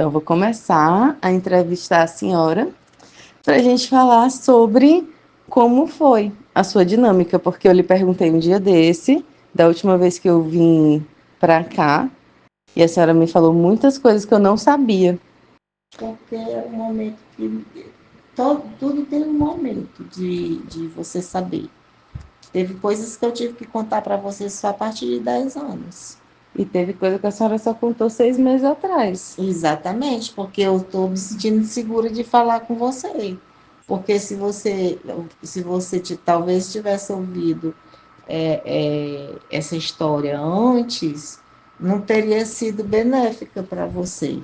Então, eu vou começar a entrevistar a senhora para a gente falar sobre como foi a sua dinâmica, porque eu lhe perguntei um dia desse, da última vez que eu vim para cá, e a senhora me falou muitas coisas que eu não sabia. Porque é um momento que tudo tem um momento de você saber. Teve coisas que eu tive que contar para você só a partir de 10 anos. E teve coisa que a senhora só contou 6 meses atrás. Exatamente, porque eu estou me sentindo segura de falar com você. Porque se você talvez tivesse ouvido essa história antes, não teria sido benéfica para você.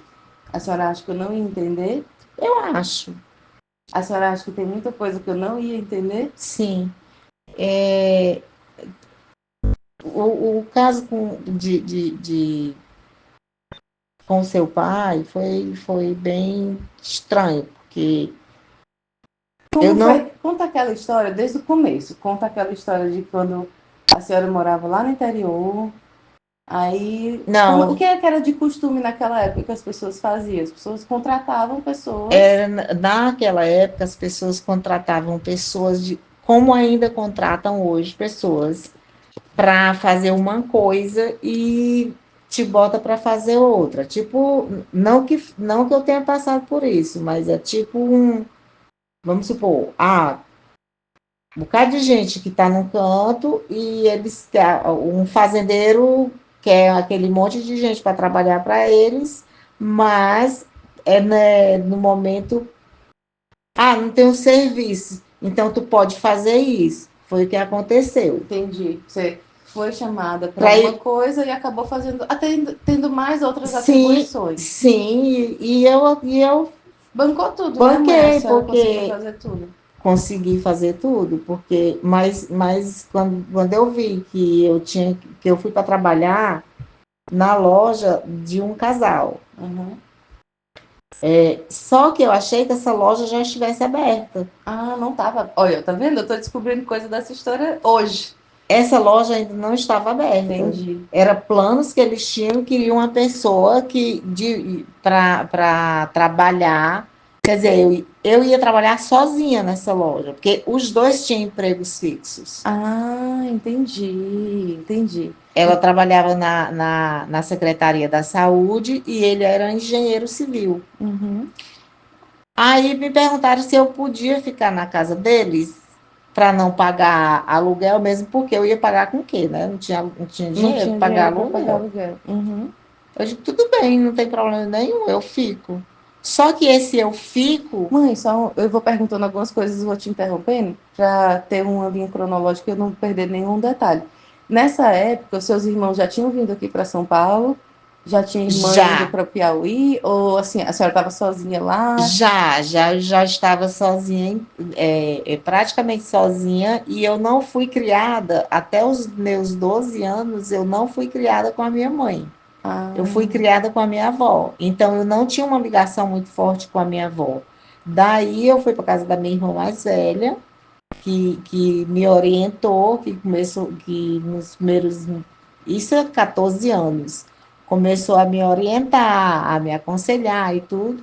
A senhora acha que eu não ia entender? Eu acho, A senhora acha que tem muita coisa que eu não ia entender? sim. O caso com seu pai foi bem estranho, porque eu Como não. foi? Conta aquela história desde o começo. Conta aquela história de quando a senhora morava lá no interior. Aí, o Não, que era de costume naquela época que as pessoas faziam? As pessoas contratavam pessoas. naquela época as pessoas contratavam pessoas como ainda contratam hoje pessoas para fazer uma coisa e te bota para fazer outra. Tipo, não que eu tenha passado por isso, mas é tipo vamos supor, um bocado de gente que está num canto e um fazendeiro quer aquele monte de gente para trabalhar para eles, mas né, no momento, não tem um serviço, então tu pode fazer isso. Foi o que aconteceu. Entendi. Você foi chamada para Pra uma ir, coisa e acabou fazendo, até tendo mais outras sim, atribuições. sim, e eu Bancou tudo, né, mãe? A banquei, senhora conseguiu porque fazer tudo. consegui fazer tudo, porque mas quando eu vi que eu fui para trabalhar na loja de um casal. Uhum. Só que eu achei que essa loja já estivesse aberta. Ah, não tava. Olha, tá vendo? Eu tô descobrindo coisa dessa história hoje. Essa loja ainda não estava aberta. Entendi. Era planos que eles tinham, queriam uma pessoa para trabalhar. Quer dizer, eu ia trabalhar sozinha nessa loja, porque os dois tinham empregos fixos. Ah, entendi. Ela trabalhava na Secretaria da Saúde e ele era engenheiro civil. Uhum. Aí me perguntaram se eu podia ficar na casa deles para não pagar aluguel mesmo, porque eu ia pagar com o quê, né? Não tinha Não dinheiro tinha para pagar dinheiro para pagar aluguel. aluguel. Uhum. Eu digo, tudo bem, não tem problema nenhum, eu fico. Só que esse eu fico, Mãe, eu vou perguntando algumas coisas e vou te interrompendo para ter uma linha cronológica e eu não perder nenhum detalhe. Nessa época, os seus irmãos já tinham vindo aqui para São Paulo? Já tinha irmã indo já, para o Piauí? Ou assim, a senhora estava sozinha lá? já estava sozinha, praticamente sozinha, e eu não fui criada, até os meus 12 anos, eu não fui criada com a minha mãe. Eu fui Ah, criada com a minha avó, então eu não tinha uma ligação muito forte com a minha avó. Daí eu fui para casa da minha irmã mais velha, que me orientou, que começou, que nos primeiros, isso é 14 anos, começou a me orientar, a me aconselhar e tudo.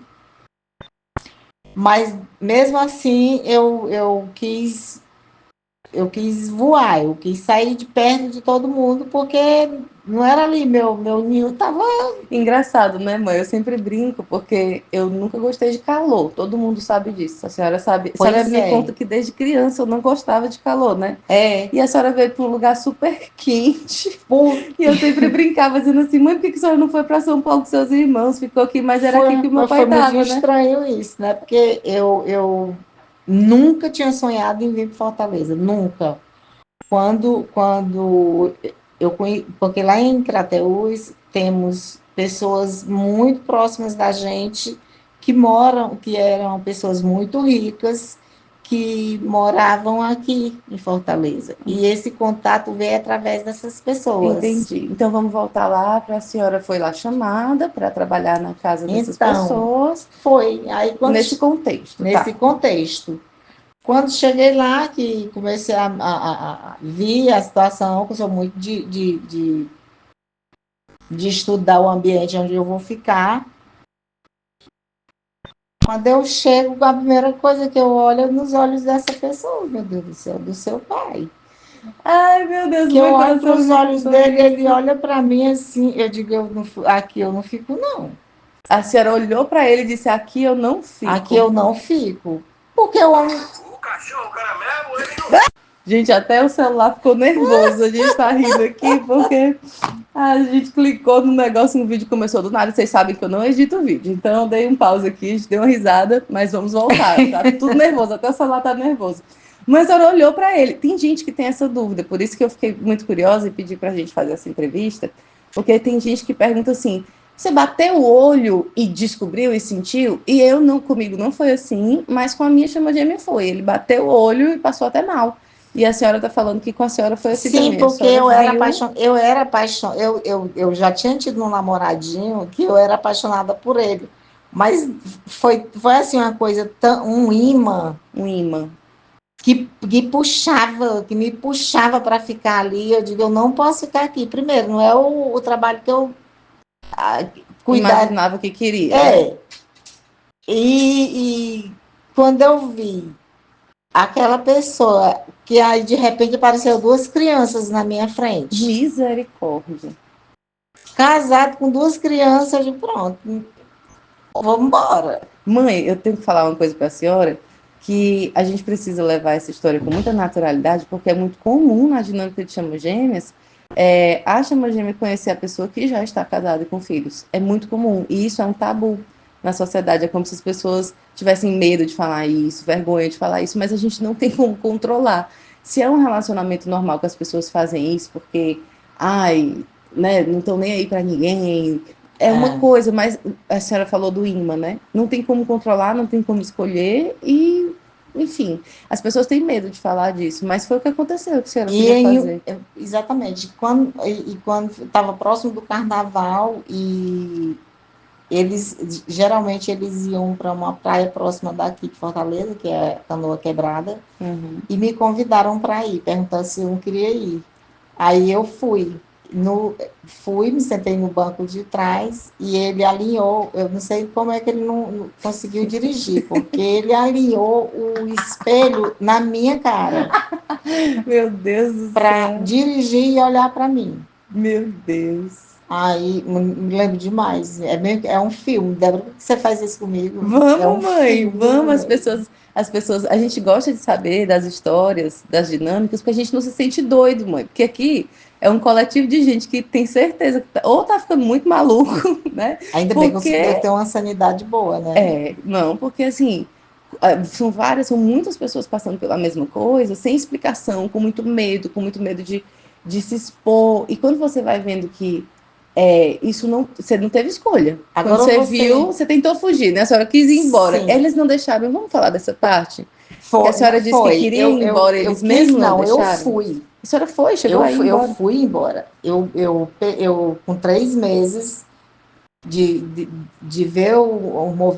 Mas mesmo assim eu quis voar, eu quis sair de perto de todo mundo, porque não era ali, meu ninho estava. engraçado, né, mãe? Eu sempre brinco porque eu nunca gostei de calor. Todo mundo sabe disso. A senhora sabe. A senhora Pois me é, conta que desde criança eu não gostava de calor, né? é, E a senhora veio para um lugar super quente. por, E eu sempre brincava dizendo assim, mãe, por que a senhora não foi para São Paulo com seus irmãos? Ficou aqui, mas era aqui que o meu pai foi muito tava, né? estranho isso, né? Porque eu nunca tinha sonhado em vir para Fortaleza, nunca. Quando eu conheci, porque lá em Crateús temos pessoas muito próximas da gente que eram pessoas muito ricas, que moravam aqui em Fortaleza. E esse contato veio através dessas pessoas. Entendi. Então vamos voltar lá para a senhora foi lá chamada para trabalhar na casa dessas Então, pessoas, foi aí nesse contexto, nesse tá? contexto. Quando cheguei lá, que comecei a ver a situação, que eu sou muito de estudar o ambiente onde eu vou ficar, Quando eu chego, a primeira coisa que eu olho é nos olhos dessa pessoa, meu Deus do céu, do seu pai. Ai, meu Deus, Que eu meu olho para coração os me olhos contou dele, ele isso. olha para mim assim, eu digo, aqui eu não fico, não. A senhora olhou para ele e disse: aqui eu não Aqui fico. eu não fico. Porque eu amo. O cachorro caramelo, ele não. Gente, até o celular ficou nervoso. A gente tá rindo aqui porque a gente clicou no negócio, no vídeo começou do nada. Vocês sabem que eu não edito o vídeo. Então eu dei um pause aqui, a gente deu uma risada, mas vamos voltar. Tá tudo nervoso, até o celular tá nervoso. Mas ela olhou para ele. Tem gente que tem essa dúvida, por isso que eu fiquei muito curiosa e pedi pra gente fazer essa entrevista, porque tem gente que pergunta assim: você bateu o olho e descobriu e sentiu? E eu não, comigo não foi assim, mas com a minha chama gêmea foi. Ele bateu o olho e passou até mal. E a senhora está falando que com a senhora foi assim Sim, também. porque eu era apaixonada, eu já tinha tido um namoradinho que eu era apaixonada por ele. Mas foi assim uma coisa, um imã Um imã. que me puxava para ficar ali. Eu digo, eu não posso ficar aqui. Primeiro, não é o trabalho que eu cuidar. Imaginava que queria, né? É. E quando eu vi aquela pessoa que aí de repente apareceu duas crianças na minha frente, Misericórdia. casado com duas crianças, eu digo, pronto, vamos embora. Mãe, eu tenho que falar uma coisa para a senhora, que a gente precisa levar essa história com muita naturalidade, porque é muito comum na dinâmica de chama gêmeas, a chama gêmea conhecer a pessoa que já está casada e com filhos. É muito comum, e isso é um tabu na sociedade. É como se as pessoas tivessem medo de falar isso, vergonha de falar isso, mas a gente não tem como controlar. Se é um relacionamento normal que as pessoas fazem isso, porque, ai, né, não estão nem aí para ninguém, é uma coisa, mas a senhora falou do imã, né? Não tem como controlar, não tem como escolher e, enfim, as pessoas têm medo de falar disso, mas foi o que aconteceu que a senhora podia fazer. Exatamente, quando estava próximo do carnaval e geralmente eles iam para uma praia próxima daqui de Fortaleza, que é Canoa Quebrada, e me convidaram para ir, perguntando se eu não queria ir. Aí eu fui. Me sentei no banco de trás e ele alinhou. Eu não sei como é que ele não conseguiu dirigir, porque ele alinhou o espelho na minha cara Meu Deus do para céu. dirigir e olhar para mim. Meu Deus. Aí me lembro demais. É um filme. Débora, por que você faz isso comigo? É um Vamos, mãe, filme. vamos. As pessoas, a gente gosta de saber das histórias, das dinâmicas, porque a gente não se sente doido, mãe. Porque aqui é um coletivo de gente que tem certeza que ou tá ficando muito maluco, né? Ainda bem que Porque eu tenho uma sanidade boa, né? não, porque assim, são muitas pessoas passando pela mesma coisa, sem explicação, com muito medo de se expor. E quando você vai vendo que isso não, você não teve escolha. Quando Agora você você. viu, você tentou fugir, né? A senhora quis ir embora. Sim. Eles não deixaram, vamos falar dessa parte? Que a Foi, senhora disse que foi. queria ir embora, eles mesmo não Eu deixaram? fui. A senhora foi, chegou aí Eu embora. fui embora. Eu com 3 meses de ver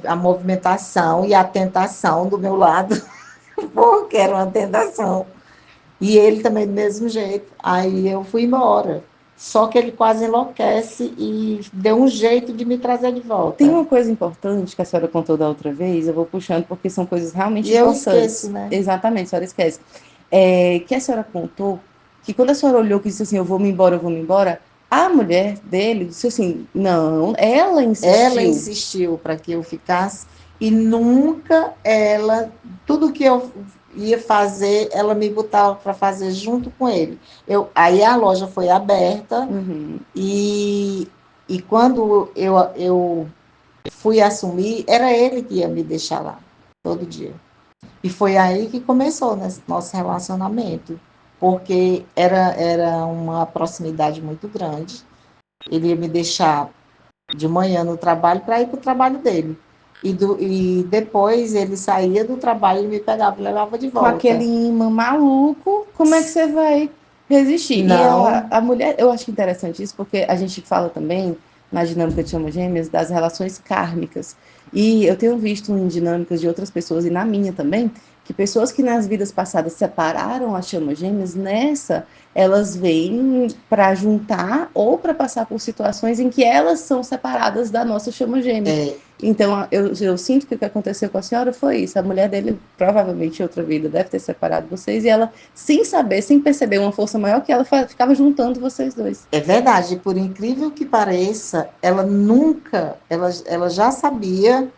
a movimentação e a tentação do meu lado, porque era uma tentação. E ele também do mesmo jeito. Aí eu fui embora. Só que ele quase enlouquece e deu um jeito de me trazer de volta. Tem uma coisa importante que a senhora contou da outra vez, eu vou puxando porque são coisas realmente E eu importantes. esqueço, né? Exatamente, a senhora esquece. Que a senhora contou que quando a senhora olhou que disse assim, eu vou me embora, a mulher dele disse assim, não, ela insistiu. Ela insistiu para que eu ficasse e nunca tudo que eu ia fazer, ela me botava para fazer junto com ele. Aí a loja foi aberta e quando eu fui assumir, era ele que ia me deixar lá todo dia. E foi aí que começou nosso relacionamento, porque era uma proximidade muito grande. Ele ia me deixar de manhã no trabalho para ir para o trabalho dele. E depois ele saía do trabalho e me pegava e levava de volta. Com aquele imã maluco, como é que você vai resistir? Não. E a mulher, eu acho interessante isso, porque a gente fala também, na dinâmica de chama gêmeas, das relações kármicas. E eu tenho visto em dinâmicas de outras pessoas, e na minha também, que pessoas que nas vidas passadas separaram as chamas gêmeas, nessa, elas vêm para juntar ou para passar por situações em que elas são separadas da nossa chama gêmea. Então, eu sinto que o que aconteceu com a senhora foi isso. A mulher dele, provavelmente em outra vida, deve ter separado vocês, e ela, sem saber, sem perceber, uma força maior que ela ficava juntando vocês dois. É verdade, por incrível que pareça, ela nunca, ela já sabia,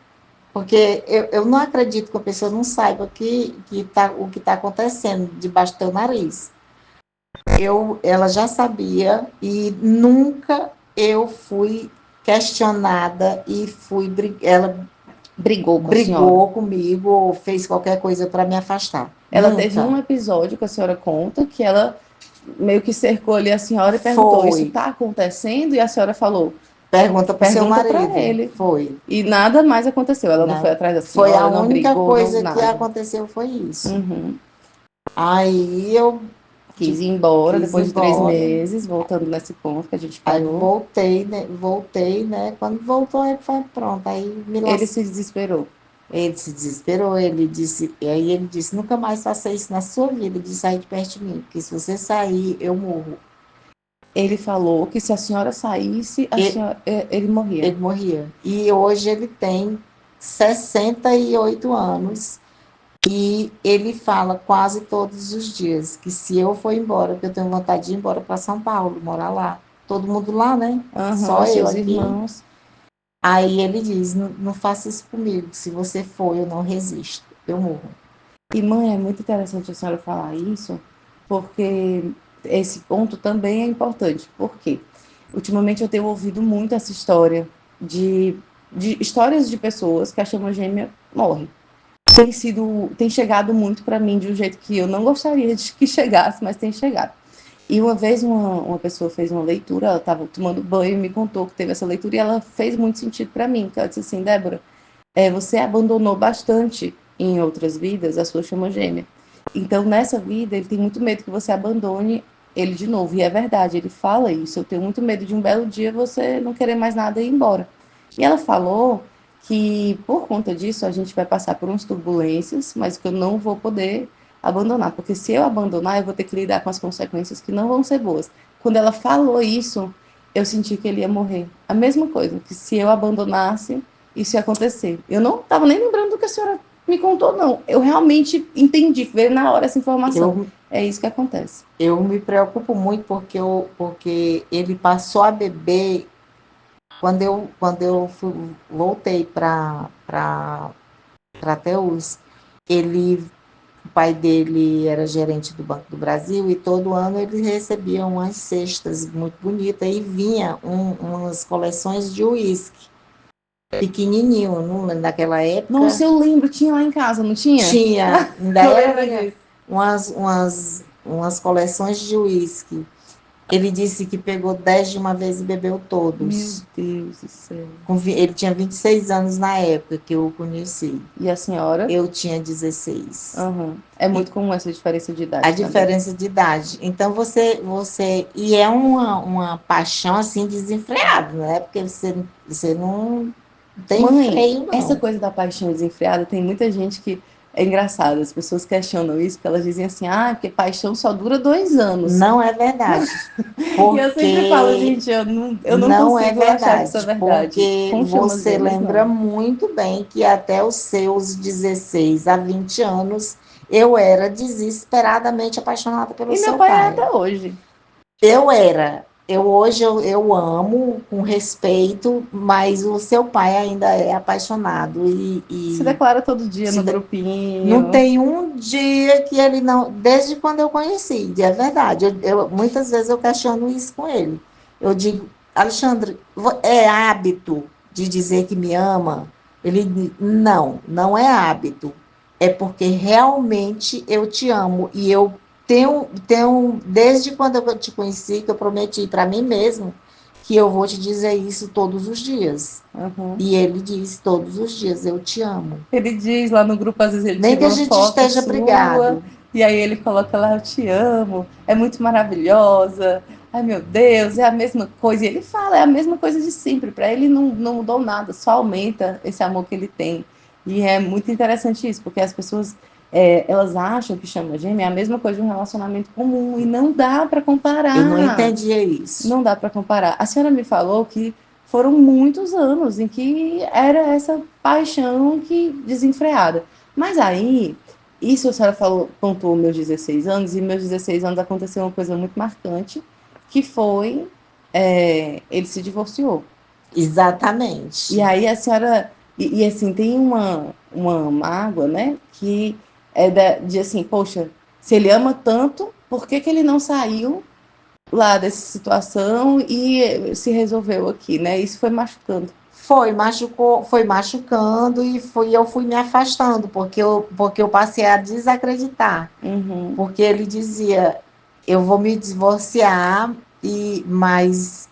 porque eu não acredito que a pessoa não saiba o que está acontecendo debaixo do teu nariz. Ela já sabia e nunca eu fui questionada e ela Brigou com a senhora. brigou comigo ou fez qualquer coisa para me afastar. Ela Nunca. teve um episódio que a senhora conta que ela meio que cercou ali a senhora e perguntou: Foi. isso está acontecendo? E a senhora falou: Pergunta para o seu pergunta marido. para ele. Foi. E nada mais aconteceu. Ela não Não. foi atrás da Foi senhora, a não única brigou, coisa não que nada. aconteceu foi isso. Uhum. Aí eu Quis ir embora quis depois ir de 3 embora. meses, voltando nesse ponto que a gente Aí parou. voltei, né? Quando voltou, aí foi pronto. Aí me Ele se desesperou. Ele se desesperou, aí ele disse, nunca mais faça isso na sua vida, de sair de perto de mim, porque se você sair, eu morro. Ele falou que se a senhora saísse, ele morria. Ele morria. E hoje ele tem 68 anos e ele fala quase todos os dias que se eu for embora, que eu tenho vontade de ir embora para São Paulo, morar lá. Todo mundo lá, né? Só eu seus aqui. irmãos. Aí ele diz, não faça isso comigo, se você for, eu não resisto, eu morro. E, mãe, é muito interessante a senhora falar isso, porque esse ponto também é importante. Por quê? Ultimamente eu tenho ouvido muito essa história de histórias de pessoas que a chama gêmea morre. Tem chegado muito para mim de um jeito que eu não gostaria de que chegasse, mas tem chegado. E uma vez uma pessoa fez uma leitura, ela estava tomando banho e me contou que teve essa leitura e ela fez muito sentido para mim, que ela disse assim: Débora, você abandonou bastante em outras vidas a sua chama gêmea. Então, nessa vida, ele tem muito medo que você abandone ele de novo. E é verdade, ele fala isso. Eu tenho muito medo de um belo dia você não querer mais nada e ir embora. E ela falou que, por conta disso, a gente vai passar por umas turbulências, mas que eu não vou poder abandonar. Porque se eu abandonar, eu vou ter que lidar com as consequências que não vão ser boas. Quando ela falou isso, eu senti que ele ia morrer. A mesma coisa, que se eu abandonasse, isso ia acontecer. Eu não estava nem lembrando do que a senhora me contou, não. Eu realmente entendi, veio na hora essa informação. É isso que acontece. Eu me preocupo muito porque ele passou a beber quando eu voltei para Teus. O pai dele era gerente do Banco do Brasil e todo ano ele recebia umas cestas muito bonitas e vinha umas coleções de uísque pequenininho, naquela época. Nossa, eu lembro, tinha lá em casa, não tinha? Tinha, ainda Eu era lembro disso. umas coleções de uísque. Ele disse que pegou 10 de uma vez e bebeu todos. Meu Deus do céu. Ele tinha 26 anos na época que eu o conheci. E a senhora? Eu tinha 16. Uhum. É muito comum essa diferença de idade. A diferença de idade. Então e é uma paixão assim desenfreada, né? Porque você não tem freio, não. Essa coisa da paixão desenfreada, tem muita gente que é engraçado, as pessoas questionam isso, porque elas dizem assim, porque paixão só dura 2 anos. Não é verdade. E eu sempre falo, gente, eu não consigo achar que isso é verdade. Porque você lembra muito bem que até os seus 16 a 20 anos eu era desesperadamente apaixonada pelo seu pai. E meu pai é até hoje. Eu era. Hoje eu amo com respeito, mas o seu pai ainda é apaixonado. Se declara todo dia no grupinho. Não tem um dia que ele não... Desde quando eu conheci, é verdade. Muitas vezes eu questiono isso com ele. Eu digo, Alexandre, é hábito de dizer que me ama? Ele, não é hábito. É porque realmente eu te amo. E eu desde quando eu te conheci, que eu prometi para mim mesmo que eu vou te dizer isso todos os dias. Uhum. E ele diz todos os dias, eu te amo. Ele diz lá no grupo, às vezes ele nem que a gente esteja brigado. E aí ele coloca lá, eu te amo, é muito maravilhosa, ai meu Deus, é a mesma coisa. E ele fala, é a mesma coisa de sempre. Para ele não mudou nada, só aumenta esse amor que ele tem. E é muito interessante isso, porque as pessoas... elas acham que chama gêmea é a mesma coisa de um relacionamento comum e não dá para comparar. Eu não entendia isso. Não dá para comparar. A senhora me falou que foram muitos anos em que era essa paixão que desenfreada. Mas aí, isso a senhora falou, pontuou meus 16 anos, e meus 16 anos aconteceu uma coisa muito marcante, que foi, ele se divorciou. Exatamente. E aí a senhora, assim, tem uma mágoa, né, que é de assim, poxa, se ele ama tanto, por que que ele não saiu lá dessa situação e se resolveu aqui, né? Isso foi machucando. Foi machucando e eu fui me afastando, porque eu passei a desacreditar. Uhum. Porque ele dizia, eu vou me divorciar, mas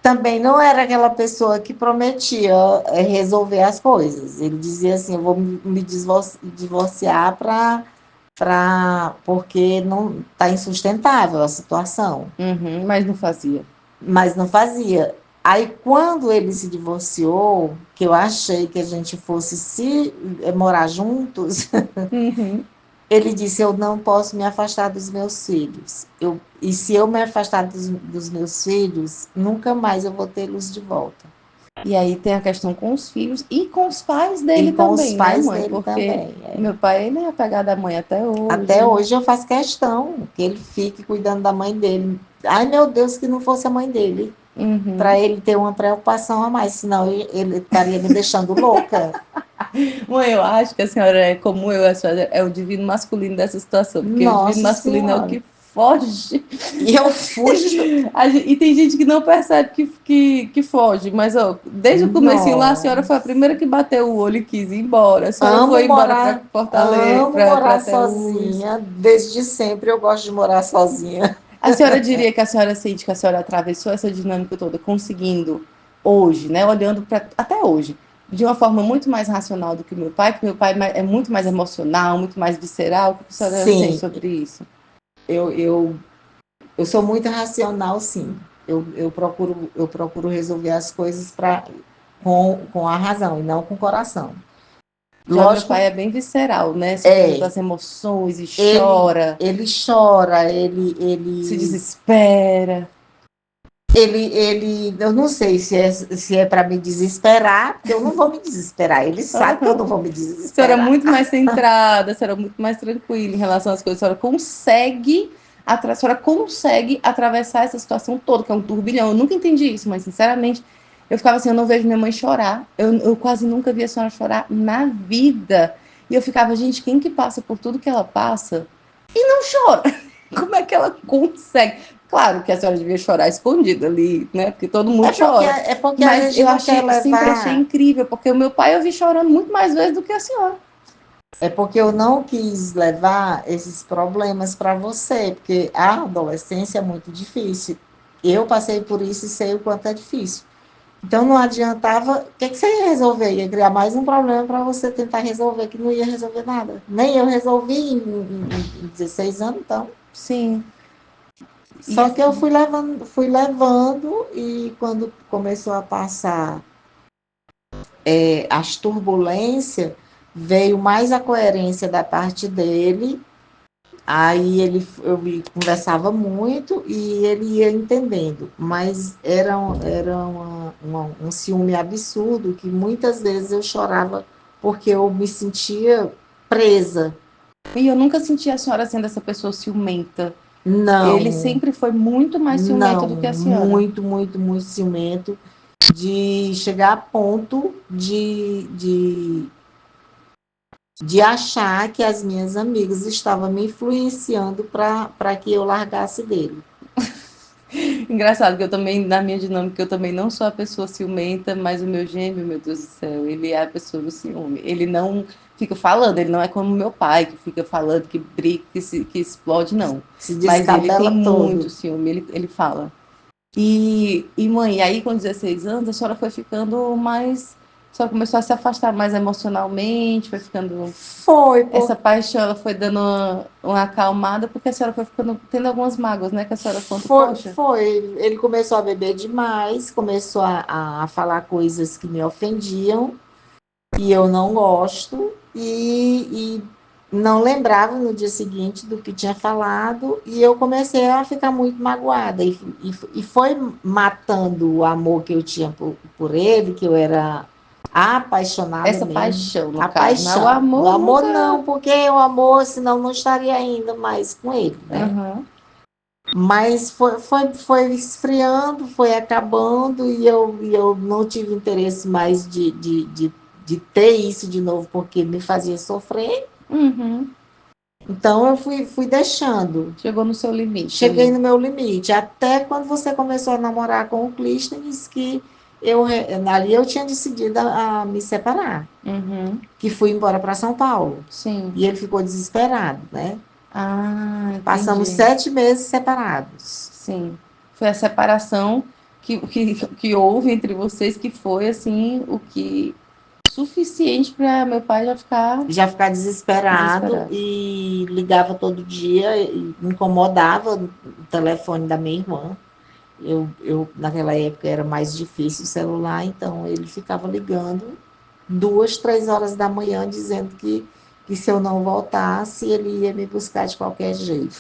também não era aquela pessoa que prometia resolver as coisas. Ele dizia assim, eu vou me divorciar porque não está insustentável a situação. Uhum, mas não fazia. Mas não fazia. Aí, quando ele se divorciou, que eu achei que a gente fosse morar juntos, Uhum. ele disse, eu não posso me afastar dos meus filhos. E se eu me afastar dos meus filhos, nunca mais eu vou tê-los de volta. E aí tem a questão com os filhos e com os pais E dele com os também, né, pais mãe? dele Porque também. meu pai, ele é apegado à mãe até hoje. Até hoje eu faço questão que ele fique cuidando da mãe dele. Ai, meu Deus, que não fosse a mãe dele. Uhum. Para ele ter uma preocupação a mais, senão ele estaria me deixando louca. Mãe, eu acho que a senhora é como eu, a senhora é o divino masculino dessa situação, porque o divino Nossa masculino é o Senhora. que foge. E eu fujo. E tem gente que não percebe que foge, mas ó, desde o comecinho lá, a senhora foi a primeira que bateu o olho e quis ir embora. A senhora foi embora para Fortaleza, Amo morar para Telús. sozinha. Desde sempre eu gosto de morar sozinha. A senhora diria que a senhora sente que a senhora atravessou essa dinâmica toda, conseguindo hoje, né, olhando para até hoje, de uma forma muito mais racional do que meu pai, porque meu pai é muito mais emocional, muito mais visceral. O que a senhora sente Sim, sobre isso? eu sou muito racional, sim. Eu procuro resolver as coisas com a razão e não com o coração. Já meu Lógico, pai é bem visceral, né? Essa coisa das emoções e chora, ele chora, se desespera. eu não sei se é para me desesperar, porque eu não vou me desesperar. Ele sabe que eu não vou me A senhora é desesperar. muito mais centrada, a senhora é muito mais tranquila em relação às coisas. A senhora consegue atravessar essa situação toda, que é um turbilhão. Eu nunca entendi isso, mas sinceramente, eu ficava assim, eu não vejo minha mãe chorar. Eu quase nunca vi a senhora chorar na vida. E eu ficava, gente, quem que passa por tudo que ela passa e não chora? Como é que ela consegue? Claro que a senhora devia chorar escondida ali, né? Porque todo mundo chora. É porque a Mas gente eu não quer sempre achei levar. incrível, porque o meu pai eu vi chorando muito mais vezes do que a senhora. É porque eu não quis levar esses problemas para você, porque a adolescência é muito difícil. Eu passei por isso e sei o quanto é difícil. Então não adiantava. O que você ia resolver? Ia criar mais um problema para você tentar resolver, que não ia resolver nada. Nem eu resolvi em 16 anos, então. Sim. Só que eu fui levando, e quando começou a passar as turbulências, veio mais a coerência da parte dele. Aí conversava muito e ele ia entendendo, mas era um ciúme absurdo, que muitas vezes eu chorava porque eu me sentia presa. E eu nunca senti a senhora sendo essa pessoa ciumenta. Ele Não, sempre foi muito mais ciumento não, do que a senhora. muito, muito, muito ciumento, de chegar a ponto de achar que as minhas amigas estavam me influenciando para que eu largasse dele. Engraçado que eu também, na minha dinâmica, eu também não sou a pessoa ciumenta, mas o meu gêmeo, meu Deus do céu, ele é a pessoa do ciúme. Ele não fica falando, ele não é como meu pai, que fica falando, que briga, que explode, não. Se Mas ele tem descabela muito todo. ciúme, ele fala. Mãe, aí com 16 anos, a senhora foi ficando mais. A senhora começou a se afastar mais emocionalmente, foi ficando. Foi, Essa paixão, ela foi dando uma acalmada, porque a senhora foi ficando, tendo algumas mágoas, né? Que a senhora conta, poxa. Ele começou a beber demais, começou a falar coisas que me ofendiam, e eu não gosto, e não lembrava no dia seguinte do que tinha falado e eu comecei a ficar muito magoada e foi matando o amor que eu tinha por ele, que eu era apaixonada Essa mesmo. paixão, no A caso, né? O paixão. O amor amor nunca. não, porque o amor, senão não estaria ainda mais com ele, né? Aham. Mas foi esfriando, foi acabando e eu não tive interesse mais de ter isso de novo, porque me fazia sofrer. Uhum. Então eu fui deixando. Chegou no seu limite Cheguei ali. no meu limite. Até quando você começou a namorar com o Clístenes, que ali eu tinha decidido a me separar. Uhum. Que fui embora para São Paulo. Sim. E ele ficou desesperado, né? Ah, Passamos entendi. 7 meses separados. Sim. Foi a separação que houve entre vocês que foi, assim, o que suficiente para meu pai já ficar Já ficar desesperado desesperado. e ligava todo dia e incomodava o telefone da minha irmã. Naquela época era mais difícil o celular, então ele ficava ligando 2, 3 horas da manhã dizendo que se eu não voltasse, ele ia me buscar de qualquer jeito.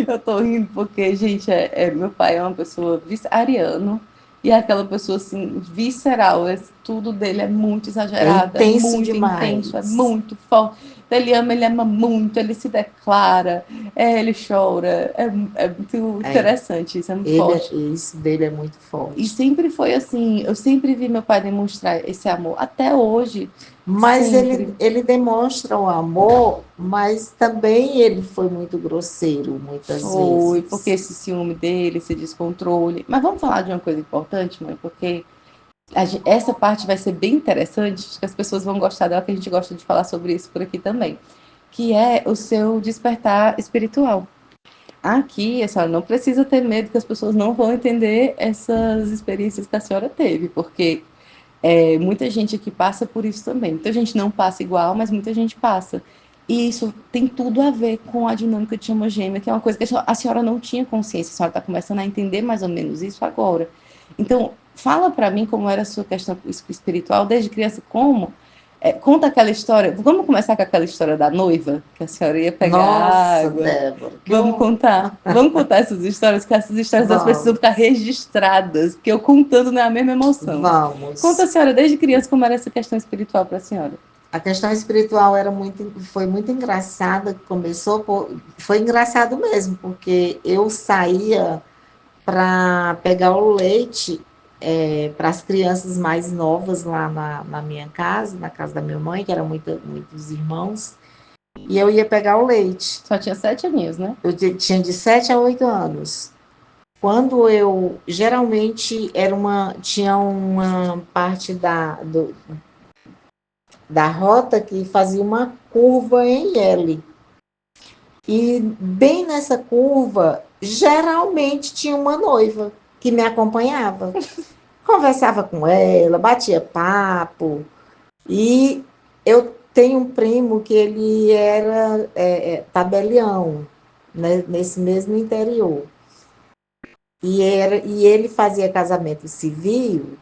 Eu tô rindo porque, gente, meu pai é uma pessoa ariano e é aquela pessoa assim, visceral. Tudo dele é muito É exagerado, é intenso muito intenso, é demais. muito forte. Ele ama muito, ele se declara, ele chora. É muito É, interessante, isso é muito forte. isso dele é muito E forte. sempre foi assim, eu sempre vi meu pai demonstrar esse amor, até hoje, Mas sempre. ele demonstra o amor, mas também ele foi muito grosseiro, muitas Foi, porque vezes. esse ciúme dele, esse descontrole. Mas vamos falar de uma coisa importante, mãe, porque essa parte vai ser bem interessante, acho que as pessoas vão gostar dela, que a gente gosta de falar sobre isso por aqui também, que é o seu despertar espiritual. Aqui, a senhora não precisa ter medo que as pessoas não vão entender essas experiências que a senhora teve, porque muita gente aqui passa por isso também. Muita gente não passa igual, mas muita gente passa. E isso tem tudo a ver com a dinâmica de chama gêmea, que é uma coisa que a senhora não tinha consciência, a senhora está começando a entender mais ou menos isso agora. Então, fala para mim como era a sua questão espiritual desde criança, como. Conta aquela história. Vamos começar com aquela história da noiva, que a senhora ia pegar Nossa, água. Débora, que Vamos eu. contar. Vamos contar essas histórias, que essas histórias elas precisam ficar Vamos, registradas, porque eu contando não é a mesma emoção. Conta a vamos. senhora, desde criança, como era essa questão espiritual para a senhora. A questão espiritual foi muito engraçada, foi engraçado mesmo, porque eu saía para pegar o leite para as crianças mais novas lá na minha casa, na casa da minha mãe, que eram muitos irmãos, e eu ia pegar o leite. Só tinha 7 aninhos, né? Eu tinha de 7 a 8 anos. Quando geralmente tinha uma parte da rota que fazia uma curva em L. E bem nessa curva, geralmente tinha uma noiva que me acompanhava. Conversava com ela, batia papo. E eu tenho um primo que ele era tabelião, né, nesse mesmo interior. E ele fazia casamento civil,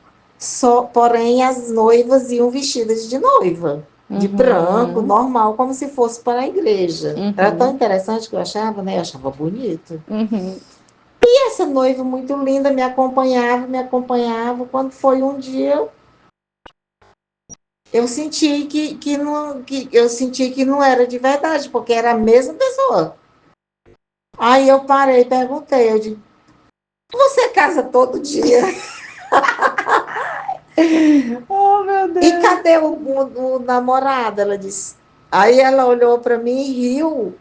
porém as noivas iam vestidas de noiva, de branco, Uhum, normal, como se fosse para a igreja. Era tão uhum, interessante que eu achava, né? Eu achava bonito. uhum. E essa noiva muito linda me acompanhava, me acompanhava. Quando foi um dia, eu senti eu senti que não era de verdade, porque era a mesma pessoa. Aí eu parei e perguntei, eu digo, você casa todo dia? Oh, meu E Deus! cadê o namorado? Ela disse. Aí ela olhou para mim e riu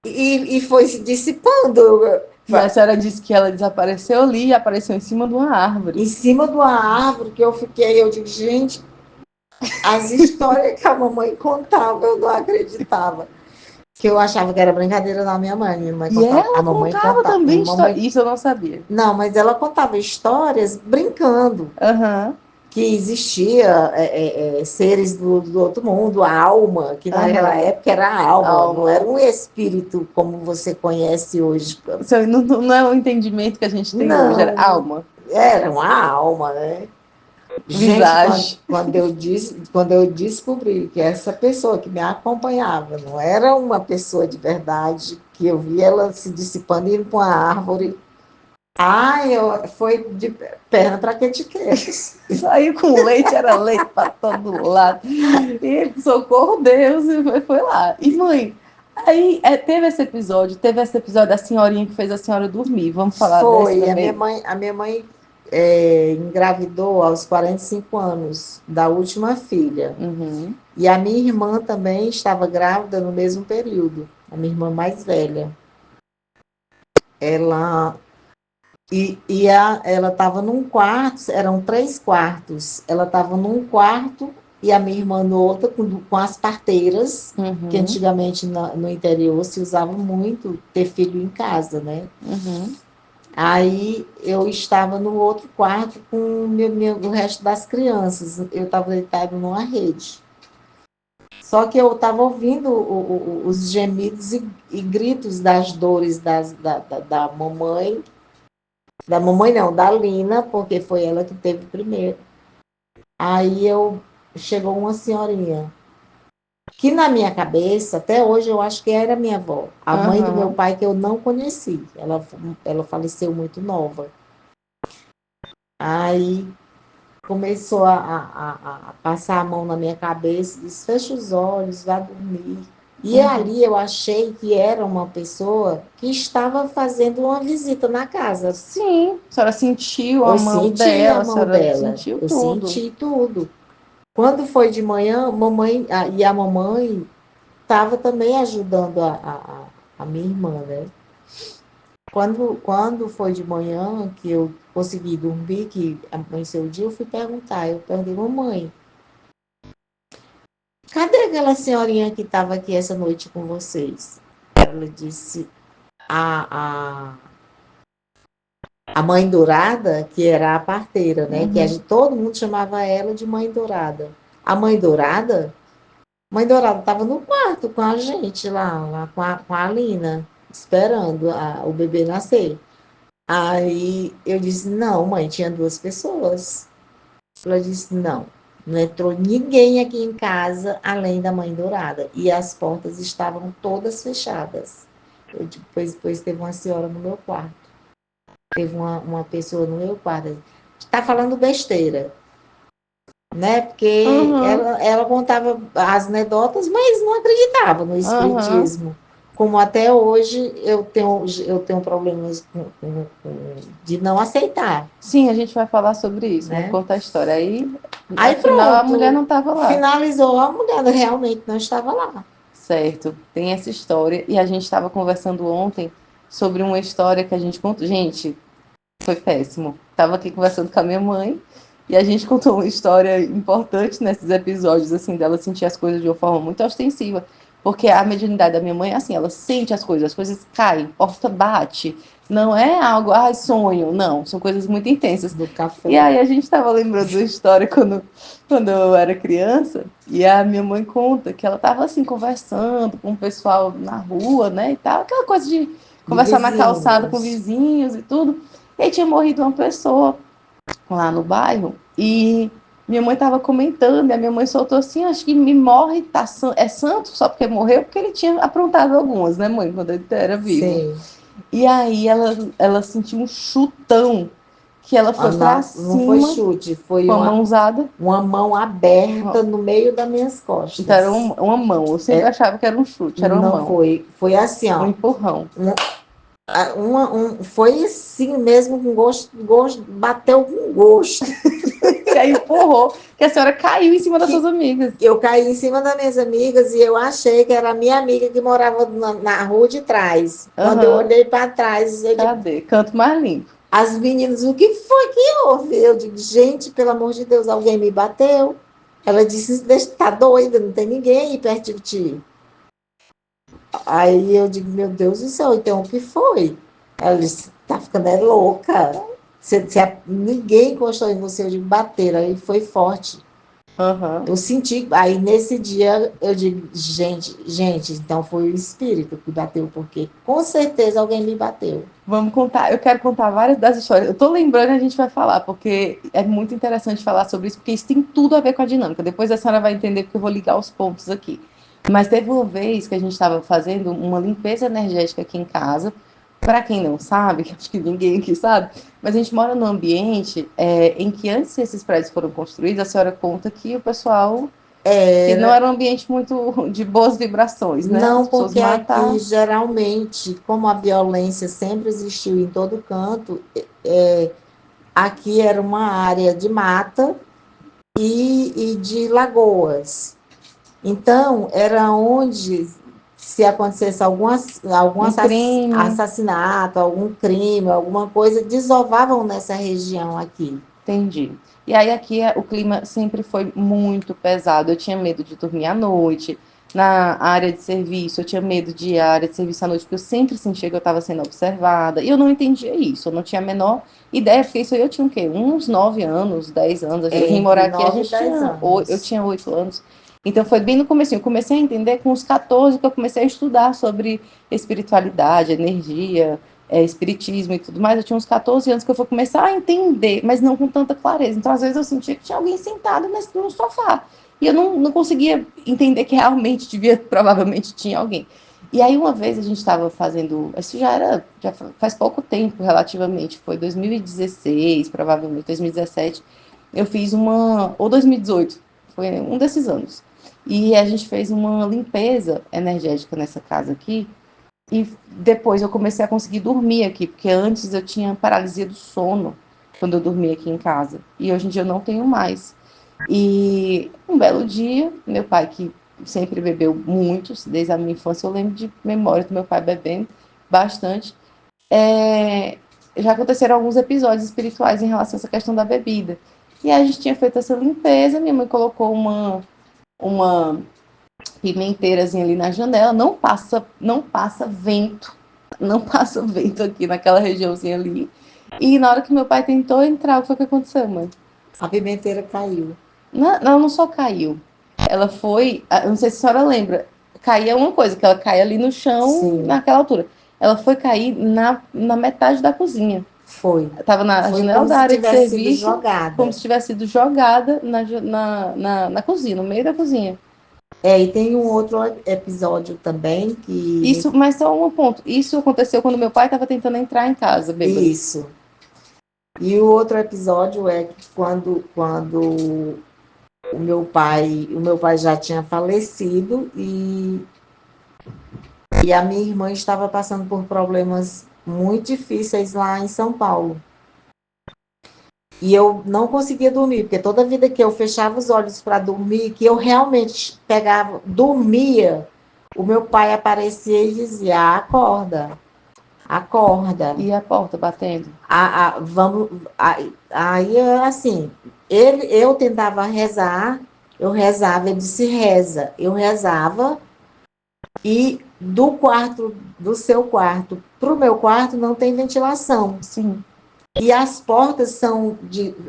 e foi se dissipando. E a senhora disse que ela desapareceu ali e apareceu em cima de uma árvore. Em cima de uma árvore que eu digo, gente, as histórias que a mamãe contava, eu não acreditava. Que eu achava que era brincadeira da minha mãe E contava, a ela mamãe contava contava, também história. Isso eu não sabia. não, mas ela contava histórias brincando. Aham, Que existia seres do outro mundo, a alma, que naquela aham. época era a alma, não era Alma. um espírito como você conhece hoje. Isso não é o entendimento que a gente tem hoje, era Não, alma. era uma alma, né? Gente, Visage. quando eu descobri que essa pessoa que me acompanhava não era uma pessoa de verdade, que eu vi ela se dissipando indo para uma árvore, foi de perna para que te quer. Saiu com leite, era leite para todo lado. E socorro Deus, e foi lá. E mãe, aí teve esse episódio da senhorinha que fez a senhora dormir. Vamos falar dessa Foi, também? a minha mãe engravidou aos 45 anos da última filha. Uhum. E a minha irmã também estava grávida no mesmo período, a minha irmã mais velha. Ela ela estava num quarto, eram 3 quartos. Ela estava num quarto e a minha irmã no outro, com as parteiras, que Uhum. antigamente no interior se usava muito ter filho em casa, né? Uhum. Aí eu estava no outro quarto com o resto das crianças. Eu estava deitada numa rede. Só que eu estava ouvindo os gemidos e gritos das dores da mamãe. Da mamãe não, da Lina, porque foi ela que teve primeiro. Aí chegou uma senhorinha, que na minha cabeça, até hoje, eu acho que era minha avó. A mãe do meu Uhum. pai, que eu não conheci. Ela faleceu muito nova. Aí começou a passar a mão na minha cabeça, disse, fecha os olhos, vá dormir. E ali eu achei que era uma pessoa que estava fazendo uma visita na casa. Sim, a senhora sentiu a Eu mão senti dela, a a mão senhora dela, sentiu eu tudo. senti tudo. Quando foi de manhã, a mamãe estava também ajudando a minha irmã, né? Quando foi de manhã, que eu consegui dormir, que amanheceu o dia, eu perguntei, mamãe, cadê aquela senhorinha que estava aqui essa noite com vocês? Ela disse, a, a mãe dourada, que era a parteira, né? Uhum. Que todo mundo chamava ela de mãe dourada. A mãe dourada estava no quarto com a gente lá com a Alina, esperando o bebê nascer. Aí eu disse, não, mãe, tinha 2 pessoas. Ela disse, não entrou ninguém aqui em casa além da mãe dourada. E as portas estavam todas fechadas. Depois teve uma senhora no meu quarto. Teve uma pessoa no meu quarto. Está falando besteira. Né? Porque Uhum. ela contava as anedotas, mas não acreditava no Uhum. espiritismo. Como até hoje eu tenho problemas de não aceitar. Sim, a gente vai falar sobre isso, vamos Né? contar a história. Aí, Aí afinal, a mulher pronto, não estava lá. finalizou, a mulher realmente não estava lá. Certo, tem essa história. E a gente estava conversando ontem sobre uma história que a gente contou. Gente, foi péssimo. Estava aqui conversando com a minha mãe e a gente contou uma história importante nesses episódios, assim, dela sentir as coisas de uma forma muito ostensiva. Porque a mediunidade da minha mãe é assim, ela sente as coisas caem, porta bate. Não é algo, sonho, não. São coisas muito intensas. Do café. E aí a gente estava lembrando da história quando eu era criança, e a minha mãe conta que ela estava assim, conversando com o pessoal na rua, né, e tal, aquela coisa de conversar na calçada com vizinhos e tudo. E aí tinha morrido uma pessoa lá no bairro, e minha mãe estava comentando, e a minha mãe soltou assim, acho que me morre, é santo só porque morreu, porque ele tinha aprontado algumas, né, mãe, quando ele era vivo. Sim. E aí ela sentiu um chutão, que ela foi pra Não foi cima chute, foi com a mãozada. uma mão aberta no meio das minhas costas. Então era uma mão. Eu sempre achava que era um chute, era uma Não mão. foi assim, Um ó. empurrão. Foi assim mesmo, com gosto, bateu com gosto. Que aí empurrou, que a senhora caiu em cima das suas amigas. Eu caí em cima das minhas amigas e eu achei que era a minha amiga que morava na rua de trás. Quando eu olhei para trás, Cadê? Canto mais limpo. As meninas, o que foi que houve? Eu digo, gente, pelo amor de Deus, alguém me bateu. Ela disse, tá doida, não tem ninguém aí perto de ti. Aí eu digo, meu Deus do céu, então o que foi? Ela disse, tá ficando louca. Ninguém encostou em você, eu digo, bateram, aí foi forte. Aham. Eu senti, aí nesse dia eu digo, gente, então foi o espírito que bateu, porque com certeza alguém me bateu. Vamos contar, eu quero contar várias das histórias. Eu tô lembrando e a gente vai falar, porque é muito interessante falar sobre isso, porque isso tem tudo a ver com a dinâmica. Depois a senhora vai entender, porque eu vou ligar os pontos aqui. Mas teve uma vez que a gente estava fazendo uma limpeza energética aqui em casa. Para quem não sabe, que acho que ninguém aqui sabe, mas a gente mora num ambiente em que antes que esses prédios foram construídos, a senhora conta que o pessoal, que não era um ambiente muito de boas vibrações, né? Não, As pessoas porque aqui matavam. geralmente, como a violência sempre existiu em todo canto, aqui era uma área de mata e de lagoas. Então, era onde, se acontecesse algum Um crime. assassinato, algum crime, alguma coisa, desovavam nessa região aqui. Entendi. E aí aqui o clima sempre foi muito pesado. Eu tinha medo de dormir à noite. Na área de serviço, eu tinha medo de ir à área de serviço à noite, porque eu sempre sentia que eu estava sendo observada. E eu não entendia isso, eu não tinha a menor ideia, porque isso aí eu tinha o quê? Uns 9 anos, 10 anos. Eu vim morar Entre aqui, a 9 e gente 10 tinha, eu anos. tinha 8 anos. Então foi bem no começo. Eu comecei a entender com os 14 que eu comecei a estudar sobre espiritualidade, energia, espiritismo e tudo mais. Eu tinha uns 14 anos que eu fui começar a entender, mas não com tanta clareza. Então, às vezes, eu sentia que tinha alguém sentado no sofá. E eu não conseguia entender que realmente devia, provavelmente tinha alguém. E aí, uma vez, a gente estava fazendo. Isso já faz pouco tempo, relativamente. Foi 2016, provavelmente, 2017. Eu fiz uma. Ou 2018, foi um desses anos. E a gente fez uma limpeza energética nessa casa aqui. E depois eu comecei a conseguir dormir aqui, porque antes eu tinha paralisia do sono quando eu dormia aqui em casa. E hoje em dia eu não tenho mais. E um belo dia, meu pai, que sempre bebeu muito, desde a minha infância, eu lembro de memória do meu pai bebendo bastante. É, já aconteceram alguns episódios espirituais em relação a essa questão da bebida. E aí a gente tinha feito essa limpeza, minha mãe colocou uma pimenteirazinha ali na janela, não passa vento, não passa vento aqui naquela regiãozinha ali. E na hora que meu pai tentou entrar, o que foi que aconteceu, mãe? A pimenteira caiu. Não só caiu. Ela foi, não sei se a senhora lembra, caía uma coisa, que ela cai ali no chão Sim, naquela altura. Ela foi cair na metade da cozinha. foi. Estava na Foi janela como da se área de tivesse sido serviço, como jogada. se tivesse sido jogada na cozinha, no meio da cozinha. E tem um outro episódio também que. Isso, mas só um ponto. Isso aconteceu quando meu pai estava tentando entrar em casa, bêbado. Isso. E o outro episódio é que quando o meu pai já tinha falecido e a minha irmã estava passando por problemas muito difíceis lá em São Paulo. E eu não conseguia dormir, porque toda vida que eu fechava os olhos para dormir, que eu realmente pegava, dormia, o meu pai aparecia e dizia: acorda, acorda. E a porta batendo. Vamos, aí, assim, eu tentava rezar, eu rezava, ele disse reza, eu rezava, e do seu quarto para o meu quarto não tem ventilação. Sim. E as portas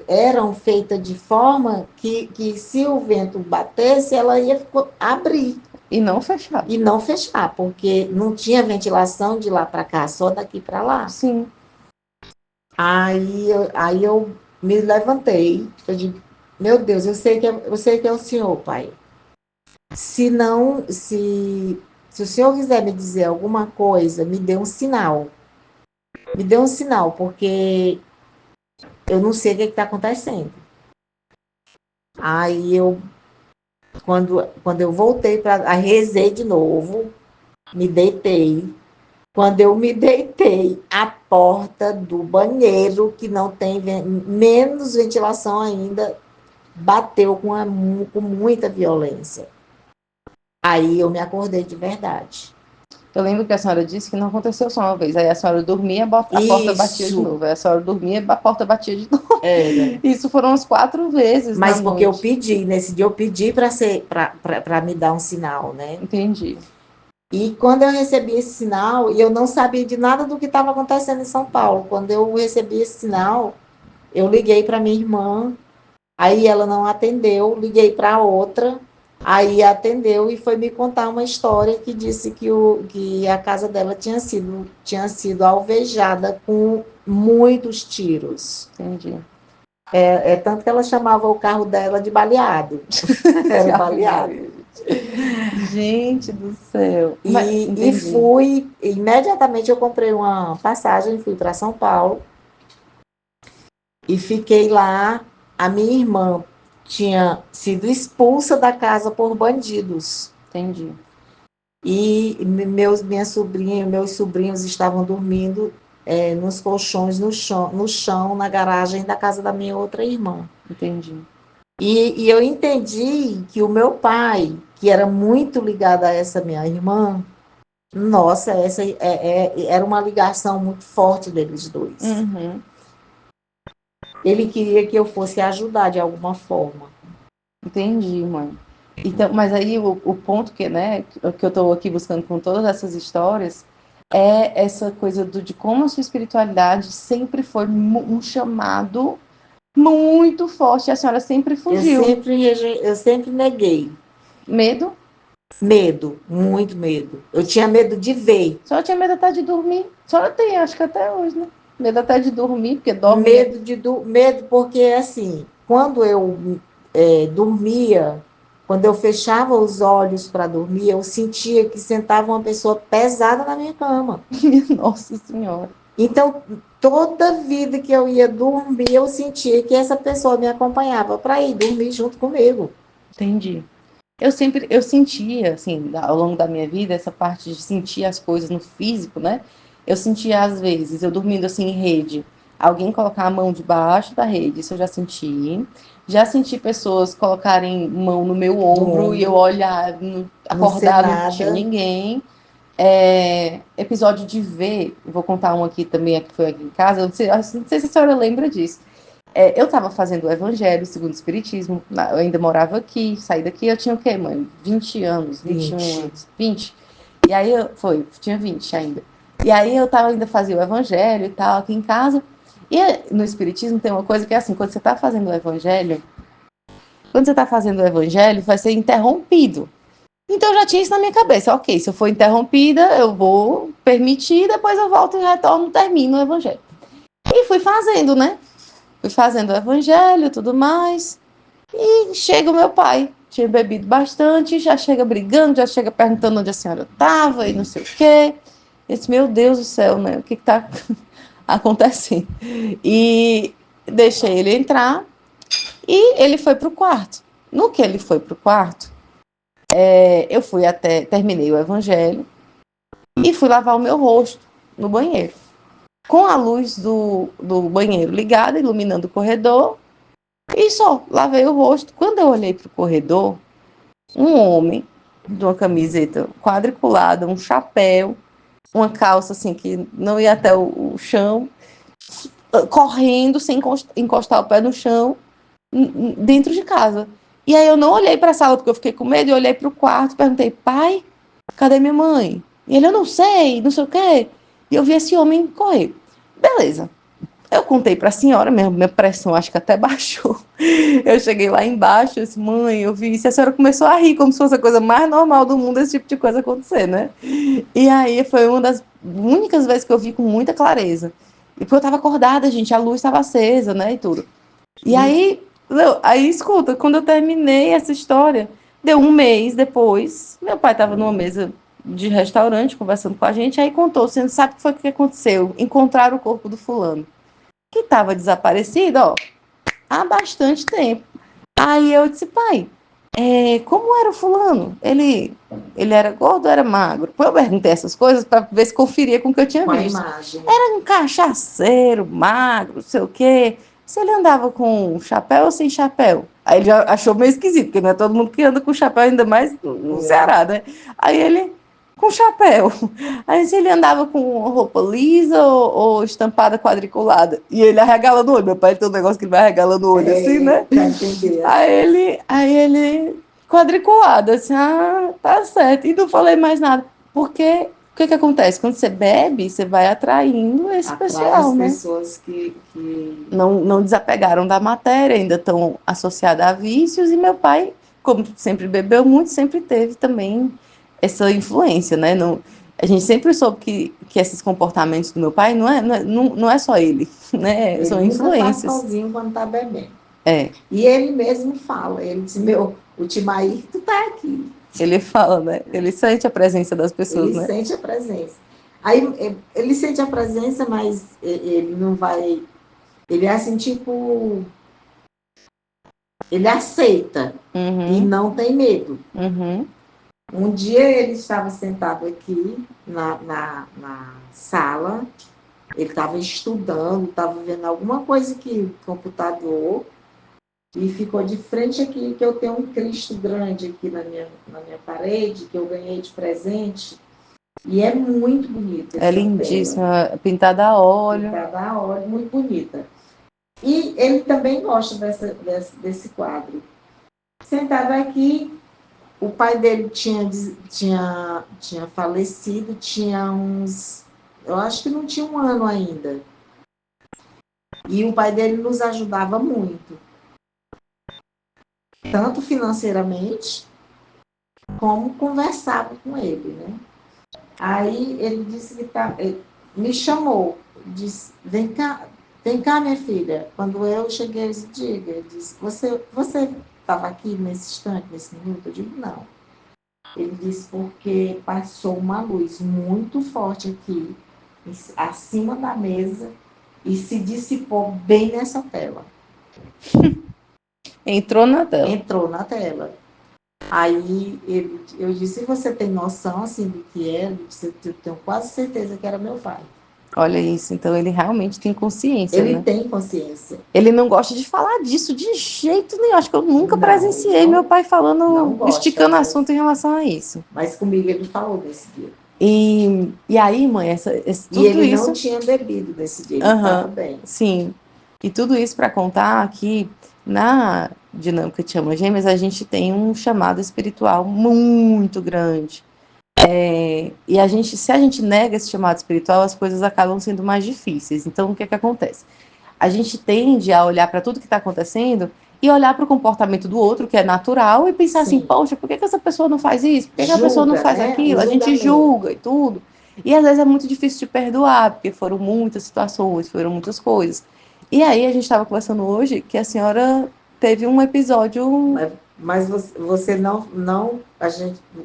eram feitas de forma que se o vento batesse, ela ia abrir E não fechar. e não fechar, porque não tinha ventilação de lá para cá, só daqui para lá. Sim. Aí eu me levantei, eu digo, meu Deus, eu sei que é o senhor, pai. Se não, se o senhor quiser me dizer alguma coisa, me dê um sinal. Me dê um sinal, porque eu não sei o que está acontecendo. Aí quando eu voltei para rezei de novo, me deitei. Quando eu me deitei, a porta do banheiro, que não tem menos ventilação ainda, bateu com muita violência. Aí eu me acordei de verdade. Eu lembro que a senhora disse que não aconteceu só uma vez. Aí a senhora dormia, a porta batia de Isso novo. Aí a senhora dormia, a porta batia de novo. era. Isso foram umas 4 vezes na Mas porque eu noite. pedi, nesse dia eu pedi para me dar um sinal, né? Entendi. E quando eu recebi esse sinal, e eu não sabia de nada do que estava acontecendo em São Paulo, quando eu recebi esse sinal, eu liguei para minha irmã, Aí ela não atendeu, liguei para outra, aí atendeu e foi me contar uma história que disse que a casa dela tinha sido alvejada com muitos tiros. Entendi. É tanto que ela chamava o carro dela de baleado. Era baleado. Gente do céu. E fui, imediatamente eu comprei uma passagem, fui para São Paulo e fiquei lá. A minha irmã tinha sido expulsa da casa por bandidos. Entendi. E minha sobrinha e meus sobrinhos estavam dormindo nos colchões no chão, na garagem da casa da minha outra irmã. Entendi. E eu entendi que o meu pai, que era muito ligado a essa minha irmã, nossa, essa era uma ligação muito forte deles dois. Uhum. Ele queria que eu fosse ajudar de alguma forma. Entendi, mãe. Então, mas aí o ponto que, né, que eu estou aqui buscando com todas essas histórias é essa coisa de como a sua espiritualidade sempre foi um chamado muito forte, e a senhora sempre fugiu. Eu sempre neguei. Medo? Medo, muito medo. Eu tinha medo de ver. A senhora tinha medo até de dormir. A senhora tem, acho que até hoje, né? Medo até de dormir, porque dorme. Medo porque, assim, quando eu dormia, quando eu fechava os olhos para dormir, eu sentia que sentava uma pessoa pesada na minha cama. Nossa Senhora. Então, toda vida que eu ia dormir, eu sentia que essa pessoa me acompanhava para ir dormir junto comigo. Entendi. Eu sentia, assim, ao longo da minha vida, essa parte de sentir as coisas no físico, né? Eu sentia, às vezes, eu dormindo assim em rede, alguém colocar a mão debaixo da rede, isso eu já senti. Já senti pessoas colocarem mão no meu ombro e eu olhar, acordar, não tinha ninguém. Episódio de ver, vou contar um aqui também, que foi aqui em casa, não sei se a senhora lembra disso. Eu estava fazendo o Evangelho segundo o Espiritismo, eu ainda morava aqui, saí daqui, eu tinha o quê, mãe? 20 anos, 21 anos, 20. E aí tinha 20 ainda. E aí eu tava ainda fazia o Evangelho e tal, aqui em casa. E no Espiritismo tem uma coisa que é assim, quando você está fazendo o Evangelho, vai ser interrompido. Então eu já tinha isso na minha cabeça, ok, se eu for interrompida, eu vou permitir, depois eu volto e retorno, termino o Evangelho. E fui fazendo, né? Fui fazendo o evangelho e tudo mais. E chega o meu pai. Tinha bebido bastante, já chega brigando, já chega perguntando onde a senhora estava e não sei o quê. Eu disse, meu Deus do céu, né? O que está acontecendo? E deixei ele entrar e ele foi para o quarto. No que ele foi para o quarto, eu fui terminei o evangelho e fui lavar o meu rosto no banheiro. Com a luz do banheiro ligada, iluminando o corredor, e só, lavei o rosto. Quando eu olhei para o corredor, um homem de uma camiseta quadriculada, um chapéu, uma calça assim que não ia até o chão, correndo sem encostar o pé no chão, dentro de casa. E aí eu não olhei para a sala porque eu fiquei com medo, eu olhei para o quarto, perguntei, pai, cadê minha mãe? E ele, eu não sei o quê. E eu vi esse homem correr. Beleza. Eu contei para a senhora, minha pressão acho que até baixou. Eu cheguei lá embaixo, eu disse, mãe, eu vi isso. E a senhora começou a rir, como se fosse a coisa mais normal do mundo, esse tipo de coisa acontecer, né? E aí foi uma das únicas vezes que eu vi com muita clareza. E porque eu estava acordada, gente, a luz estava acesa, né, e tudo. E aí, escuta, quando eu terminei essa história, deu um mês depois, meu pai estava numa mesa de restaurante conversando com a gente, aí contou, você não sabe o que foi que aconteceu? Encontraram o corpo do fulano, que estava desaparecido, ó, há bastante tempo. Aí eu disse, pai, como era o fulano? Ele era gordo ou era magro? Eu perguntei essas coisas para ver se conferia com o que eu tinha visto. Era um cachaceiro, magro, não sei o quê. Se ele andava com chapéu ou sem chapéu? Aí ele já achou meio esquisito, porque não é todo mundo que anda com chapéu, ainda mais no Ceará, né? Aí ele, com chapéu. Aí se ele andava com roupa lisa ou estampada quadriculada. E ele arregalando o olho. Meu pai tem um negócio que ele vai arregalando o olho assim, né? Aí ele quadriculado, assim, tá certo. E não falei mais nada. Porque o que acontece? Quando você bebe, você vai atraindo esse Atrai pessoal, as né? pessoas que Não desapegaram da matéria, ainda estão associadas a vícios, e meu pai, como sempre bebeu muito, sempre teve também essa influência, né? Não, a gente sempre soube que esses comportamentos do meu pai não é só ele, né? ele São nunca tá influências. sozinho quando tá bebendo. É, E ele mesmo fala, ele disse, o Timaí, tu tá aqui. ele fala, né? Ele sente a presença das pessoas, Ele né? sente a presença. Aí ele sente a presença, mas ele não vai. Ele é assim, tipo. Ele aceita e Uhum, não tem medo. uhum, Um dia ele estava sentado aqui na sala, ele estava estudando, estava vendo alguma coisa aqui, computador, e ficou de frente aqui, que eu tenho um Cristo grande aqui na minha parede, que eu ganhei de presente, e é muito bonita é essa tela, lindíssima, pintada a óleo. pintada a óleo, muito bonita. E ele também gosta desse quadro. Sentado aqui, o pai dele tinha falecido, tinha uns. Eu acho que não tinha um ano ainda. E o pai dele nos ajudava muito, tanto financeiramente, como conversava com ele, né? Aí ele disse que ele me chamou, disse, vem cá, minha filha. Quando eu cheguei, ele disse, diga, ele disse, você estava aqui nesse instante, nesse minuto? Eu digo, não. Ele disse, porque passou uma luz muito forte aqui, acima da mesa, e se dissipou bem nessa tela. Entrou na tela. Entrou na tela. Aí eu disse, você tem noção assim do que é? Ele disse, eu tenho quase certeza que era meu pai. Olha isso, então ele realmente tem consciência, Ele né? tem consciência. Ele não gosta de falar disso de jeito nenhum. Acho que eu nunca Não, presenciei não, meu pai não falando, gosta, esticando mas, assunto em relação a isso. mas comigo ele falou desse dia. E aí, mãe, E tudo ele não isso. tinha bebido desse dia, ele estava Aham, bem. sim. E tudo isso para contar que na dinâmica de Chama Gêmeas a gente tem um chamado espiritual muito grande. E se a gente nega esse chamado espiritual, as coisas acabam sendo mais difíceis. Então, o que acontece? A gente tende a olhar para tudo que está acontecendo e olhar para o comportamento do outro, que é natural, e pensar assim, Sim. poxa, por que essa pessoa não faz isso? Por que a pessoa não Julga, faz né? O aquilo? A gente julgamento. julga e tudo. E às vezes é muito difícil de perdoar, porque foram muitas situações, foram muitas coisas. E aí a gente estava conversando hoje que a senhora teve um episódio Mas você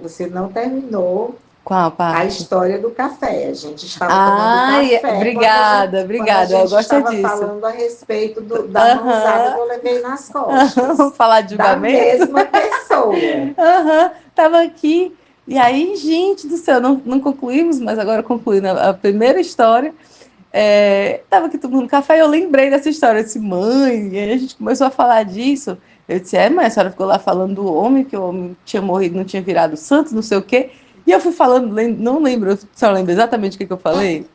você não terminou com a a parte. história do café. A gente estava tomando Ai, café obrigada, quando a obrigada. Eu gente gosto é estava disso. falando a respeito da mãozada que eu levei nas costas. Vamos falar de Da julgamento? mesma pessoa. Tava aqui. E aí, gente do céu, não concluímos, mas agora concluindo a primeira história. Tava aqui tomando café e eu lembrei dessa história. Eu disse, mãe, e aí a gente começou a falar disso. Eu disse, mãe, a senhora ficou lá falando do homem, que o homem tinha morrido, não tinha virado santo, não sei o quê. E eu fui falando, não lembro, a senhora lembra exatamente o que eu falei?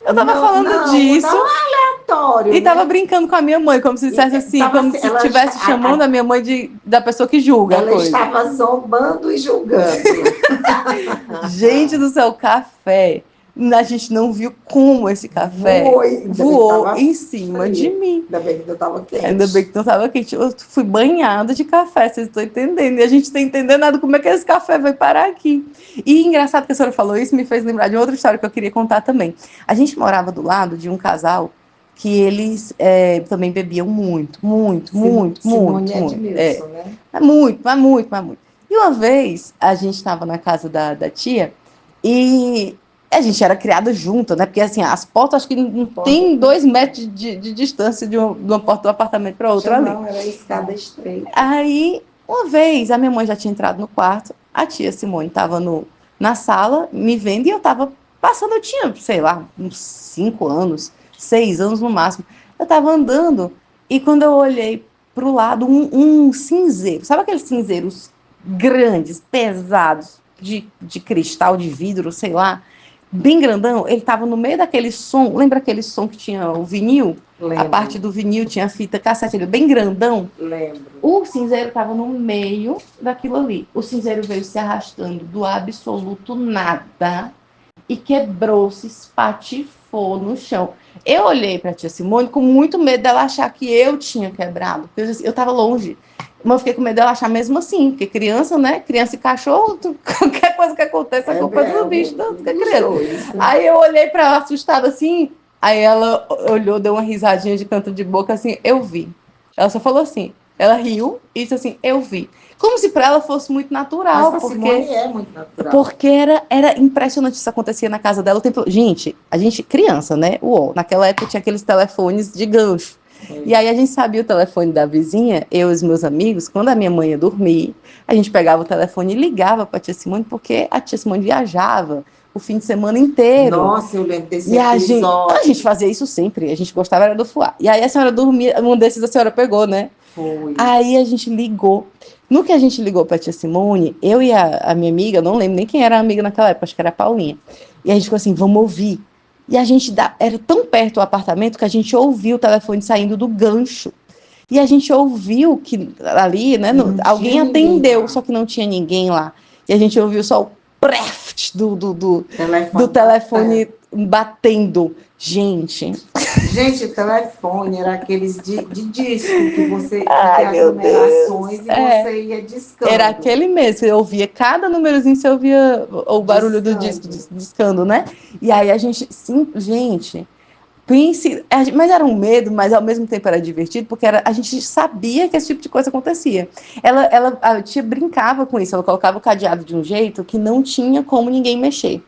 Eu tava falando Não, disso tão aleatório, e tava né? brincando com a minha mãe, como se dissesse assim, como se estivesse chamando a minha mãe da pessoa que julga a ela coisa. estava zombando e julgando. Gente do céu, café. A gente não viu como esse café Voou, ainda bem que voou tava em cima de frio. mim. Ainda bem que eu estava quente. Ainda bem que não estava quente. Eu fui banhada de café, vocês estão entendendo. E a gente está entendendo nada como é que esse café vai parar aqui. E engraçado que a senhora falou isso, me fez lembrar de outra história que eu queria contar também. A gente morava do lado de um casal que eles também bebiam muito, muito, muito, Simone muito, e muito. Edmilson, né? Muito, mas muito, mas muito. E uma vez a gente estava na casa da tia e a gente era criada junto, né? Porque assim, as portas acho que não tem 2 metros de distância de uma porta do apartamento para outra ali. Não, era escada estreita. Aí, uma vez, a minha mãe já tinha entrado no quarto, a tia Simone estava na sala me vendo e eu estava passando, eu tinha, sei lá, uns 5 anos, 6 anos no máximo. Eu estava andando e quando eu olhei para o lado, um cinzeiro, sabe aqueles cinzeiros grandes, pesados, de cristal, de vidro, sei lá, bem grandão, ele tava no meio daquele som, lembra aquele som que tinha o vinil? Lembro. A parte do vinil tinha fita cassete, ele bem grandão. Lembro. O cinzeiro tava no meio daquilo ali. O cinzeiro veio se arrastando do absoluto nada e quebrou, se espatifou no chão. Eu olhei para a tia Simone com muito medo dela achar que eu tinha quebrado, porque eu estava longe. Mas eu fiquei com medo dela achar mesmo assim, porque criança, né? Criança e cachorro, qualquer coisa que acontece, a culpa é do bicho da criança. Aí eu olhei para ela assustada assim, aí ela olhou, deu uma risadinha de canto de boca assim, eu vi. Ela só falou assim, ela riu e disse assim, eu vi. Como se para ela fosse muito natural. Mas porque Simone é muito natural. Porque era impressionante, isso acontecia na casa dela o tempo. Gente, a gente, criança, né? Naquela época tinha aqueles telefones de gancho. E aí a gente sabia o telefone da vizinha, eu e os meus amigos, quando a minha mãe ia dormir, a gente pegava o telefone e ligava para a tia Simone, porque a tia Simone viajava o fim de semana inteiro. Nossa, eu lembro desse e episódio. A gente fazia isso sempre, a gente gostava era do fuá. E aí a senhora dormia, um desses a senhora pegou, né? Foi. Aí a gente ligou. No que a gente ligou para a tia Simone, eu e a minha amiga, não lembro nem quem era a amiga naquela época, acho que era a Paulinha. E a gente ficou assim, vamos ouvir. E a gente era tão perto o apartamento que a gente ouviu o telefone saindo do gancho. E a gente ouviu que ali, né, alguém atendeu, só que não tinha ninguém lá. E a gente ouviu só o preft do telefone batendo. Gente, o telefone era aqueles de disco que você tinha as numerações e você ia discando. Era aquele mesmo, você ouvia cada númerozinho, você ouvia o barulho do disco discando, né? E aí a gente, sim, gente, mas era um medo, mas ao mesmo tempo era divertido, porque a gente sabia que esse tipo de coisa acontecia. A tia brincava com isso, ela colocava o cadeado de um jeito que não tinha como ninguém mexer.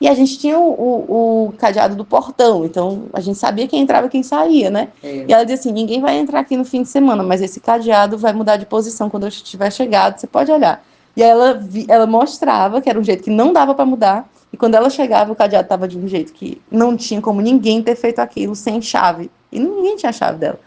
E a gente tinha o cadeado do portão, então a gente sabia quem entrava e quem saía, né? E ela dizia assim, ninguém vai entrar aqui no fim de semana, mas esse cadeado vai mudar de posição quando eu estiver chegado, você pode olhar. E aí ela mostrava que era um jeito que não dava para mudar, e quando ela chegava, o cadeado estava de um jeito que não tinha como ninguém ter feito aquilo sem chave. E ninguém tinha a chave dela.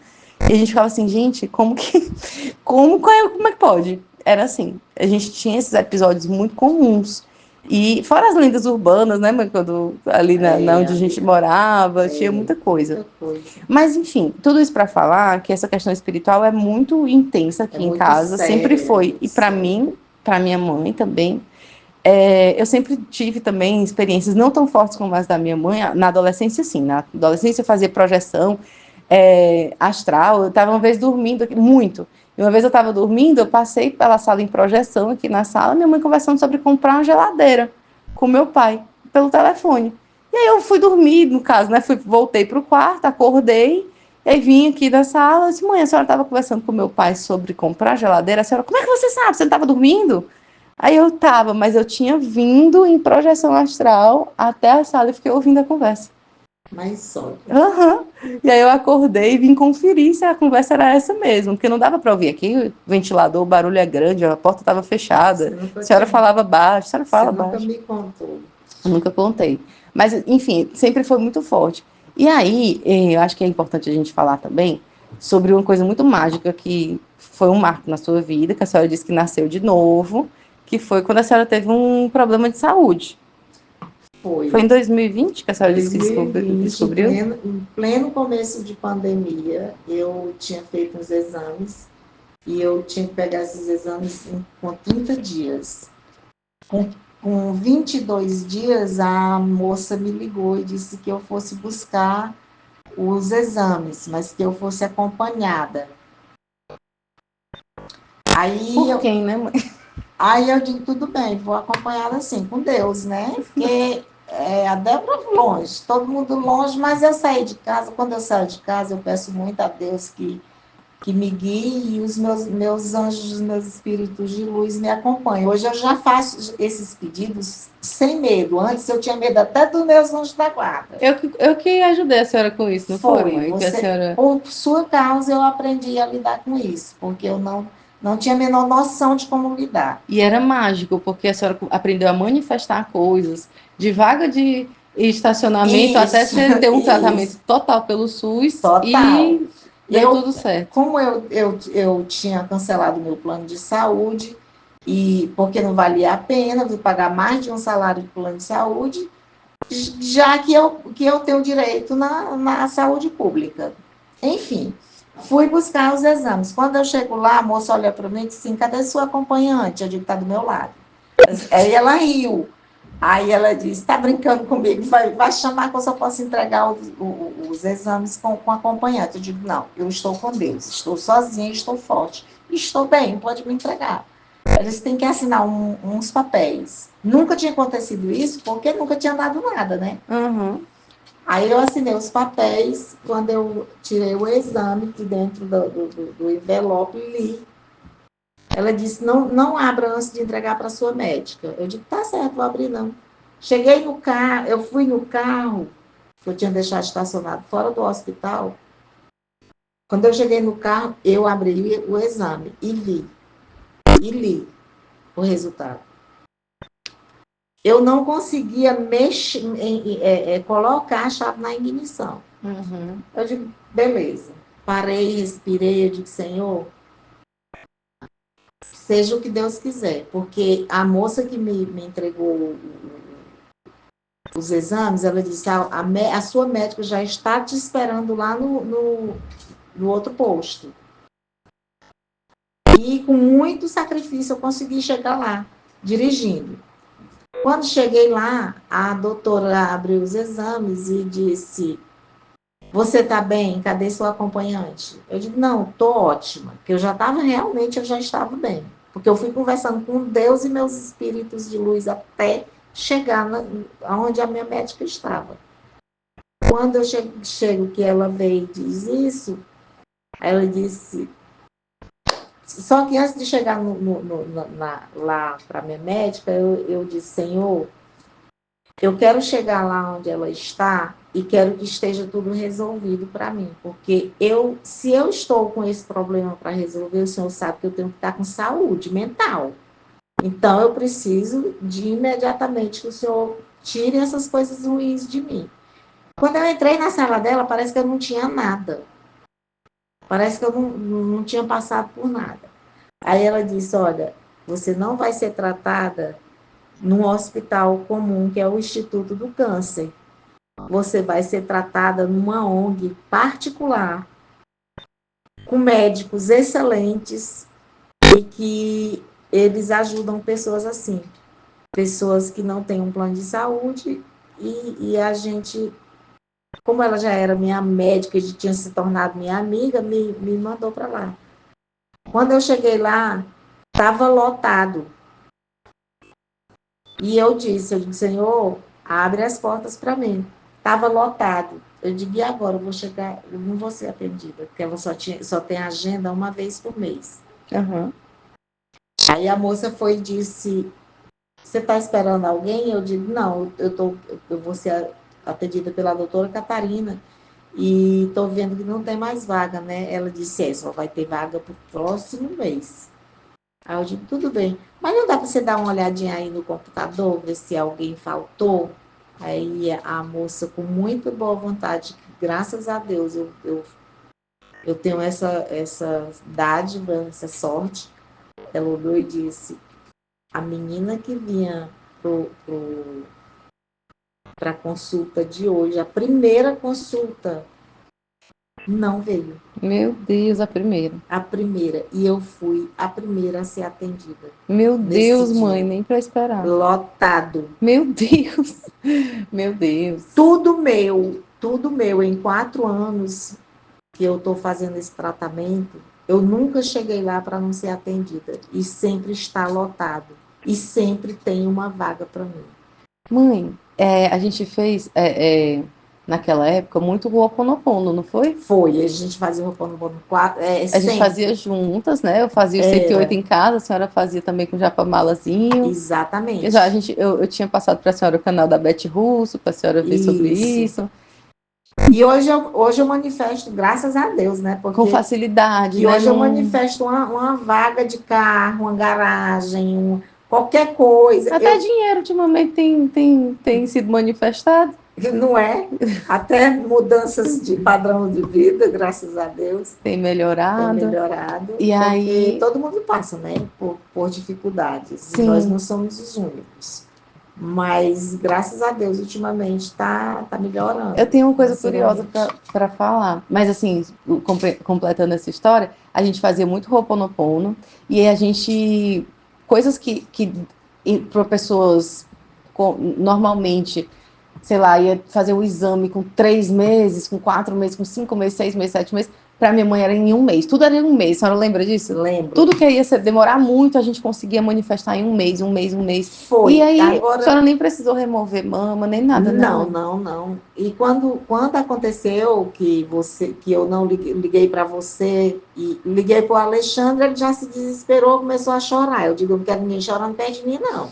E a gente ficava assim, gente, como é que pode? Era assim, a gente tinha esses episódios muito comuns. E fora as lendas urbanas, né, quando ali na onde a gente morava, tinha muita coisa. Mas, enfim, tudo isso para falar que essa questão espiritual é muito intensa aqui em casa, sempre foi. E para mim, para minha mãe também. Eu sempre tive também experiências não tão fortes como as da minha mãe. Na adolescência, sim. Na adolescência, eu fazia projeção astral. Eu estava uma vez dormindo, muito. E uma vez eu estava dormindo, eu passei pela sala em projeção aqui na sala, minha mãe conversando sobre comprar uma geladeira com meu pai, pelo telefone. E aí eu fui dormir, no caso, né? Voltei para o quarto, acordei, e aí vim aqui da sala, e disse, mãe, a senhora estava conversando com meu pai sobre comprar geladeira? A senhora, como é que você sabe? Você não estava dormindo? Aí eu estava, mas eu tinha vindo em projeção astral até a sala e fiquei ouvindo a conversa. Mas só. E aí eu acordei e vim conferir se a conversa era essa mesmo, porque não dava para ouvir aqui, o ventilador, o barulho é grande, a porta estava fechada, a senhora falava baixo, a senhora fala baixo. Você nunca me contou. Eu nunca contei. Mas, enfim, sempre foi muito forte. E aí, eu acho que é importante a gente falar também sobre uma coisa muito mágica que foi um marco na sua vida, que a senhora disse que nasceu de novo, que foi quando a senhora teve um problema de saúde. Foi em 2020 que a senhora disse que descobriu? Em pleno começo de pandemia, eu tinha feito uns exames e eu tinha que pegar esses exames com 30 dias. Com 22 dias, a moça me ligou e disse que eu fosse buscar os exames, mas que eu fosse acompanhada. Por quem, né, mãe? Aí eu digo, tudo bem, vou acompanhada assim, com Deus, né? Porque a Débora longe, todo mundo longe, mas eu saí de casa. Quando eu saio de casa, eu peço muito a Deus que me guie e os meus anjos, os meus espíritos de luz me acompanhem. Hoje eu já faço esses pedidos sem medo. Antes eu tinha medo até dos meus anjos da guarda. Eu que ajudei a senhora com isso, não foi, mãe? Por sua causa eu aprendi a lidar com isso, porque eu não tinha a menor noção de como lidar. E era mágico, porque a senhora aprendeu a manifestar coisas, de vaga de estacionamento até você ter um tratamento total pelo SUS. Total. E deu tudo certo. Como eu tinha cancelado meu plano de saúde, e porque não valia a pena pagar mais de um salário de plano de saúde, já que eu tenho direito na saúde pública. Enfim, fui buscar os exames. Quando eu chego lá, a moça olha para mim e diz assim, cadê sua acompanhante? Eu digo, está do meu lado. Aí ela riu. Aí ela disse, está brincando comigo, vai chamar que eu só posso entregar os exames com acompanhante. Eu digo, não, eu estou com Deus, estou sozinha, estou forte, estou bem, pode me entregar. Eles têm que assinar uns papéis. Nunca tinha acontecido isso, porque nunca tinha dado nada, né? Uhum. Aí eu assinei os papéis, quando eu tirei o exame de dentro do envelope, li. Ela disse, não abra antes de entregar para sua médica. Eu digo, tá certo, vou abrir não. Cheguei no carro, eu fui no carro, que eu tinha deixado estacionado fora do hospital. Quando eu cheguei no carro, eu abri o exame e li o resultado. Eu não conseguia colocar a chave na ignição. Uhum. Eu digo, beleza. Parei, respirei, eu digo, Senhor, seja o que Deus quiser. Porque a moça que me entregou os exames, ela disse, a sua médica já está te esperando lá no outro posto. E com muito sacrifício eu consegui chegar lá, dirigindo. Quando cheguei lá, a doutora abriu os exames e disse, você está bem? Cadê sua acompanhante? Eu disse, não, estou ótima. Porque eu já estava bem. Porque eu fui conversando com Deus e meus espíritos de luz até chegar onde a minha médica estava. Quando eu chego que ela veio e diz isso, ela disse... Só que antes de chegar lá para a minha médica, eu disse, Senhor, eu quero chegar lá onde ela está e quero que esteja tudo resolvido para mim, porque se eu estou com esse problema para resolver, o Senhor sabe que eu tenho que estar com saúde mental. Então, eu preciso de imediatamente que o Senhor tire essas coisas ruins de mim. Quando eu entrei na sala dela, parece que eu não tinha nada. Parece que eu não tinha passado por nada. Aí ela disse, olha, você não vai ser tratada num hospital comum, que é o Instituto do Câncer. Você vai ser tratada numa ONG particular, com médicos excelentes e que eles ajudam pessoas assim, pessoas que não têm um plano de saúde e a gente, como ela já era minha médica e tinha se tornado minha amiga, me mandou para lá. Quando eu cheguei lá, estava lotado. E eu disse, Senhor, abre as portas para mim. Estava lotado. Eu digo, e agora? Eu vou chegar, eu não vou ser atendida, porque ela só tem agenda uma vez por mês. Uhum. Aí a moça foi e disse, você está esperando alguém? Eu digo, não, eu vou ser atendida pela doutora Catarina e estou vendo que não tem mais vaga, né? Ela disse, só vai ter vaga para o próximo mês. Aí eu digo, tudo bem. Mas não dá para você dar uma olhadinha aí no computador, ver se alguém faltou? Aí a moça, com muita boa vontade, graças a Deus, eu tenho essa dádiva, essa sorte. Ela olhou e disse, a menina que vinha para a consulta de hoje, a primeira consulta, não veio. Meu Deus, a primeira. A primeira. E eu fui a primeira a ser atendida. Meu Deus, dia. mãe, nem para esperar. Lotado. Meu Deus. Meu Deus. Tudo meu. Em 4 anos que eu estou fazendo esse tratamento, eu nunca cheguei lá para não ser atendida. E sempre está lotado. E sempre tem uma vaga para mim. Mãe, a gente fez naquela época muito o Ho'oponopono, não foi? Foi, a gente fazia o Ho'oponopono 4. A gente fazia juntas, né? Eu fazia o 108 em casa, a senhora fazia também com o Japamalazinho. Exatamente. Eu tinha passado para a senhora o canal da Beth Russo, para a senhora ver sobre isso. E hoje eu manifesto, graças a Deus, né? Porque, com facilidade, e né? hoje eu manifesto uma vaga de carro, uma garagem, qualquer coisa. Até dinheiro ultimamente tem sido manifestado. Não é? Até mudanças de padrão de vida, graças a Deus. Tem melhorado. E porque aí todo mundo passa, né? Por dificuldades. Sim. Nós não somos os únicos. Mas, graças a Deus, ultimamente tá melhorando. Eu tenho uma coisa curiosa financeiramente. para falar, mas assim, completando essa história, a gente fazia muito Ho'oponopono e aí a gente, coisas que para pessoas normalmente, sei lá, ia fazer um exame com 3 meses, com 4 meses, com 5 meses, 6 meses, 7 meses, para minha mãe era em um mês, tudo era em um mês, a senhora lembra disso? Lembro. Tudo que ia demorar muito, a gente conseguia manifestar em um mês, um mês, um mês. Foi. E aí, Agora, a senhora nem precisou remover mama, nem nada, né, não, mãe? não. E quando aconteceu que eu não liguei para você e liguei para o Alexandre, ele já se desesperou, começou a chorar. Eu digo, eu não quero ninguém chorando perto de mim, não.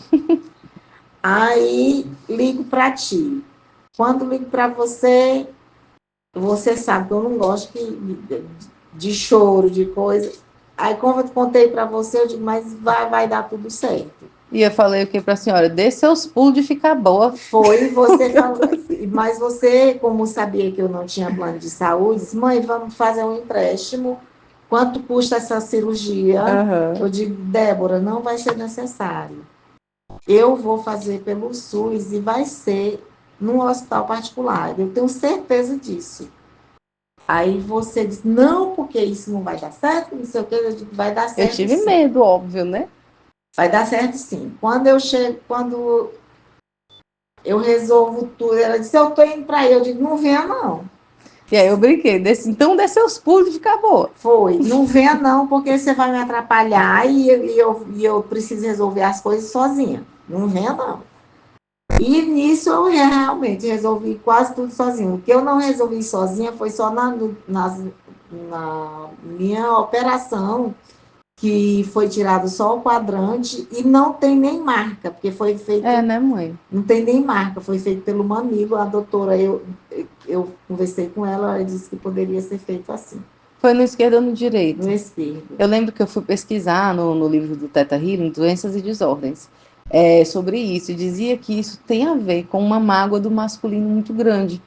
Aí ligo para ti. Quando ligo para você, você sabe que eu não gosto de choro, de coisa. Aí, como eu contei para você, eu digo, mas vai dar tudo certo. E eu falei o que para a senhora? Dê seus pulos de ficar boa. Foi, você falou, mas você, como sabia que eu não tinha plano de saúde, disse, mãe, vamos fazer um empréstimo. Quanto custa essa cirurgia? Uhum. Eu digo, Débora, não vai ser necessário. Eu vou fazer pelo SUS e vai ser num hospital particular. Eu tenho certeza disso. Aí você diz, não, porque isso não vai dar certo, não sei o que, eu digo, vai dar Eu certo. tive sim. medo, óbvio, né? Vai dar certo sim. Quando eu resolvo tudo, ela disse, eu tô indo para aí. Eu digo, não venha não. E aí eu brinquei, então dê seus pulos de ficar boa. Foi, não venha não, porque você vai me atrapalhar e eu preciso resolver as coisas sozinha. Não venha não. E nisso eu realmente resolvi quase tudo sozinho. O que eu não resolvi sozinha foi só na minha operação, que foi tirado só o quadrante e não tem nem marca, porque foi feito. É, né, mãe? Não tem nem marca, foi feito pelo mamilo. A doutora, eu conversei com ela, ela disse que poderia ser feito assim, Foi no esquerdo ou no direito? no esquerdo. Eu lembro que eu fui pesquisar no livro do Teta Healing, Doenças e Desordens, sobre isso. E dizia que isso tem a ver com uma mágoa do masculino muito grande.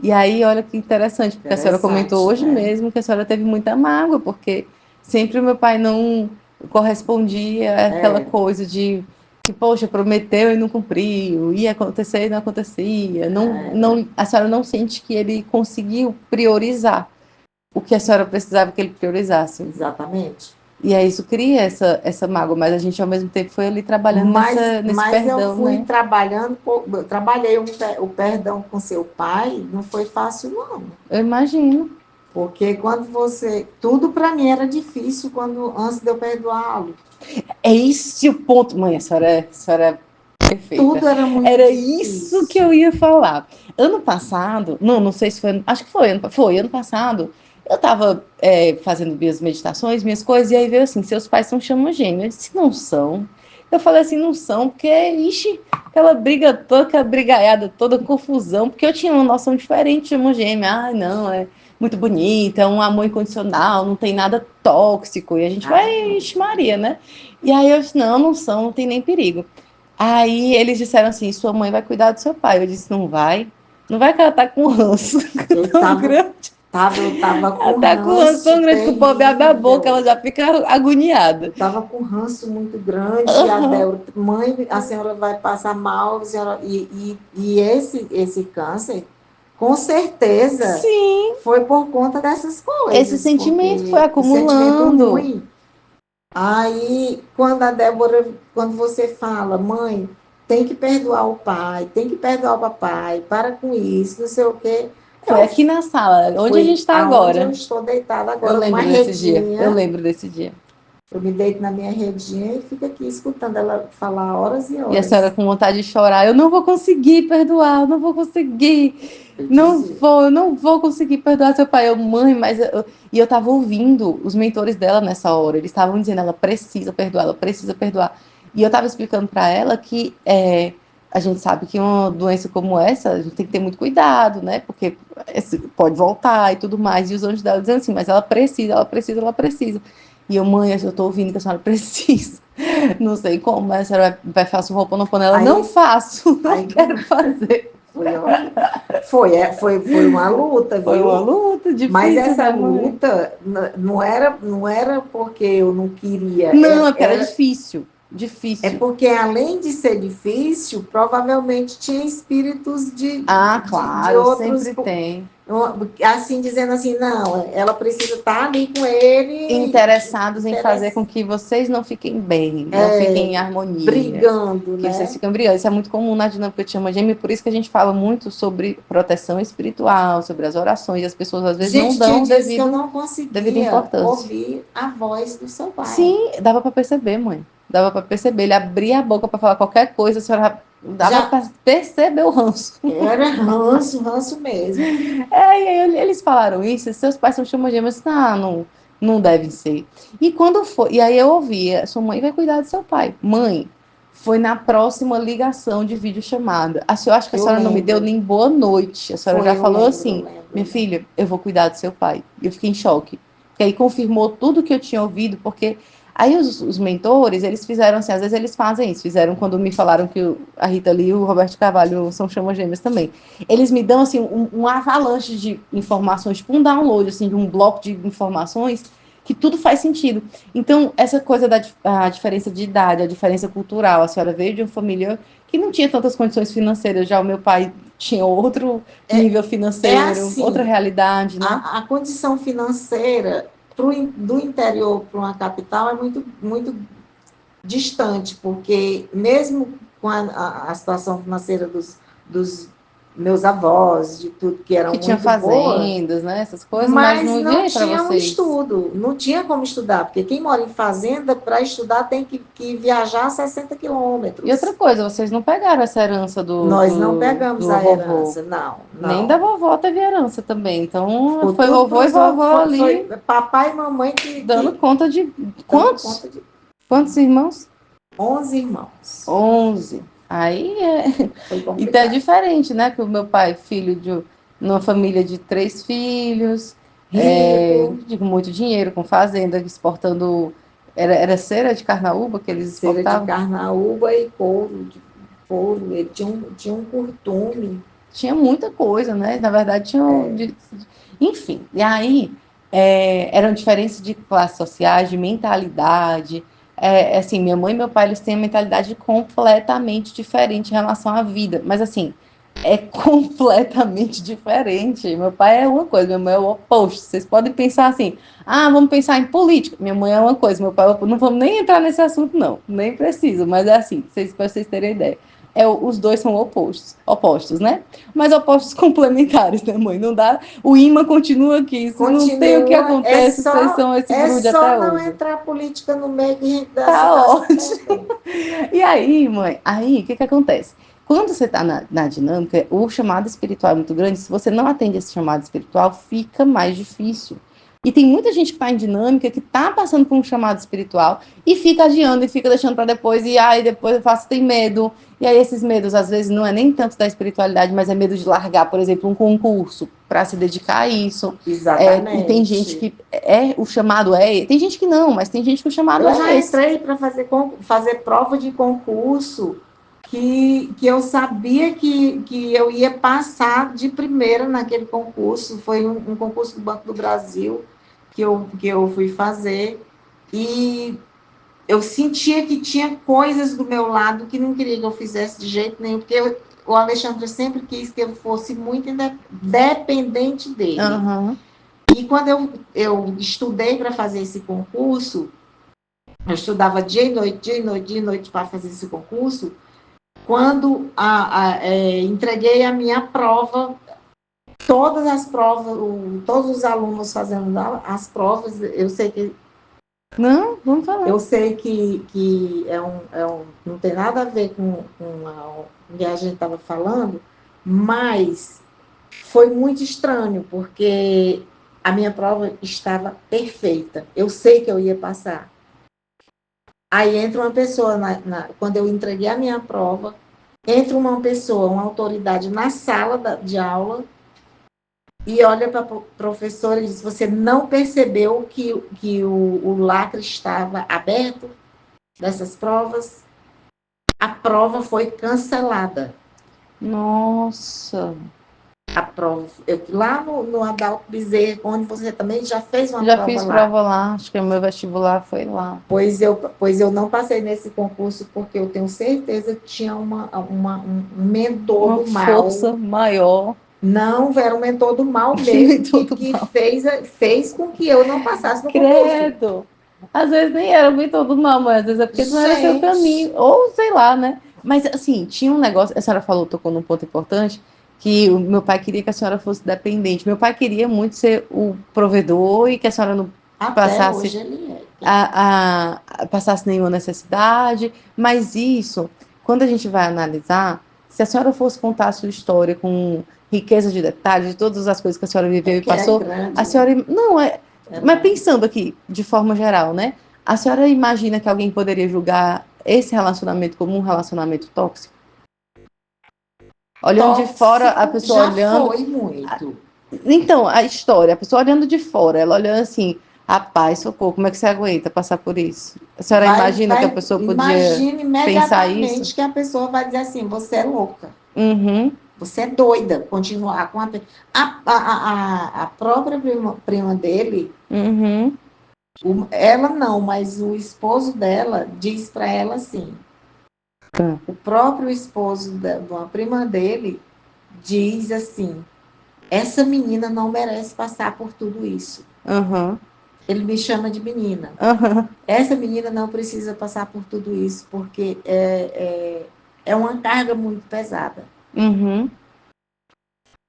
E aí, olha que interessante, porque a senhora comentou hoje mesmo que a senhora teve muita mágoa, porque sempre o meu pai não correspondia àquela coisa de que, poxa, prometeu e não cumpriu, ia acontecer e não acontecia. Não, a senhora não sente que ele conseguiu priorizar o que a senhora precisava que ele priorizasse. Exatamente. E aí isso cria essa mágoa, mas a gente ao mesmo tempo foi ali trabalhando nesse perdão, eu fui né? trabalhando, eu trabalhei o perdão com seu pai, não foi fácil não. Eu imagino. Porque quando tudo para mim era difícil antes de eu perdoá-lo. É esse o ponto, mãe, a senhora é perfeita. Tudo era muito Era difícil. isso que eu ia falar. Ano passado, não sei se foi, acho que foi ano passado, eu estava fazendo minhas meditações, minhas coisas, e aí veio assim, seus pais são chamas gêmeas. Eu disse, não são. Eu falei assim, não são, porque, ixi, aquela briga toda, aquela brigaiada toda, confusão, porque eu tinha uma noção diferente de chama gêmea. Ah, não, é muito bonita, é um amor incondicional, não tem nada tóxico, e a gente vai, ixi Maria, né? E aí eu disse, não são, não tem nem perigo. Aí eles disseram assim, sua mãe vai cuidar do seu pai. Eu disse, não vai que ela tá com ranço tão grande. Eu tava com ela tá com ranço tão grande que o pobre abre a boca, ela já fica agoniada. Eu tava com ranço muito grande, e a Débora, mãe, a senhora vai passar mal, a senhora, e esse câncer, com certeza, sim, foi por conta dessas coisas. Esse sentimento foi acumulando. Sentimento ruim. Aí, quando você fala, mãe, tem que perdoar o pai, tem que perdoar o papai, para com isso, não sei o quê. Foi aqui na sala, onde a gente está agora. Eu estou deitada agora. Eu lembro desse dia. Eu lembro desse dia. Eu me deito na minha redinha e fico aqui escutando ela falar horas e horas. E a senhora com vontade de chorar. Eu não vou conseguir perdoar, eu não vou conseguir. Eu não vou conseguir perdoar seu pai. Mãe, mas... E eu tava ouvindo os mentores dela nessa hora. Eles estavam dizendo, ela precisa perdoar, ela precisa perdoar. E eu tava explicando para ela que a gente sabe que uma doença como essa, a gente tem que ter muito cuidado, né? Porque pode voltar e tudo mais. E os anjos dela dizendo assim, mas ela precisa, ela precisa, ela precisa. E eu, mãe, eu tô ouvindo que a senhora precisa. Não sei como, mas a senhora vai fazer um Ho'oponopono. Ela, não faço, não quero fazer. Foi uma luta, viu? Foi uma luta difícil. Mas essa luta não era porque eu não queria. Não, é porque era difícil. difícil. É porque, além de ser difícil, provavelmente tinha espíritos de outros. Sempre tem. Assim, dizendo assim, não, ela precisa estar ali com ele. Interessados em fazer com que vocês não fiquem bem, não fiquem em harmonia. Brigando, que né? vocês ficam brigando. Isso é muito comum na dinâmica de chama gêmea, por isso que a gente fala muito sobre proteção espiritual, sobre as orações, e as pessoas às vezes não dão que eu não conseguia devida importância. ouvir a voz do seu pai. Sim, dava para perceber, mãe. Dava para perceber. Ele abria a boca para falar qualquer coisa, a senhora dava para perceber o ranço. Era ranço mesmo. E aí eles falaram isso, seus pais são chama gêmeas, não devem ser. E quando foi, e aí eu ouvia, sua mãe vai cuidar do seu pai. Mãe, foi na próxima ligação de videochamada. A senhora, acho que a senhora não me deu nem boa noite. A senhora já falou assim, minha filha, eu vou cuidar do seu pai. E eu fiquei em choque. Porque aí confirmou tudo que eu tinha ouvido, porque aí os mentores, eles fizeram assim, às vezes eles fazem isso, fizeram quando me falaram que a Rita Lee e o Roberto Carvalho são chama gêmeas também. Eles me dão assim um avalanche de informações, tipo um download assim de um bloco de informações que tudo faz sentido. Então, essa coisa a diferença de idade, a diferença cultural, a senhora veio de uma família que não tinha tantas condições financeiras, já o meu pai tinha outro nível financeiro, assim, outra realidade, né? A condição financeira do interior para uma capital é muito distante, porque mesmo com a situação financeira dos meus avós, de tudo que eram que tinha muito fazendas, boa, né, essas coisas, mas não tinha um estudo, não tinha como estudar, porque quem mora em fazenda, para estudar, tem que viajar 60 quilômetros. E outra coisa, vocês não pegaram essa herança Nós não pegamos a herança, não. Nem da vovó teve herança também, então foi vovô e vovó ali. Foi papai e mamãe dando conta de... Quantos? Quantos irmãos? 11 irmãos. 11. Aí então é diferente, né? Que o meu pai, filho de uma família de 3 filhos, de muito dinheiro, com fazenda, exportando. Era cera de carnaúba que eles exportavam? Cera de carnaúba e couro. Ele tinha um curtume. Tinha muita coisa, né? Na verdade, tinha. Enfim, e aí eram diferenças de classes sociais, de mentalidade. Assim, minha mãe e meu pai, eles têm a mentalidade completamente diferente em relação à vida. Mas, assim, é completamente diferente. Meu pai é uma coisa, minha mãe é o oposto. Vocês podem pensar assim, vamos pensar em política. Minha mãe é uma coisa, meu pai é não vamos nem entrar nesse assunto, não. Nem preciso, mas é assim, para vocês terem ideia. Os dois são opostos, né? Mas opostos complementares, né, mãe? Não dá. O imã continua aqui. Se não tem o que acontece, vocês são esse grude até hoje. É só não entrar política no meio que a gente dá. Tá ótimo. E aí, mãe, o que acontece? Quando você está na dinâmica, o chamado espiritual é muito grande. Se você não atende esse chamado espiritual, fica mais difícil. E tem muita gente que está em dinâmica, que está passando por um chamado espiritual e fica adiando e fica deixando para depois. E depois eu faço, tem medo. E aí esses medos, às vezes, não é nem tanto da espiritualidade, mas é medo de largar, por exemplo, um concurso para se dedicar a isso. Exatamente. E tem gente que o chamado tem gente que não, mas tem gente que o chamado eu já entrei para fazer prova de concurso que eu sabia que eu ia passar de primeira naquele concurso. Foi um concurso do Banco do Brasil que eu fui fazer, e eu sentia que tinha coisas do meu lado que não queria que eu fizesse de jeito nenhum, porque o Alexandre sempre quis que eu fosse muito dependente dele. Uhum. E quando eu estudei para fazer esse concurso, eu estudava dia e noite para fazer esse concurso. Quando entreguei a minha prova, todas as provas, todos os alunos fazendo as provas, eu sei que... Não, vamos falar. Eu sei que não tem nada a ver com o que a gente estava falando, mas foi muito estranho, porque a minha prova estava perfeita. Eu sei que eu ia passar. Aí entra uma pessoa, quando eu entreguei a minha prova, entra uma pessoa, uma autoridade na sala de aula, e olha para a professora e diz: você não percebeu que o lacre estava aberto dessas provas? A prova foi cancelada. Nossa! Lá no Adalto Bezerra, onde você também já fez uma Já prova fiz lá. prova lá, acho que o meu vestibular foi lá. Pois eu não passei nesse concurso porque eu tenho certeza que tinha um mentor Uma do mal. força maior. Não, era um mentor do mal mesmo, que fez com que eu não passasse no concurso. Credo! Às vezes nem era muito todo mal, mas às vezes é porque não era seu Gente, caminho. Ou sei lá, né? Mas assim, tinha um negócio, a senhora falou, tocou num ponto importante, que o meu pai queria que a senhora fosse dependente. Meu pai queria muito ser o provedor e que a senhora não até passasse hoje ele é. passasse nenhuma necessidade, mas isso, quando a gente vai analisar, se a senhora fosse contar a sua história com riqueza de detalhes, de todas as coisas que a senhora viveu É e que é passou, grande, a né? senhora, não é, mas Não. pensando aqui de forma geral, né? A senhora imagina que alguém poderia julgar esse relacionamento como um relacionamento tóxico? Olhando de fora, a Tóxico pessoa já olhando. foi muito. Então, a história, a pessoa olhando de fora, ela olhando assim, rapaz, socorro, como é que você aguenta passar por isso? A senhora imagina que a pessoa podia Imagine pensar isso? imediatamente que a pessoa vai dizer assim: você é louca, Uhum, você é doida, continuar com a própria prima dele, uhum, ela não, mas o esposo dela diz para ela assim: o próprio esposo de uma prima dele diz assim: essa menina não merece passar por tudo isso. uhum, Ele me chama de menina. uhum, Essa menina não precisa passar por tudo isso, porque é uma carga muito pesada. uhum.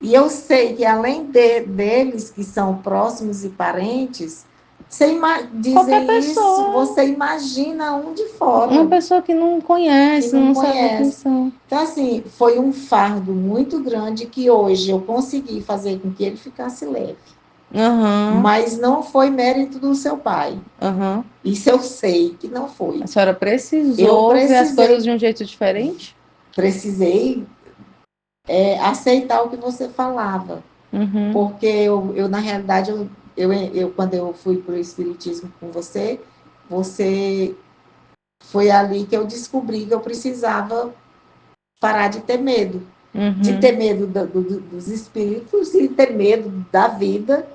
E eu sei que, além deles, que são próximos e parentes, Qualquer dizem isso, pessoa, você imagina um de uma fora, pessoa que não que conhece, não não sabe quem conhece. são. Então, assim, foi um fardo muito grande que hoje eu consegui fazer com que ele ficasse leve. Uhum, Mas não foi mérito do seu pai. uhum. Isso eu sei que não A foi. senhora Eu precisou ver as coisas precisei, de um jeito diferente? precisei aceitar o que você falava. Uhum, Porque na realidade, quando eu fui para o Espiritismo com você foi ali que eu descobri que eu precisava parar de ter medo. De uhum. ter medo dos espíritos e ter medo da vida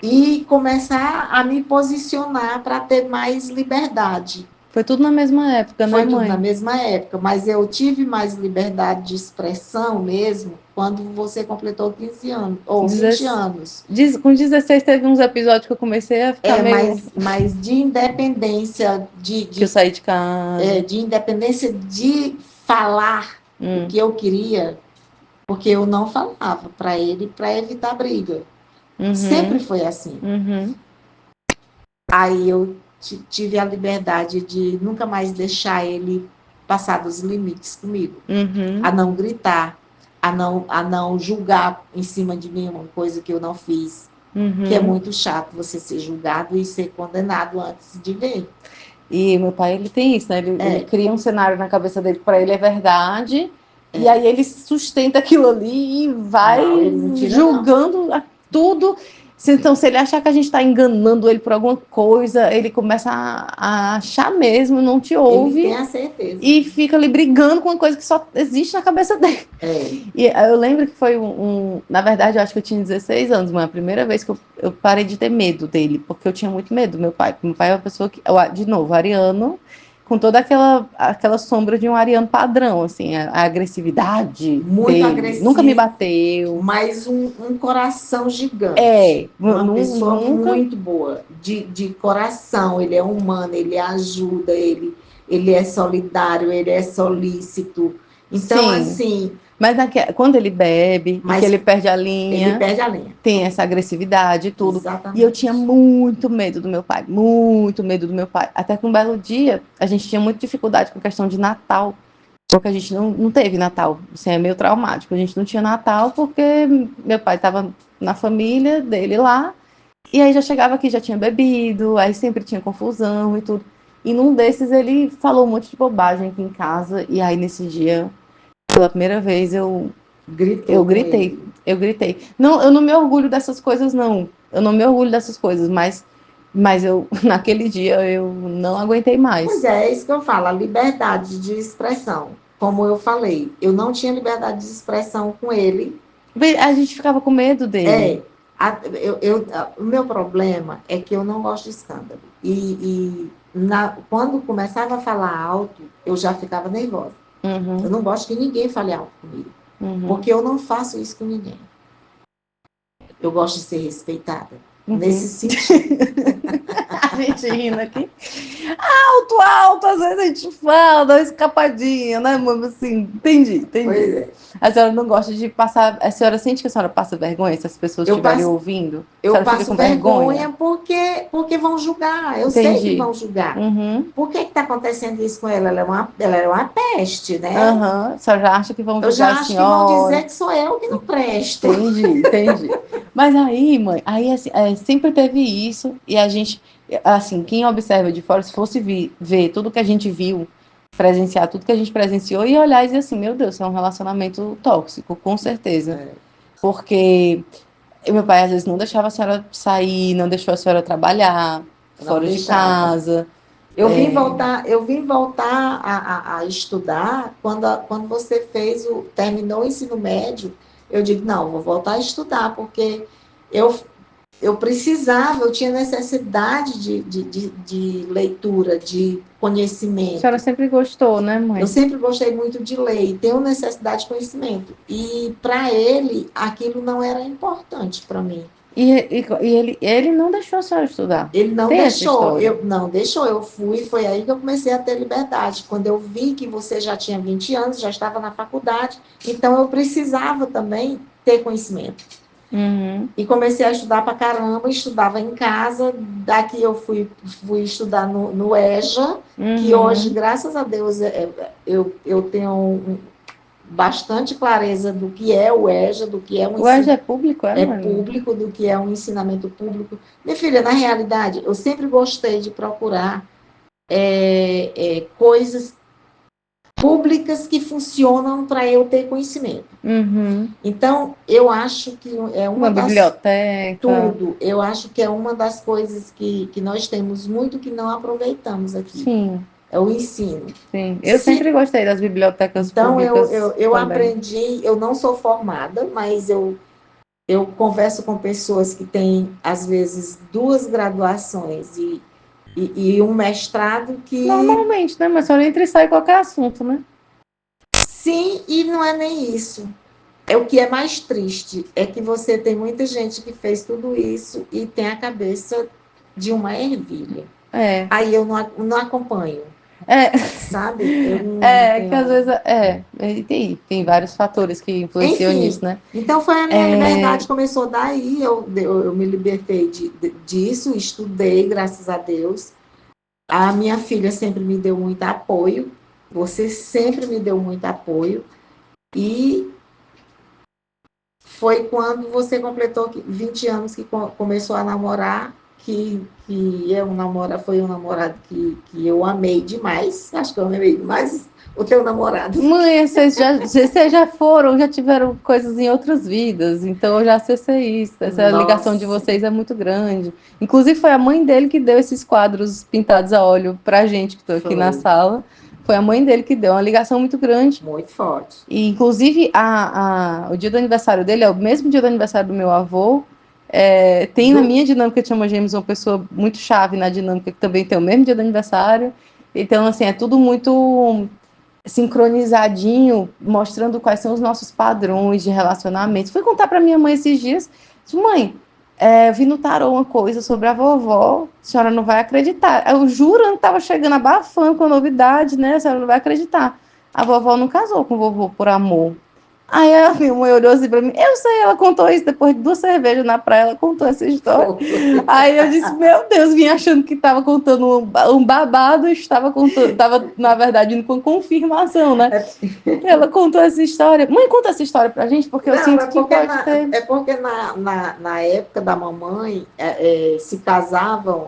e começar a me posicionar para ter mais liberdade. Foi tudo na mesma época, né, Foi tudo na mãe? mesma época, mas eu tive mais liberdade de expressão mesmo quando você completou 15 anos, ou 20 Dezes- anos. Com 16 teve uns episódios que eu comecei a ficar meio Mas de independência, que eu saí de casa. de independência de falar o Hum, que eu queria, porque eu não falava para ele para evitar briga. Sempre uhum, foi assim. uhum, Aí eu tive a liberdade de nunca mais deixar ele passar dos limites comigo. uhum, A não gritar, a não julgar em cima de mim uma coisa que eu não fiz. Que é uhum. muito chato você ser julgado e ser condenado antes de ver. E meu pai, ele tem isso, né? Ele É, cria um cenário na cabeça dele que para ele é verdade, e é. aí ele sustenta aquilo ali e Não, vai ele não tira, não. julgando tudo. Então, se ele achar que a gente está enganando ele por alguma coisa, ele começa a achar mesmo, não te Ele tem ouve a certeza. e fica ali brigando com uma coisa que só existe na cabeça dele. É. E eu lembro que foi na verdade, eu acho que eu tinha 16 anos, mas a primeira vez que eu parei de ter medo dele, porque eu tinha muito medo do meu pai. Meu pai é uma pessoa que, de novo, ariano, com toda aquela sombra de um ariano padrão, assim, a agressividade Muito dele. Nunca me agressivo, bateu. mas um coração gigante. É, Uma pessoa nunca. muito boa, de coração. Ele é humano, ele ajuda, ele é solidário, ele é solícito. Então, Sim. assim, Mas quando ele bebe e que mas ele perde a ele linha, perde a linha. tem essa agressividade e tudo. E eu tinha Exatamente. muito medo do meu pai, muito medo do meu pai. Até que um belo dia a gente tinha muita dificuldade com a questão de Natal, porque a gente não teve Natal. Assim, é meio traumático. A gente não tinha Natal porque meu pai estava na família dele lá, e aí já chegava aqui, já tinha bebido, aí sempre tinha confusão e tudo. E num desses ele falou um monte de bobagem aqui em casa, e aí nesse dia, pela primeira vez, eu Gritou com gritei, ele. eu gritei. Não, eu não me orgulho dessas coisas, não. Eu não me orgulho dessas coisas, mas eu, naquele dia, eu não aguentei Pois mais. é isso que eu falo, a liberdade de expressão. como eu falei, eu não tinha liberdade de expressão com ele. A gente ficava com medo dele. O meu problema é que eu não gosto de escândalo. Quando começava a falar alto, eu já ficava nervosa. Eu não gosto que ninguém fale alto comigo. Porque eu não faço isso com ninguém. Eu gosto de ser respeitada. Nesse sentido. A gente rindo aqui. Alto, alto, às vezes a gente fala, dá uma escapadinha, né, mano? Assim, entendi. Pois é. A senhora não gosta de passar. A senhora sente que a senhora passa vergonha se as pessoas estiverem ouvindo? Eu passo vergonha porque vão julgar. Eu sei que vão julgar. Por que está acontecendo isso com ela? Ela é uma peste, né? A senhora já acha que vão julgar? Eu já acho que vão dizer que sou eu que não presto. Entendi. Mas aí, mãe, assim, sempre teve isso, e a gente, assim, quem observa de fora, se fosse ver tudo que a gente viu, presenciar tudo que a gente presenciou, e olhar e dizer assim, meu Deus, é um relacionamento tóxico, com certeza. Porque meu pai, às vezes, não deixava a senhora sair, não deixou a senhora trabalhar fora de casa. Eu vim voltar a estudar quando você terminou o ensino médio. Eu digo, não, vou voltar a estudar, porque eu precisava, eu tinha necessidade de leitura, de conhecimento. A senhora sempre gostou, né, mãe? Eu sempre gostei muito de ler e tenho necessidade de conhecimento. E para ele, aquilo não era importante para mim. E ele não deixou a senhora estudar? Ele não deixou. Eu fui, foi aí que eu comecei a ter liberdade. Quando eu vi que você já tinha 20 anos, já estava na faculdade, então eu precisava também ter conhecimento. E comecei a estudar pra caramba, estudava em casa. Daqui eu fui estudar no EJA, que hoje, graças a Deus, eu tenho bastante clareza do que é o EJA, do que é um ensino. O EJA é público, é público, do que é um ensinamento público. Minha filha, na realidade, eu sempre gostei de procurar coisas públicas que funcionam para eu ter conhecimento. Então, eu acho que é uma das... biblioteca. Tudo. Eu acho que é uma das coisas que nós temos muito que não aproveitamos aqui. Sim. É o ensino. Sim. Eu sempre gostei das bibliotecas públicas. Então, eu aprendi, eu não sou formada, mas eu converso com pessoas que têm, às vezes, 2 graduações e um mestrado que... Normalmente, né? Mas só entra e sai qualquer assunto, né? Sim, e não é nem isso. O que é mais triste é que você tem muita gente que fez tudo isso e tem a cabeça de uma ervilha. Aí eu não acompanho. Sabe? Que às vezes tem vários fatores que influenciam nisso, né? Então foi a minha liberdade, começou daí, eu me libertei disso, estudei, graças a Deus. A minha filha sempre me deu muito apoio, você sempre me deu muito apoio, e foi quando você completou 20 anos que começou a namorar, que foi um namorado que eu amei demais. Acho que eu amei demais o teu namorado. Mãe, vocês já tiveram coisas em outras vidas, então eu já acessei isso. Essa ligação de vocês é muito grande. Inclusive, foi a mãe dele que deu esses quadros pintados a óleo pra gente, que estou aqui na sala. Foi a mãe dele que deu uma ligação muito grande. Muito forte. E, inclusive, o dia do aniversário dele é o mesmo dia do aniversário do meu avô. Tem na minha dinâmica de Chama Gêmeos uma pessoa muito chave na dinâmica que também tem o mesmo dia do aniversário. Então, assim, é tudo muito sincronizadinho, mostrando quais são os nossos padrões de relacionamento. Fui contar para minha mãe esses dias. Disse, mãe, vi no tarô uma coisa sobre a vovó, a senhora não vai acreditar. Eu jurando que estava chegando abafando com a novidade, né? A senhora não vai acreditar. A vovó não casou com o vovô por amor. Aí a minha mãe olhou assim pra mim, eu sei, ela contou isso depois de 2 cervejas na praia, ela contou essa história. Aí eu disse, meu Deus, vim achando que estava contando um babado, estava na verdade, indo com confirmação, né? Ela contou essa história. Mãe, conta essa história pra gente, porque eu sinto que pode ter... É porque na época da mamãe, se casavam,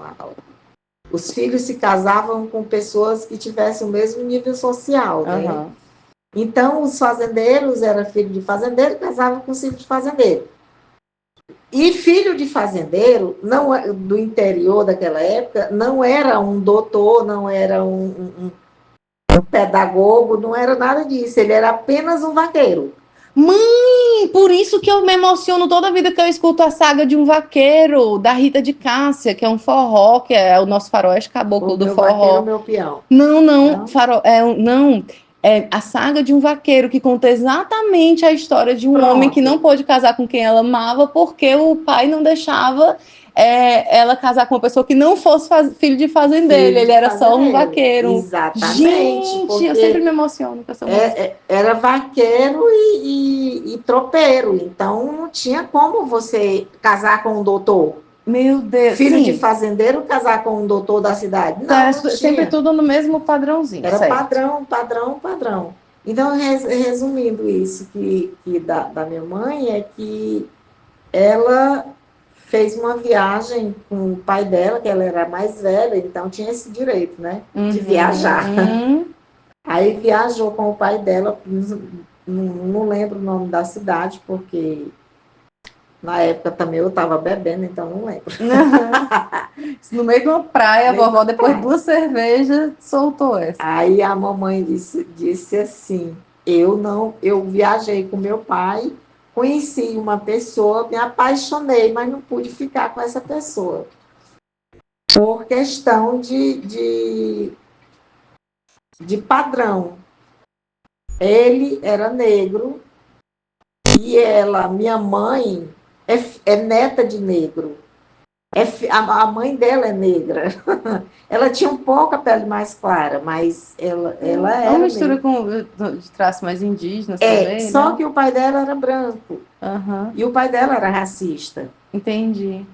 os filhos se casavam com pessoas que tivessem o mesmo nível social, né? Então, os fazendeiros eram filho de fazendeiro, casavam com filho de fazendeiro. E filho de fazendeiro, do interior daquela época, não era um doutor, não era um pedagogo, não era nada disso. Ele era apenas um vaqueiro. Mãe, por isso que eu me emociono toda vida que eu escuto a saga de um vaqueiro, da Rita de Cássia, que é um forró, que é o nosso faroeste caboclo O do meu forró. vaqueiro, meu peão. Não, Não? não. É a saga de um vaqueiro que conta exatamente a história de um Pronto. homem que não pôde casar com quem ela amava porque o pai não deixava ela casar com uma pessoa que não fosse filho de fazendeiro. Ele era só um vaqueiro. Exatamente. Gente, eu sempre me emociono com essa música. Era vaqueiro e tropeiro. Então, não tinha como você casar com um doutor. Meu Deus, Filho sim. de fazendeiro casar com um doutor da cidade. Não, não tinha. Sempre tudo no mesmo padrãozinho. Era certo. padrão. Então, resumindo isso da minha mãe, é que ela fez uma viagem com o pai dela, que ela era mais velha, então tinha esse direito, né? De viajar. Aí viajou com o pai dela, não lembro o nome da cidade, porque na época também eu estava bebendo, então não lembro. No meio de uma praia, a vovó, depois de 2 cervejas, soltou essa. Aí a mamãe disse assim, eu viajei com meu pai, conheci uma pessoa, me apaixonei, mas não pude ficar com essa pessoa. Por questão de padrão. Ele era negro e ela, minha mãe, é neta de negro. A mãe dela é negra. Ela tinha um pouco a pele mais clara, mas ela era. Uma mistura de traço mais indígena também, só né? que o pai dela era branco. Uhum. E o pai dela era racista. Entendi.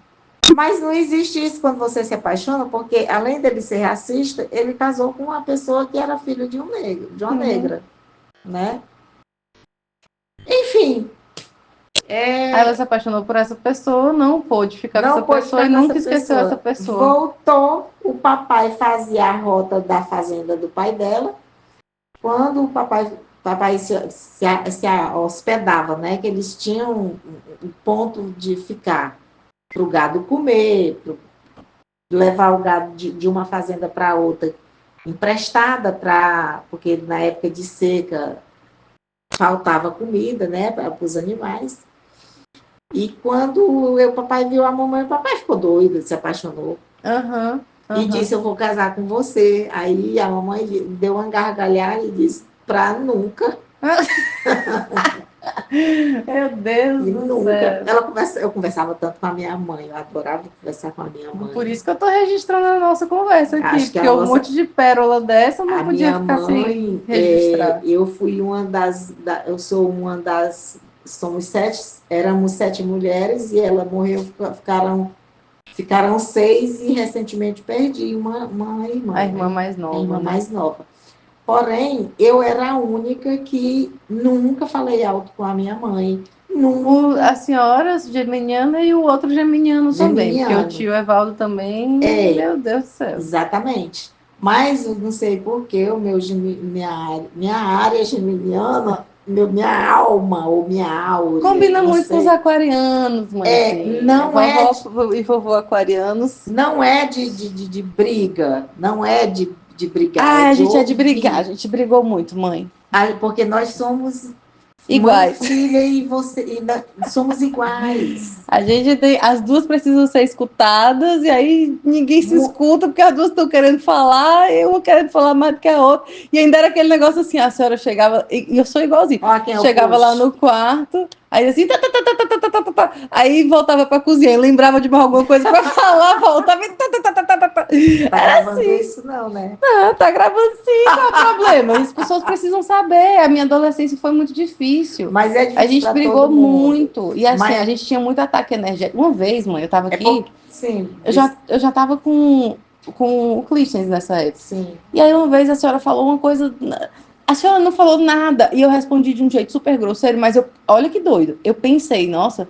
Mas não existe isso quando você se apaixona, porque além dele ser racista, ele casou com uma pessoa que era filho de um negro, de uma negra, né? Enfim. Aí ela se apaixonou por essa pessoa, não pôde ficar com essa pessoa e nunca esqueceu essa pessoa. Voltou, o papai fazia a rota da fazenda do pai dela. Quando o papai se hospedava, né? Que eles tinham um ponto de ficar para o gado comer, levar o gado de uma fazenda para outra, emprestada porque na época de seca faltava comida, né, para os animais. E quando o papai viu a mamãe, o papai ficou doido, se apaixonou. E disse, eu vou casar com você. Aí a mamãe deu uma gargalhada e disse, pra nunca. Meu Deus do céu. Eu conversava tanto com a minha mãe, eu adorava conversar com a minha mãe. Por isso que eu tô registrando a nossa conversa aqui, porque um monte de pérola dessa não podia ficar sem registrar. Eu fui eu sou uma das, éramos 7 mulheres e ela morreu, ficaram 6 e recentemente perdi uma irmã. A irmã mais nova. A irmã mais nova. Porém, eu era a única que nunca falei alto com a minha mãe. A senhora geminiana e o outro geminiano também, porque o tio Evaldo também, meu Deus do céu. Exatamente. Mas eu não sei porquê, minha área geminiana, minha alma ou minha aura. Combina muito com os aquarianos, mãe. Vovó e vovô aquarianos. Não é de briga, não é de brigar. A gente é de brigar, a gente brigou muito, mãe. Porque nós somos iguais. Mãe, filha e você, somos iguais. A gente tem, as duas precisam ser escutadas e aí ninguém se escuta porque as duas estão querendo falar e uma querendo falar mais do que a outra. E ainda era aquele negócio assim, a senhora chegava, e eu sou igualzinho, chegava lá no quarto, aí assim, aí voltava pra cozinha, e lembrava de mais alguma coisa pra falar, voltava e Tá gravando assim. Isso não, né? Não, tá gravando sim, qual é o problema? As pessoas precisam saber, a minha adolescência foi muito difícil. Mas é difícil. A gente brigou muito, e assim, a gente tinha muito ataque energético. Uma vez, mãe, eu tava aqui, sim, eu já tava com o Clístenes nessa época. Sim. E aí uma vez a senhora falou uma coisa, a senhora não falou nada, e eu respondi de um jeito super grosseiro, mas olha que doido, eu pensei, nossa,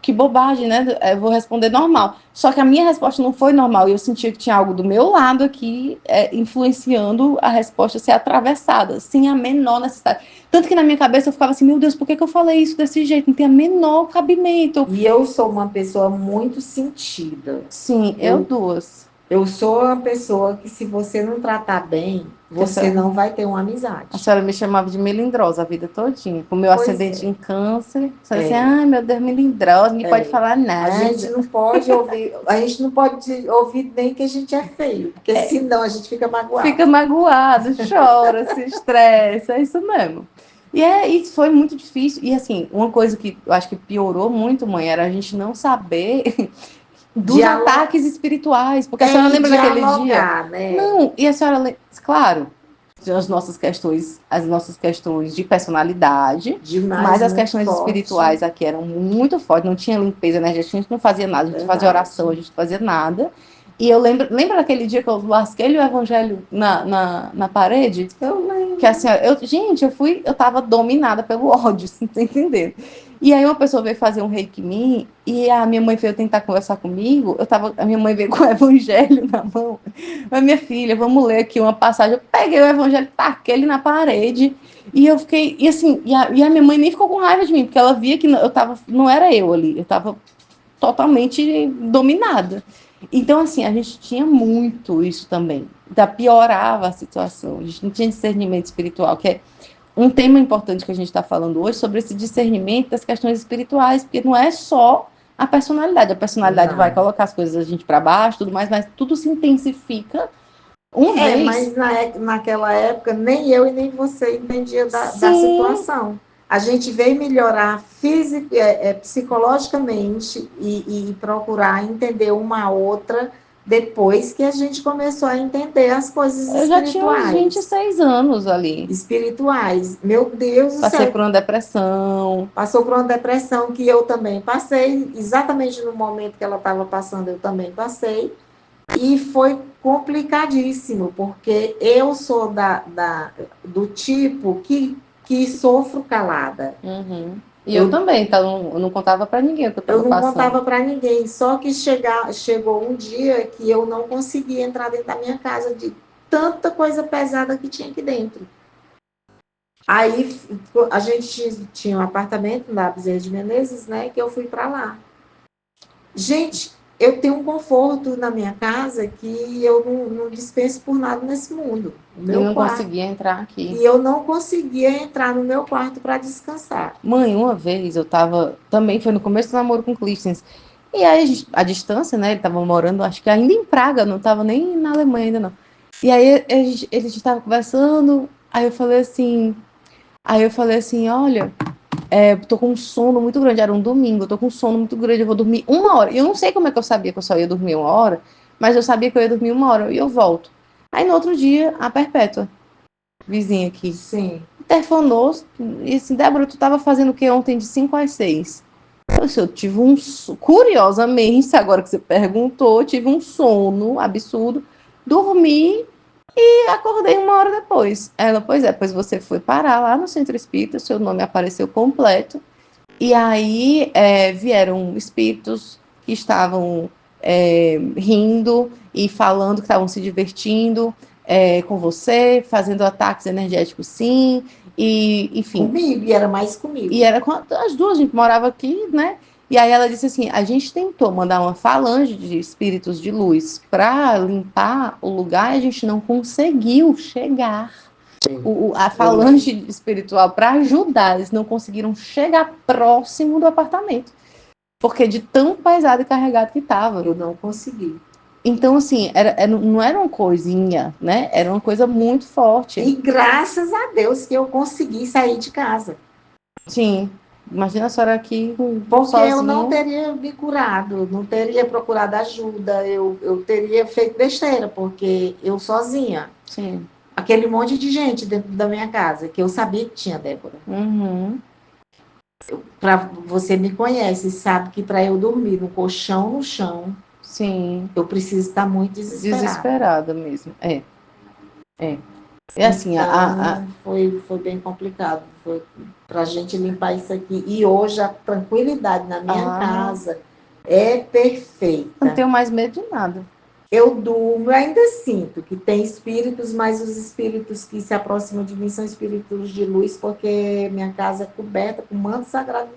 que bobagem, né? Eu vou responder normal. Só que a minha resposta não foi normal. E eu sentia que tinha algo do meu lado aqui influenciando a resposta ser atravessada, sem a menor necessidade. Tanto que na minha cabeça eu ficava assim, meu Deus, por que eu falei isso desse jeito? Não tem a menor cabimento. E eu sou uma pessoa muito sentida. Sim, eu duas. Eu sou uma pessoa que, se você não tratar bem, você não vai ter uma A amizade. senhora me chamava de melindrosa a vida todinha. Com o meu Pois ascendente é. em câncer. Você assim, É. ai meu Deus, melindrosa, ninguém pode falar A gente nada. não pode ouvir, a gente não pode ouvir nem que a gente é feio, porque senão a gente fica magoado. Fica magoado, chora, se estressa, é isso mesmo. Isso foi muito difícil. E assim, uma coisa que eu acho que piorou muito, mãe, era a gente não saber dos ataques espirituais. Porque a senhora lembra daquele dia? Né? Não, e a senhora lembra, claro, as nossas questões de personalidade, Demais, mas as muito questões forte. espirituais aqui eram muito fortes, não tinha limpeza energética, a gente não fazia nada, a gente Verdade. fazia oração, a gente não fazia nada. E eu lembra daquele dia que eu lasquei o evangelho na parede? Eu lembro. Que assim, eu tava dominada pelo ódio, você não tá entendendo? E aí uma pessoa veio fazer um reiki em mim, e a minha mãe veio tentar conversar comigo, a minha mãe veio com o evangelho na mão. Mas minha filha, vamos ler aqui uma passagem. Eu peguei o evangelho, taquei ele na parede, e eu fiquei, e assim, e a minha mãe nem ficou com raiva de mim, porque ela via que não era eu ali, eu tava totalmente dominada. Então, assim, a gente tinha muito isso também. Piorava a situação. A gente não tinha discernimento espiritual, que é um tema importante que a gente está falando hoje, sobre esse discernimento das questões espirituais, porque não é só a personalidade. A personalidade vai colocar as coisas da gente para baixo, tudo mais, mas tudo se intensifica vez. Mas naquela época, nem eu e nem você entendia da situação. A gente veio melhorar psicologicamente e procurar entender uma outra depois que a gente começou a entender as coisas espirituais. Eu já tinha uns 26 anos ali. Espirituais. Meu Deus do céu. Passei por uma depressão. Passou por uma depressão que eu também passei. Exatamente no momento que ela estava passando, eu também passei. E foi complicadíssimo, porque eu sou do tipo que sofro calada. Uhum. E eu também, então eu não contava para ninguém o que eu estava passando. Eu não contava para ninguém, só que chegou um dia que eu não conseguia entrar dentro da minha casa de tanta coisa pesada que tinha aqui dentro. Aí a gente tinha um apartamento na Bezerra de Menezes, né, que eu fui para lá. Gente, eu tenho um conforto na minha casa que eu não dispenso por nada nesse mundo. Eu não conseguia entrar aqui. E eu não conseguia entrar no meu quarto para descansar. Mãe, uma vez eu tava, também foi no começo do namoro com o Clistens, e aí a distância, né, ele tava morando, acho que ainda em Praga, não tava nem na Alemanha ainda não. E aí a gente tava conversando, aí eu falei assim, olha, tô com um sono muito grande, era um domingo, eu tô com um sono muito grande, eu vou dormir 1 hora. E eu não sei como é que eu sabia que eu só ia dormir 1 hora, mas eu sabia que eu ia dormir 1 hora e eu volto. Aí no outro dia, a Perpétua, vizinha aqui, Sim. interfonou e assim, Débora, tu tava fazendo o que ontem de 5 às 6? Eu tive curiosamente, agora que você perguntou, eu tive um sono absurdo, dormi e acordei 1 hora depois. Ela, pois você foi parar lá no Centro Espírita, seu nome apareceu completo, e aí vieram espíritos que estavam rindo e falando que estavam se divertindo com você, fazendo ataques energéticos, sim, e enfim. Comigo, e era mais comigo. E era com as duas, a gente morava aqui, né? E aí ela disse assim, a gente tentou mandar uma falange de espíritos de luz para limpar o lugar e a gente não conseguiu chegar. A falange espiritual para ajudar, eles não conseguiram chegar próximo do apartamento. Porque de tão pesado e carregado que estava. Eu não consegui. Então, assim, não era uma coisinha, né? Era uma coisa muito forte. E graças a Deus que eu consegui sair de casa. Sim. Imagina a senhora aqui porque sozinha. Eu não teria me curado, não teria procurado ajuda, eu teria feito besteira, porque eu sozinha. Sim. Aquele monte de gente dentro da minha casa, que eu sabia que tinha Débora. Uhum. Você me conhece, sabe que para eu dormir no colchão, no chão, sim, eu preciso estar muito desesperada mesmo. É assim, então, foi bem complicado. Foi para a gente limpar isso aqui. E hoje a tranquilidade na minha casa é perfeita. Não tenho mais medo de nada. Eu durmo, eu ainda sinto que tem espíritos, mas os espíritos que se aproximam de mim são espíritos de luz, porque minha casa é coberta com manto sagrado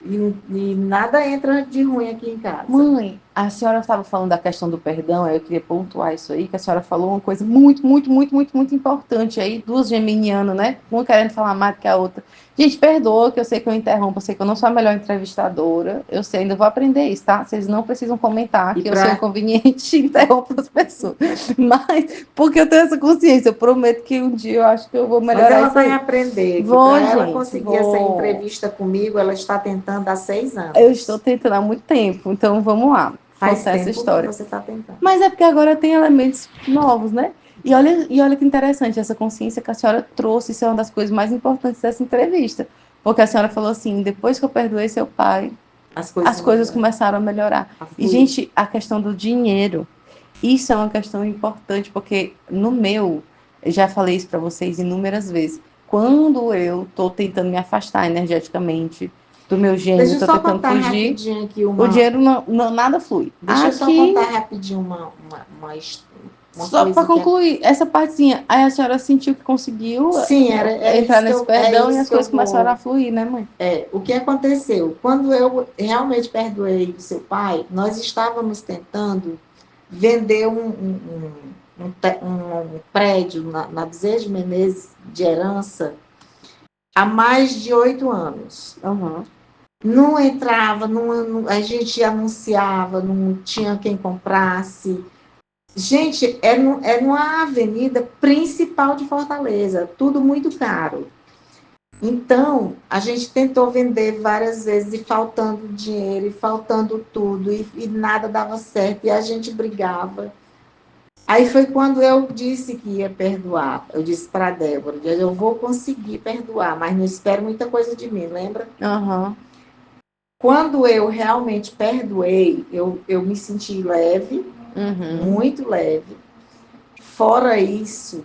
e nada entra de ruim aqui em casa. Mãe, A senhora estava falando da questão do perdão, eu queria pontuar isso aí, que a senhora falou uma coisa muito, muito, muito, muito, muito importante aí, duas geminianas, né? Uma querendo falar mais do que a outra. Gente, perdoa que eu sei que eu interrompo, eu sei que eu não sou a melhor entrevistadora, eu sei, ainda vou aprender isso, tá? Vocês não precisam comentar que eu sou inconveniente e interrompo as pessoas. Mas, porque eu tenho essa consciência, eu prometo que um dia eu acho que eu vou melhorar Mas ela isso aí. vai aprender, que para ela conseguir essa entrevista comigo, ela está tentando há 6 anos. Eu estou tentando há muito tempo, então vamos lá. Faz contar tempo essa história. que você está tentando. Mas é porque agora tem elementos novos, né? E olha que interessante, essa consciência que a senhora trouxe, isso é uma das coisas mais importantes dessa entrevista. Porque a senhora falou assim, depois que eu perdoei seu pai, as coisas começaram a melhorar. E, gente, a questão do dinheiro, isso é uma questão importante, porque no meu, eu já falei isso para vocês inúmeras vezes, quando eu estou tentando me afastar energeticamente do meu gênio, estou tentando fugir, aqui o dinheiro nada flui. Deixa eu só contar rapidinho uma só para concluir, essa partezinha, aí a senhora sentiu que conseguiu entrar nesse perdão e as coisas começaram a fluir, né, mãe? O que aconteceu? Quando eu realmente perdoei o seu pai, nós estávamos tentando vender um prédio na Bezerra de Menezes de herança há mais de 8 anos. Uhum. Não entrava, a gente anunciava, não tinha quem comprasse. Gente, é numa avenida principal de Fortaleza, tudo muito caro. Então, a gente tentou vender várias vezes e faltando dinheiro, e faltando tudo, e nada dava certo, e a gente brigava. Aí foi quando eu disse que ia perdoar. Eu disse para a Débora, eu vou conseguir perdoar, mas não espero muita coisa de mim, lembra? Uhum. Quando eu realmente perdoei, eu me senti leve, muito leve. Fora isso,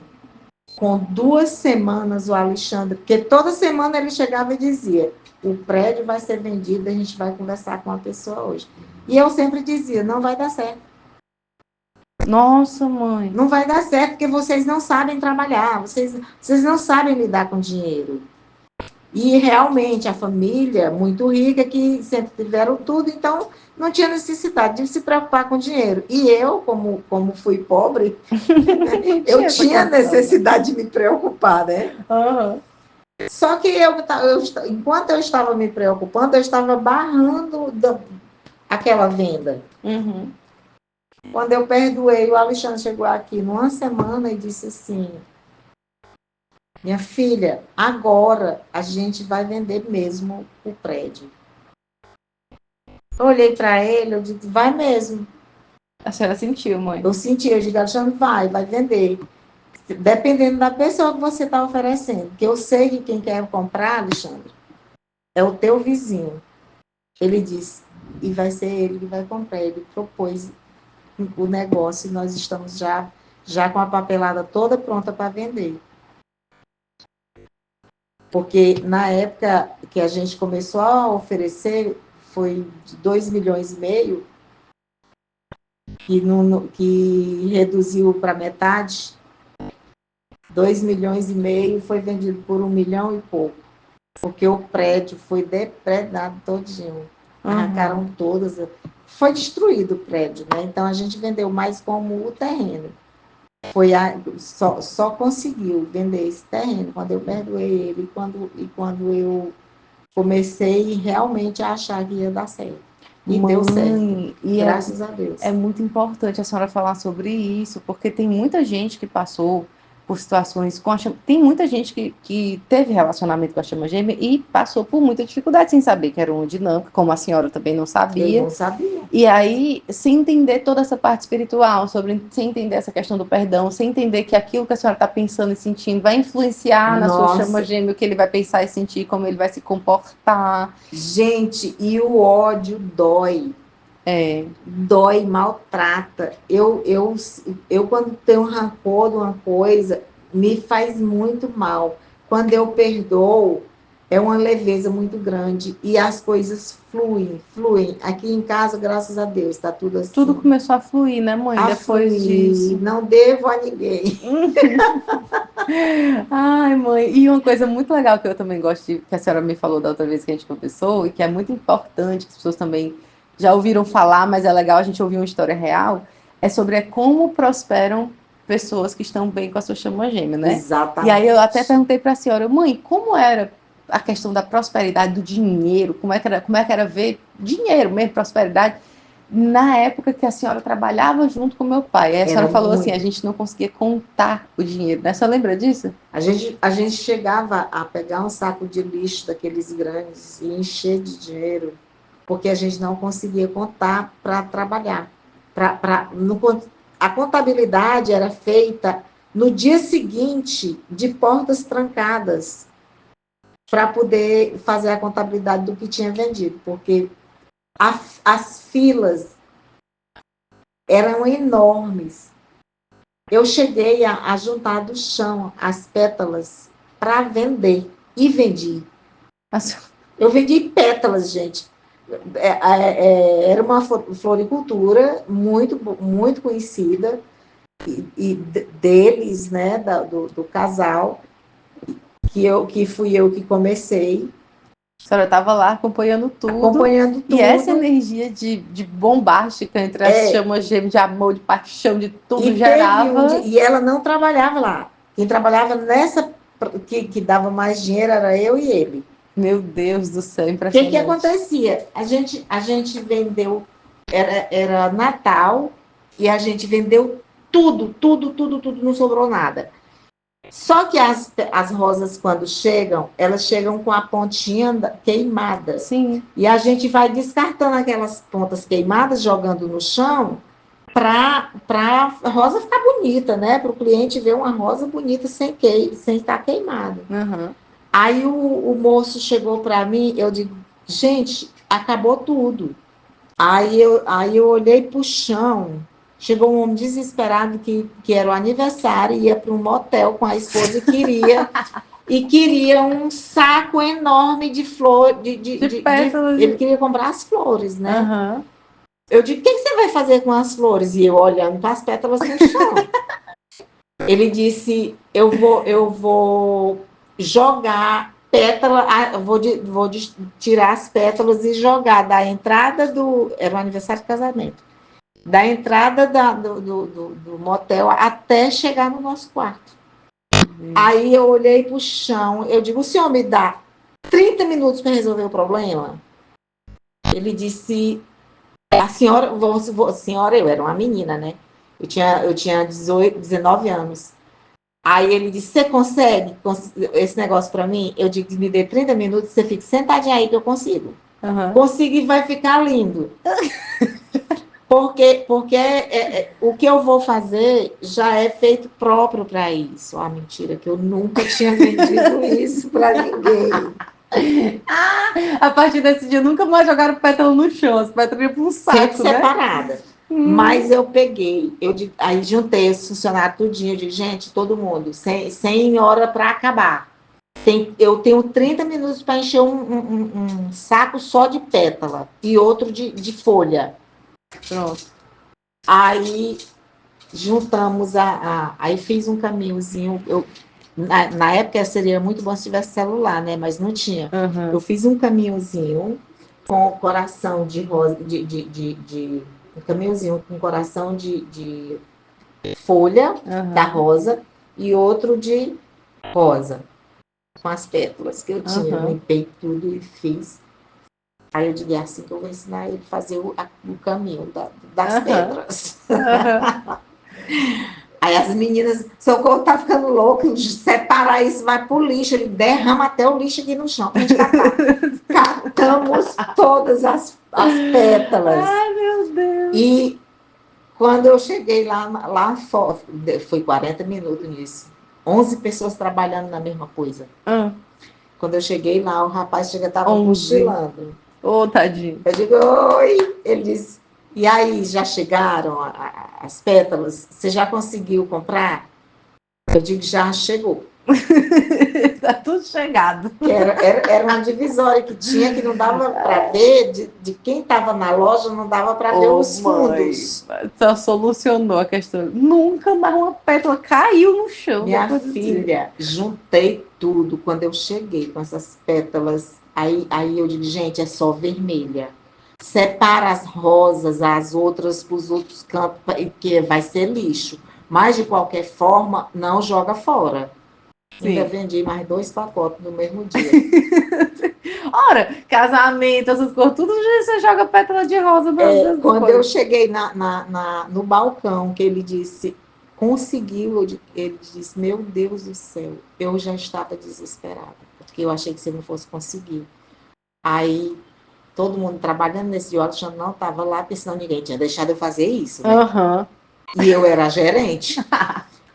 com 2 semanas o Alexandre, porque toda semana ele chegava e dizia, o prédio vai ser vendido, a gente vai conversar com a pessoa hoje. E eu sempre dizia, não vai dar certo. Nossa, mãe. Não vai dar certo, porque vocês não sabem trabalhar, vocês não sabem lidar com dinheiro. E realmente a família muito rica, que sempre tiveram tudo, então não tinha necessidade de se preocupar com dinheiro. E eu, como fui pobre, eu tinha necessidade de me preocupar, né? Uhum. Só que enquanto eu estava me preocupando, eu estava barrando aquela venda. Uhum. Quando eu perdoei, o Alexandre chegou aqui numa semana e disse assim, minha filha, agora a gente vai vender mesmo o prédio. Eu olhei para ele, eu disse, vai mesmo. A senhora sentiu, mãe? Eu senti, eu digo, Alexandre, vai vender. Dependendo da pessoa que você está oferecendo. Porque eu sei que quem quer comprar, Alexandre, é o teu vizinho. Ele disse, e vai ser ele que vai comprar. Ele propôs o negócio e nós estamos já com a papelada toda pronta para vender. Porque na época que a gente começou a oferecer, foi de 2,5 milhões, que reduziu para metade. 2,5 milhões foi vendido por 1 milhão e pouco. Porque o prédio foi depredado todinho. Arrancaram todas. Foi destruído o prédio, né? Então a gente vendeu mais como o terreno. Só conseguiu vender esse terreno quando eu perdoei ele e quando eu comecei realmente a achar que ia dar certo. E deu certo. Graças a Deus. É muito importante a senhora falar sobre isso, porque tem muita gente que passou por situações com a chama... Tem muita gente que teve relacionamento com a chama gêmea e passou por muita dificuldade sem saber que era uma dinâmica, como a senhora também não sabia. Eu não sabia. E aí, sem entender toda essa parte espiritual, sem entender essa questão do perdão, sem entender que aquilo que a senhora está pensando e sentindo vai influenciar na sua chama gêmea, o que ele vai pensar e sentir, como ele vai se comportar. Gente, e o ódio dói. Dói, maltrata. Eu quando tenho rancor de uma coisa, me faz muito mal. Quando eu perdoo, é uma leveza muito grande e as coisas fluem. Aqui em casa, graças a Deus, está tudo assim. Tudo começou a fluir, né, mãe? Depois disso. Não devo a ninguém. Ai, mãe, e uma coisa muito legal que eu também gosto que a senhora me falou da outra vez que a gente conversou, e que é muito importante que as pessoas também já ouviram falar, mas é legal a gente ouvir uma história real, é sobre como prosperam pessoas que estão bem com a sua chama gêmea, né? Exatamente. E aí eu até perguntei para a senhora, mãe, como era a questão da prosperidade, do dinheiro, como é que era ver dinheiro mesmo, prosperidade, na época que a senhora trabalhava junto com meu pai. Aí a senhora falou assim, a gente não conseguia contar o dinheiro, né? A senhora lembra disso? A gente chegava a pegar um saco de lixo daqueles grandes e encher de dinheiro, porque a gente não conseguia contar para trabalhar. A contabilidade era feita no dia seguinte, de portas trancadas, para poder fazer a contabilidade do que tinha vendido, porque as filas eram enormes. Eu cheguei a juntar do chão as pétalas para vender, e vendi. Eu vendi pétalas, gente. Era uma floricultura muito conhecida, e deles, né, do casal, que fui eu que comecei. A senhora estava lá acompanhando tudo. E essa energia de bombástica entre as chamas gêmeas, de amor, de paixão, de tudo, gerava... E ela não trabalhava lá. Quem trabalhava nessa, que dava mais dinheiro, era eu e ele. Meu Deus do céu, O impressionante. que acontecia? A gente vendeu, era Natal, e a gente vendeu tudo, não sobrou nada. Só que as rosas, quando chegam, elas chegam com a pontinha queimada. Sim. E a gente vai descartando aquelas pontas queimadas, jogando no chão, para a rosa ficar bonita, né? Para o cliente ver uma rosa bonita sem estar queimada. Uhum. Aí o moço chegou para mim, eu digo, gente, acabou tudo. Aí eu olhei para o chão. Chegou um homem desesperado que era o aniversário, ia para um motel com a esposa e queria um saco enorme de flor, ele queria comprar as flores, né? Uhum. Eu digo, o que você vai fazer com as flores? E eu olhando para as pétalas no chão. Ele disse, eu vou jogar pétala, vou tirar as pétalas e jogar da entrada era o aniversário de casamento, da entrada do motel até chegar no nosso quarto. Aí eu olhei para o chão, eu digo, o senhor me dá 30 minutos para resolver o problema? Ele disse, a senhora, eu era uma menina, né? Eu tinha 19 anos. Aí ele disse, você consegue esse negócio para mim? Eu digo, me dê 30 minutos, você fica sentadinha aí que eu consigo. Uhum. Consigo e vai ficar lindo. Porque o que eu vou fazer já é feito próprio para isso. Ah, mentira, que eu nunca tinha vendido isso para ninguém. A partir desse dia, nunca mais jogaram pétala no chão, as pétalas iam para um saco, sempre separada. Mas eu peguei, aí juntei os funcionários tudinho, eu digo, gente, todo mundo, sem hora para acabar. Eu tenho 30 minutos para encher um saco só de pétala e outro de folha. Pronto. Aí juntamos aí fiz um caminhozinho. Na época seria muito bom se tivesse celular, né? Mas não tinha. Uhum. Eu fiz um caminhozinho com coração de rosa, um caminhozinho com coração de folha da rosa e outro de rosa, com as pétalas que eu tinha. Limpei tudo e fiz. Aí eu digo, é assim que eu vou ensinar ele a fazer o caminho das pétalas. Aí as meninas, Socorro tá ficando louco, separa isso, vai pro lixo, ele derrama até o lixo aqui no chão pra gente catar. Catamos todas as pétalas. Ai, meu Deus. E quando eu cheguei lá fora, foi 40 minutos nisso, 11 pessoas trabalhando na mesma coisa. Quando eu cheguei lá, o rapaz estava cochilando. Ô, tadinho. Eu digo, oi. Ele disse, e aí, já chegaram as pétalas? Você já conseguiu comprar? Eu digo, já chegou. Tá tudo chegado. Era uma divisória que tinha, que não dava para ver, de quem estava na loja, não dava para ver os fundos. Só solucionou a questão. Nunca mais uma pétala caiu no chão. Minha filha, juntei tudo. Quando eu cheguei com essas pétalas, aí eu digo, gente, é só vermelha. separa as rosas, as outras para os outros campos, que vai ser lixo. Mas, de qualquer forma, não joga fora. Ainda Sim. vendi mais 2 pacotes no mesmo dia. Ora, casamento, essas coisas, tudo você joga pétala de rosa das Quando eu coisas. cheguei no balcão, que ele disse, conseguiu, ele disse, meu Deus do céu, eu já estava desesperada, porque eu achei que você não fosse conseguir. Aí, todo mundo trabalhando nesse dia, o Alexandre não estava lá, porque senão ninguém tinha deixado eu fazer isso, né? Aham. E eu era a gerente.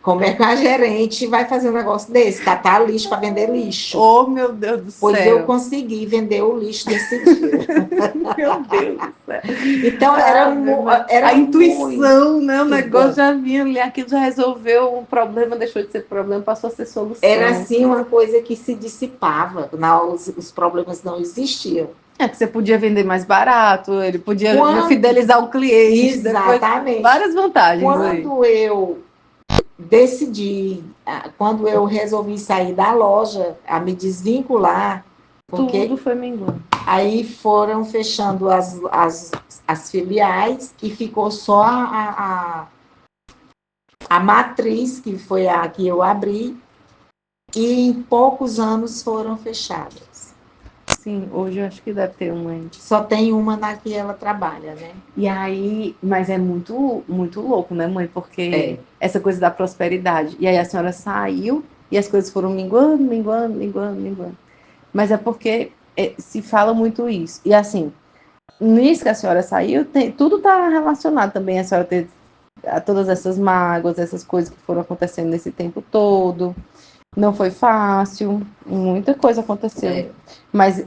Como é que a gerente vai fazer um negócio desse? Catar lixo para vender lixo. Oh, meu Deus do Pois eu céu. consegui vender o lixo desse dia. Meu Deus do céu. Então, A era intuição, né? O muito negócio bom. já vinha ali, aquilo já resolveu um problema, deixou de ser problema, passou a ser solução. Era assim uma coisa que se dissipava, os problemas não existiam. É que você podia vender mais barato, ele podia Quando- fidelizar o cliente, depois Exatamente. várias vantagens aí. Quando eu decidi, quando eu resolvi sair da loja, a me desvincular, porque Tudo foi minguando. aí foram fechando as filiais e ficou só a matriz, que foi a que eu abri, e em poucos anos foram fechadas. Sim, hoje eu acho que deve ter uma aí. Só tem uma na que ela trabalha, né? E aí, mas é muito, muito louco, né, mãe? Porque É. essa coisa da prosperidade. E aí a senhora saiu e as coisas foram minguando, minguando, minguando, minguando. Mas é porque se fala muito isso. E assim, nisso que a senhora saiu, tudo está relacionado também. A senhora ter todas essas mágoas, essas coisas que foram acontecendo nesse tempo todo. Não foi fácil, muita coisa aconteceu. Mas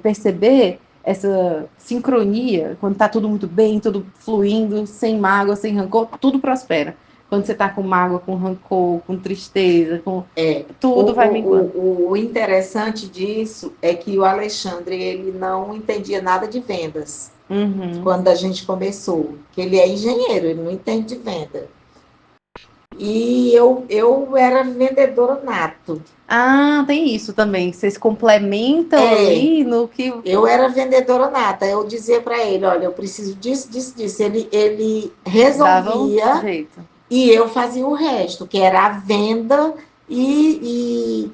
perceber essa sincronia, quando está tudo muito bem, tudo fluindo, sem mágoa, sem rancor, tudo prospera. Quando você está com mágoa, com rancor, com tristeza, tudo vai minguando. O interessante disso é que o Alexandre, ele não entendia nada de vendas. Uhum. Quando a gente começou, que ele é engenheiro, ele não entende de venda. E eu era vendedora nato. Ah, tem isso também. Vocês complementam ali no que. Eu era vendedora nata. Eu dizia para ele, olha, eu preciso disso, disso, disso. Ele resolvia Dava um jeito. e eu fazia o resto, que era a venda e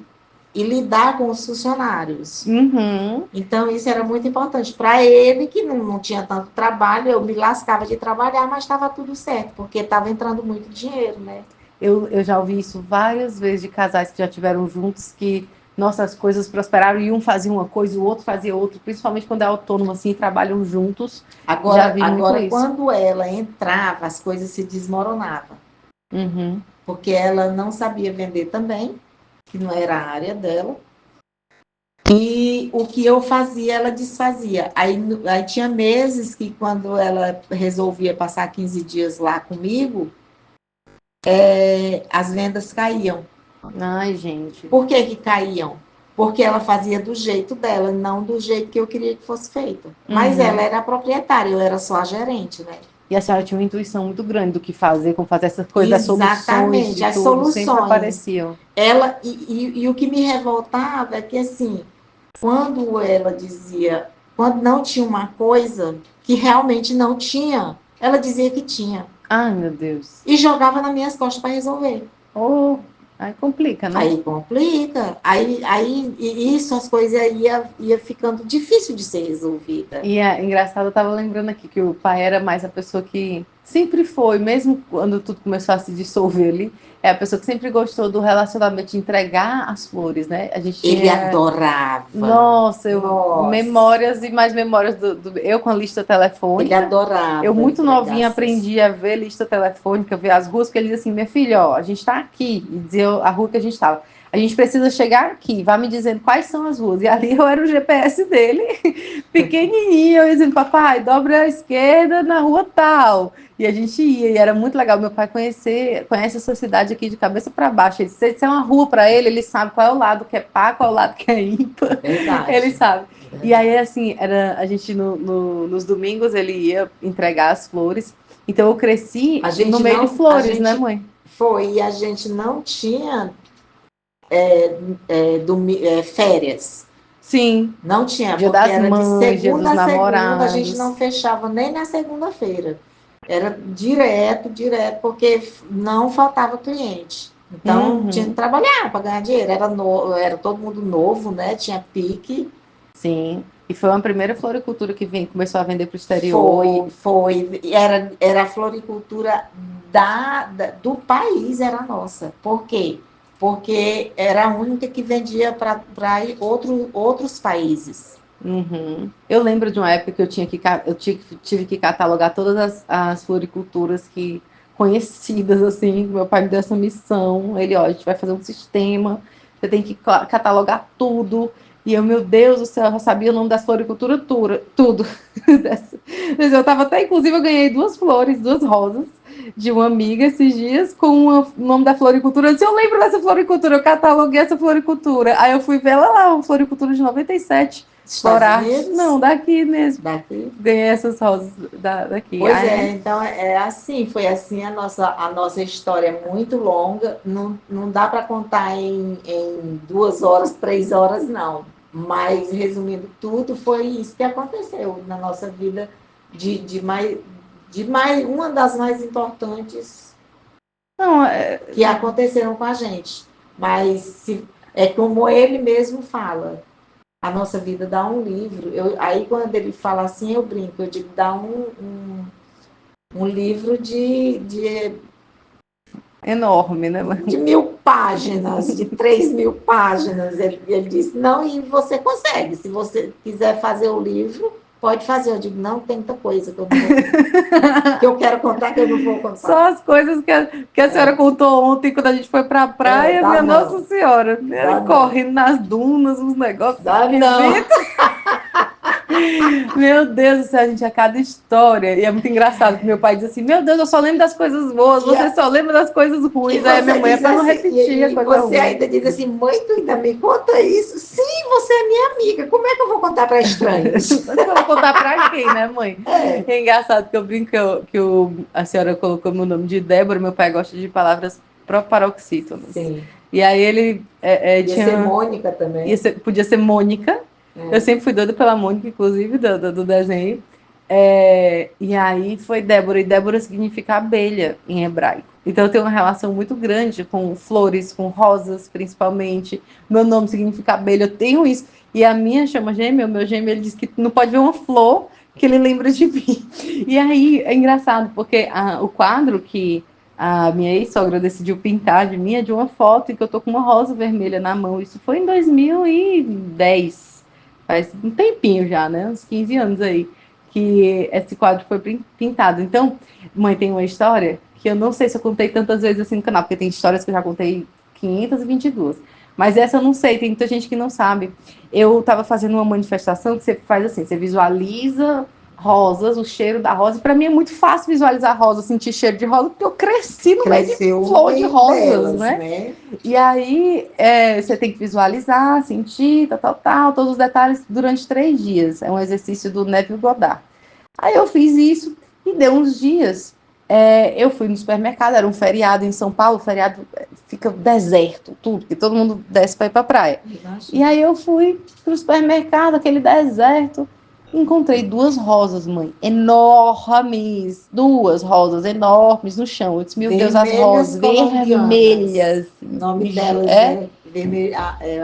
lidar com os funcionários. Uhum. Então, isso era muito importante. Para ele, que não tinha tanto trabalho, eu me lascava de trabalhar, mas estava tudo certo, porque estava entrando muito dinheiro, né? Eu já ouvi isso várias vezes de casais que já tiveram juntos, que nossas coisas prosperaram e um fazia uma coisa e o outro fazia outra, principalmente quando é autônomo assim e trabalham juntos. Agora, muito isso. quando ela entrava, as coisas se desmoronavam. Uhum. Porque ela não sabia vender também, que não era a área dela. E o que eu fazia, ela desfazia. Aí tinha meses que, quando ela resolvia passar 15 dias lá comigo, as vendas caíam. Ai, gente. Por que caíam? Porque ela fazia do jeito dela, não do jeito que eu queria que fosse feito. Mas ela era a proprietária, eu era só a gerente, né? E a senhora tinha uma intuição muito grande do que fazer, como fazer essas coisas, das soluções. Exatamente, as tudo, soluções. Sempre apareciam. Ela, e o que me revoltava é que, assim, quando ela dizia, quando não tinha uma coisa que realmente não tinha, ela dizia que tinha. Ai, meu Deus. E jogava nas minhas costas para resolver. Oh, aí complica, né? Aí complica. Aí isso, as coisas ia ficando difícil de ser resolvida. E é engraçado, eu tava lembrando aqui que o pai era mais a pessoa que sempre foi, mesmo quando tudo começou a se dissolver ali, é a pessoa que sempre gostou do relacionamento, de entregar as flores, né? A gente Ele tinha... adorava. Nossa, Nossa. memórias e mais memórias eu com a lista telefônica. Ele adorava. Eu muito novinha aprendi a ver lista telefônica, ver as ruas, porque ele dizia assim, minha filha, ó, a gente tá aqui, e dizia a rua que a gente estava. A gente precisa chegar aqui, vai me dizendo quais são as ruas. E ali eu era o GPS dele, pequenininho, eu dizendo, papai, dobra à esquerda na rua tal. E a gente ia, e era muito legal. Meu pai conhece essa cidade aqui de cabeça para baixo. Ele, se é uma rua para ele, ele sabe qual é o lado que é par, qual é o lado que é ímpar. Verdade. Ele sabe. E aí, assim, a gente nos domingos ele ia entregar as flores. Então eu cresci no meio de flores, né, mãe? Foi, e a gente não tinha férias. Sim, Não tinha, Dia porque das era de Mães, Dia segunda dos a segunda, a gente Namorados. não fechava nem na segunda-feira. Era direto, direto, porque não faltava cliente. Então, tinha que Uhum, trabalhar para ganhar dinheiro. Era todo mundo novo, né? Tinha pique. sim. E foi uma primeira floricultura que começou a vender para o exterior. Foi. Era a floricultura do país, era a nossa. Por quê? Porque era a única que vendia para outros países. Uhum. Eu lembro de uma época que tive que catalogar todas as floriculturas que conhecidas, assim. Meu pai me deu essa missão. Ele, ó, a gente vai fazer um sistema, você tem que catalogar tudo. E eu, meu Deus do céu, eu já sabia o nome das floriculturas, tudo. Mas eu tava até, inclusive, eu ganhei duas flores, duas rosas de uma amiga esses dias com o nome da floricultura. Eu disse, eu lembro dessa floricultura, eu cataloguei essa floricultura. Aí eu fui ver ela lá, uma floricultura de 97. Estados Florarte, Unidos, não, daqui mesmo. daqui. Ganhei essas rosas daqui. Pois é, Aí, então é assim, foi assim a nossa história é muito longa, não dá para contar em 2 horas, 3 horas, não. Mas, resumindo tudo, foi isso que aconteceu na nossa vida de mais uma das mais importantes não, que aconteceram com a gente. Mas é como ele mesmo fala, a nossa vida dá um livro. Aí, quando ele fala assim, eu brinco, eu digo, dá um livro enorme, né? de 1.000 páginas, de 3.000 páginas. Ele disse, não, e você consegue. Se você quiser fazer o livro, pode fazer. Eu digo, não, tem muita coisa que eu não vou que eu quero contar que eu não vou contar. Só as coisas que a senhora contou ontem quando a gente foi pra praia, Dá minha Nossa não, Senhora, dá não, correndo nas dunas, uns negócios dá não. esquisitos. Meu Deus do céu, a gente, a cada história. E é muito engraçado que meu pai diz assim: Meu Deus, eu só lembro das coisas boas, E, você só lembra das coisas e ruins. Aí a minha você mãe é diz pra não assim, repetir a coisa você ruim. ainda diz assim, mãe, tu ainda me conta isso? Sim, você é minha amiga, como é que eu vou contar para estranhos? Mas eu vou contar pra quem, né, mãe? É, É engraçado que eu brinco a senhora colocou meu nome de Débora, meu pai gosta de palavras proparoxítonas. sim. E aí ele Ia ser tinha. Mônica também. Podia ser Mônica. Eu É. sempre fui doida pela Mônica, inclusive, do desenho. E aí foi Débora, e Débora significa abelha em hebraico. Então eu tenho uma relação muito grande com flores, com rosas, principalmente. Meu nome significa abelha, eu tenho isso. E a minha chama gêmea, o meu gêmeo, ele diz que não pode ver uma flor que ele lembra de mim. E aí é engraçado, porque o quadro que a minha ex-sogra decidiu pintar de mim é de uma foto em que eu tô com uma rosa vermelha na mão. Isso foi em 2010. Faz um tempinho já, né? Uns 15 anos aí que esse quadro foi pintado. Então, mãe, tem uma história que eu não sei se eu contei tantas vezes assim no canal, porque tem histórias que eu já contei 522. Mas essa eu não sei, tem muita gente que não sabe. Eu estava fazendo uma manifestação que você faz assim, você visualiza rosas, o cheiro da rosa. Para mim é muito fácil visualizar rosa, sentir cheiro de rosa, porque eu cresci no meio de Cresceu flor de rosas, delas, né? né? E aí você tem que visualizar, sentir, tal, todos os detalhes durante 3 dias. É um exercício do Neville Goddard. Aí eu fiz isso e deu uns dias. Eu fui no supermercado, era um feriado em São Paulo, feriado fica deserto, tudo, porque todo mundo desce para ir para praia. E aí eu fui pro supermercado, aquele deserto, encontrei duas rosas, mãe, enormes, duas rosas enormes no chão. Eu disse, meu Deus, as Vermelhas rosas colombianas. vermelhas, O nome delas é vermelha,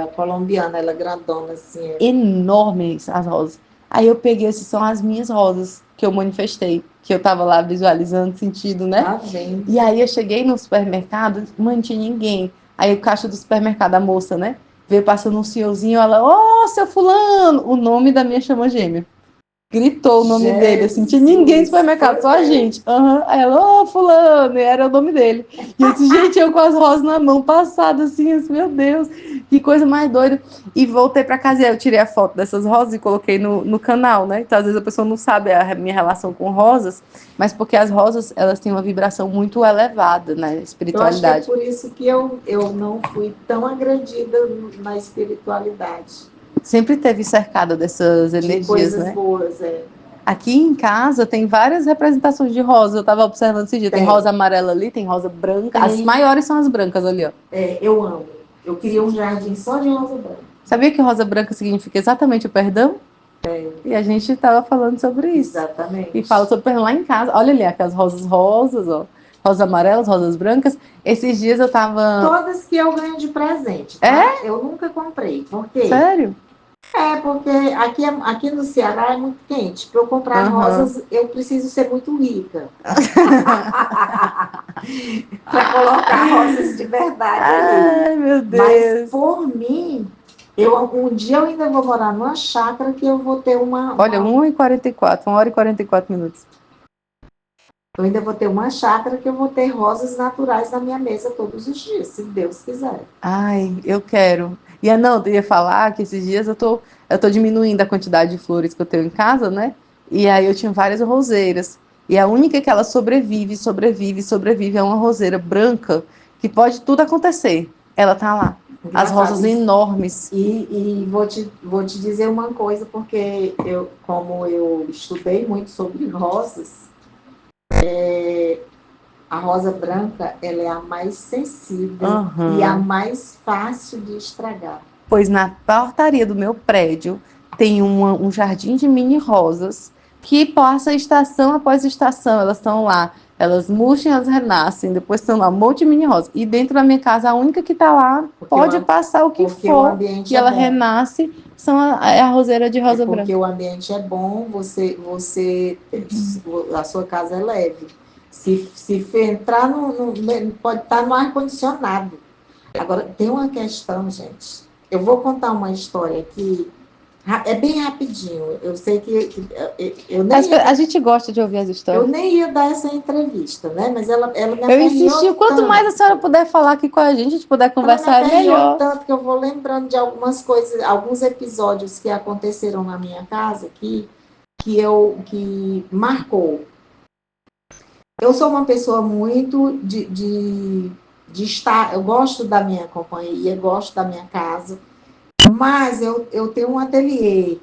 a colombiana, ela é grandona assim. enormes as rosas. Aí eu peguei, essas são as minhas rosas que eu manifestei, que eu tava lá visualizando, sentido, né? Tá vendo? E aí eu cheguei no supermercado, não tinha ninguém. Aí o caixa do supermercado, a moça, né? Veio passando um senhorzinho, ela, seu fulano, o nome da minha chama gêmea. Gritou o nome dele, assim, tinha ninguém no supermercado, só a gente. Aí ela, fulano, e era o nome dele. E eu disse, gente, eu com as rosas na mão, passada, assim, meu Deus, que coisa mais doida. E voltei para casa e eu tirei a foto dessas rosas e coloquei no canal, né? Então, às vezes a pessoa não sabe a minha relação com rosas, mas porque as rosas, elas têm uma vibração muito elevada na Eu acho que é espiritualidade. por isso que eu não fui tão agredida na espiritualidade. Sempre teve cercada dessas De energias, coisas né? boas, Aqui em casa tem várias representações de rosa. Eu estava observando esse dia. Tem rosa amarela ali, tem rosa branca. As maiores são as brancas ali, ó. Eu amo. Eu queria um jardim só de rosa branca. Sabia que rosa branca significa exatamente o perdão? E a gente estava falando sobre isso. Exatamente. E fala sobre perdão lá em casa. Olha ali, aquelas rosas rosas, ó. Rosas amarelas, rosas brancas. Esses dias eu tava... Todas que eu ganho de presente, tá? Eu nunca comprei. Por quê? Sério? Porque aqui no Ceará é muito quente. Para eu comprar rosas, eu preciso ser muito rica. Para colocar rosas de verdade ali. Ai, meu Deus. Mas, por mim, um dia eu ainda vou morar numa chácara que eu vou ter Olha, 1h44, 1h44 minutos. Eu ainda vou ter uma chácara que eu vou ter rosas naturais na minha mesa todos os dias, se Deus quiser. Ai, eu quero. E não, eu ia falar que esses dias eu tô diminuindo a quantidade de flores que eu tenho em casa, né? E aí eu tinha várias roseiras. E a única que ela sobrevive é uma roseira branca, que pode tudo acontecer. Ela tá lá. As rosas enormes. E vou te dizer uma coisa, porque como eu estudei muito sobre rosas, a rosa branca, ela é a mais sensível e a mais fácil de estragar. Pois na portaria do meu prédio tem um jardim de mini rosas que passa estação após estação, elas estão lá, elas murcham, elas renascem, depois estão lá um monte de mini rosas. E dentro da minha casa, a única que está lá, pode passar o que for, e ela renasce, é a roseira de rosa branca. Porque o ambiente é bom, a sua casa é leve. Se entrar pode estar no ar-condicionado. Agora, tem uma questão, gente. Eu vou contar uma história aqui. É bem rapidinho. Eu sei que eu nem a gente gosta de ouvir as histórias. Eu nem ia dar essa entrevista, né? Mas ela me Eu insisti, quanto mais a senhora puder falar aqui com a gente puder conversar, é melhor. Tanto que eu vou lembrando de algumas coisas, alguns episódios que aconteceram na minha casa aqui, que marcou. Eu sou uma pessoa muito de estar, eu gosto da minha companhia, gosto da minha casa, mas eu tenho um ateliê.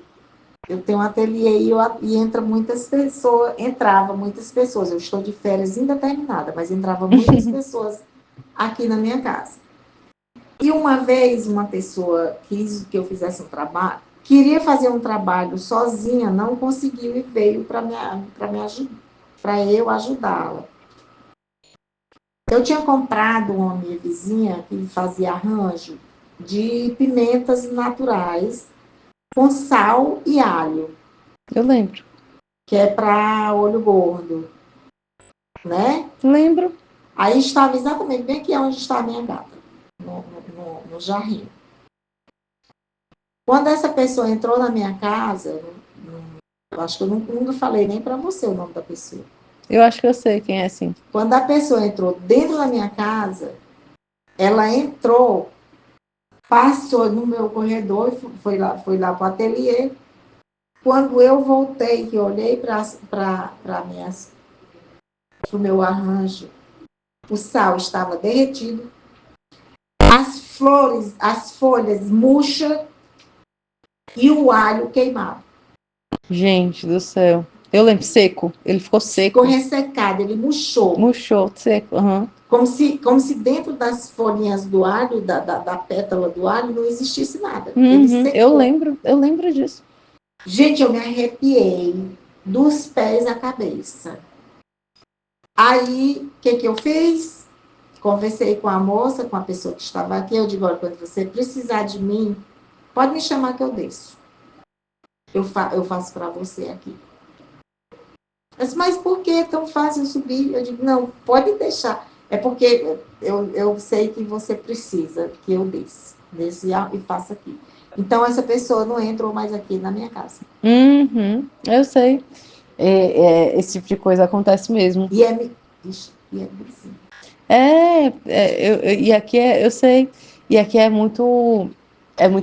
E entrava muitas pessoas. Eu estou de férias indeterminada, mas entrava muitas pessoas aqui na minha casa. E uma vez uma pessoa quis que eu fizesse um trabalho, queria fazer um trabalho sozinha, não conseguiu e veio para eu ajudá-la. Eu tinha comprado uma minha vizinha que fazia arranjo de pimentas naturais com sal e alho. Eu lembro. Que é para olho gordo, né? Lembro. Aí estava exatamente bem aqui onde está a minha gata, no jarrinho. Quando essa pessoa entrou na minha casa, eu acho que eu nunca falei nem para você o nome da pessoa. Eu acho que eu sei quem é, sim. Quando a pessoa entrou dentro da minha casa, ela entrou, passou no meu corredor, foi lá para o ateliê. Quando eu voltei, que eu olhei para o meu arranjo, o sal estava derretido, as folhas murchas e o alho queimado. Gente do céu. Eu lembro, seco. Ele ficou seco. Ficou ressecado, ele murchou. Murchou, seco. Uhum. Como se dentro das folhinhas do alho, da pétala do alho, não existisse nada. Uhum. Eu lembro disso. Gente, eu me arrepiei dos pés à cabeça. Aí, o que eu fiz? Conversei com a moça, com a pessoa que estava aqui. Eu digo, olha, quando você precisar de mim, pode me chamar que eu desço. Eu faço para você aqui. Mas por que é tão fácil subir? Eu digo, não, pode deixar. É porque eu sei que você precisa que eu desça e faça aqui. Então, essa pessoa não entrou mais aqui na minha casa. Uhum, eu sei. Esse tipo de coisa acontece mesmo. E aqui eu sei. E aqui é muito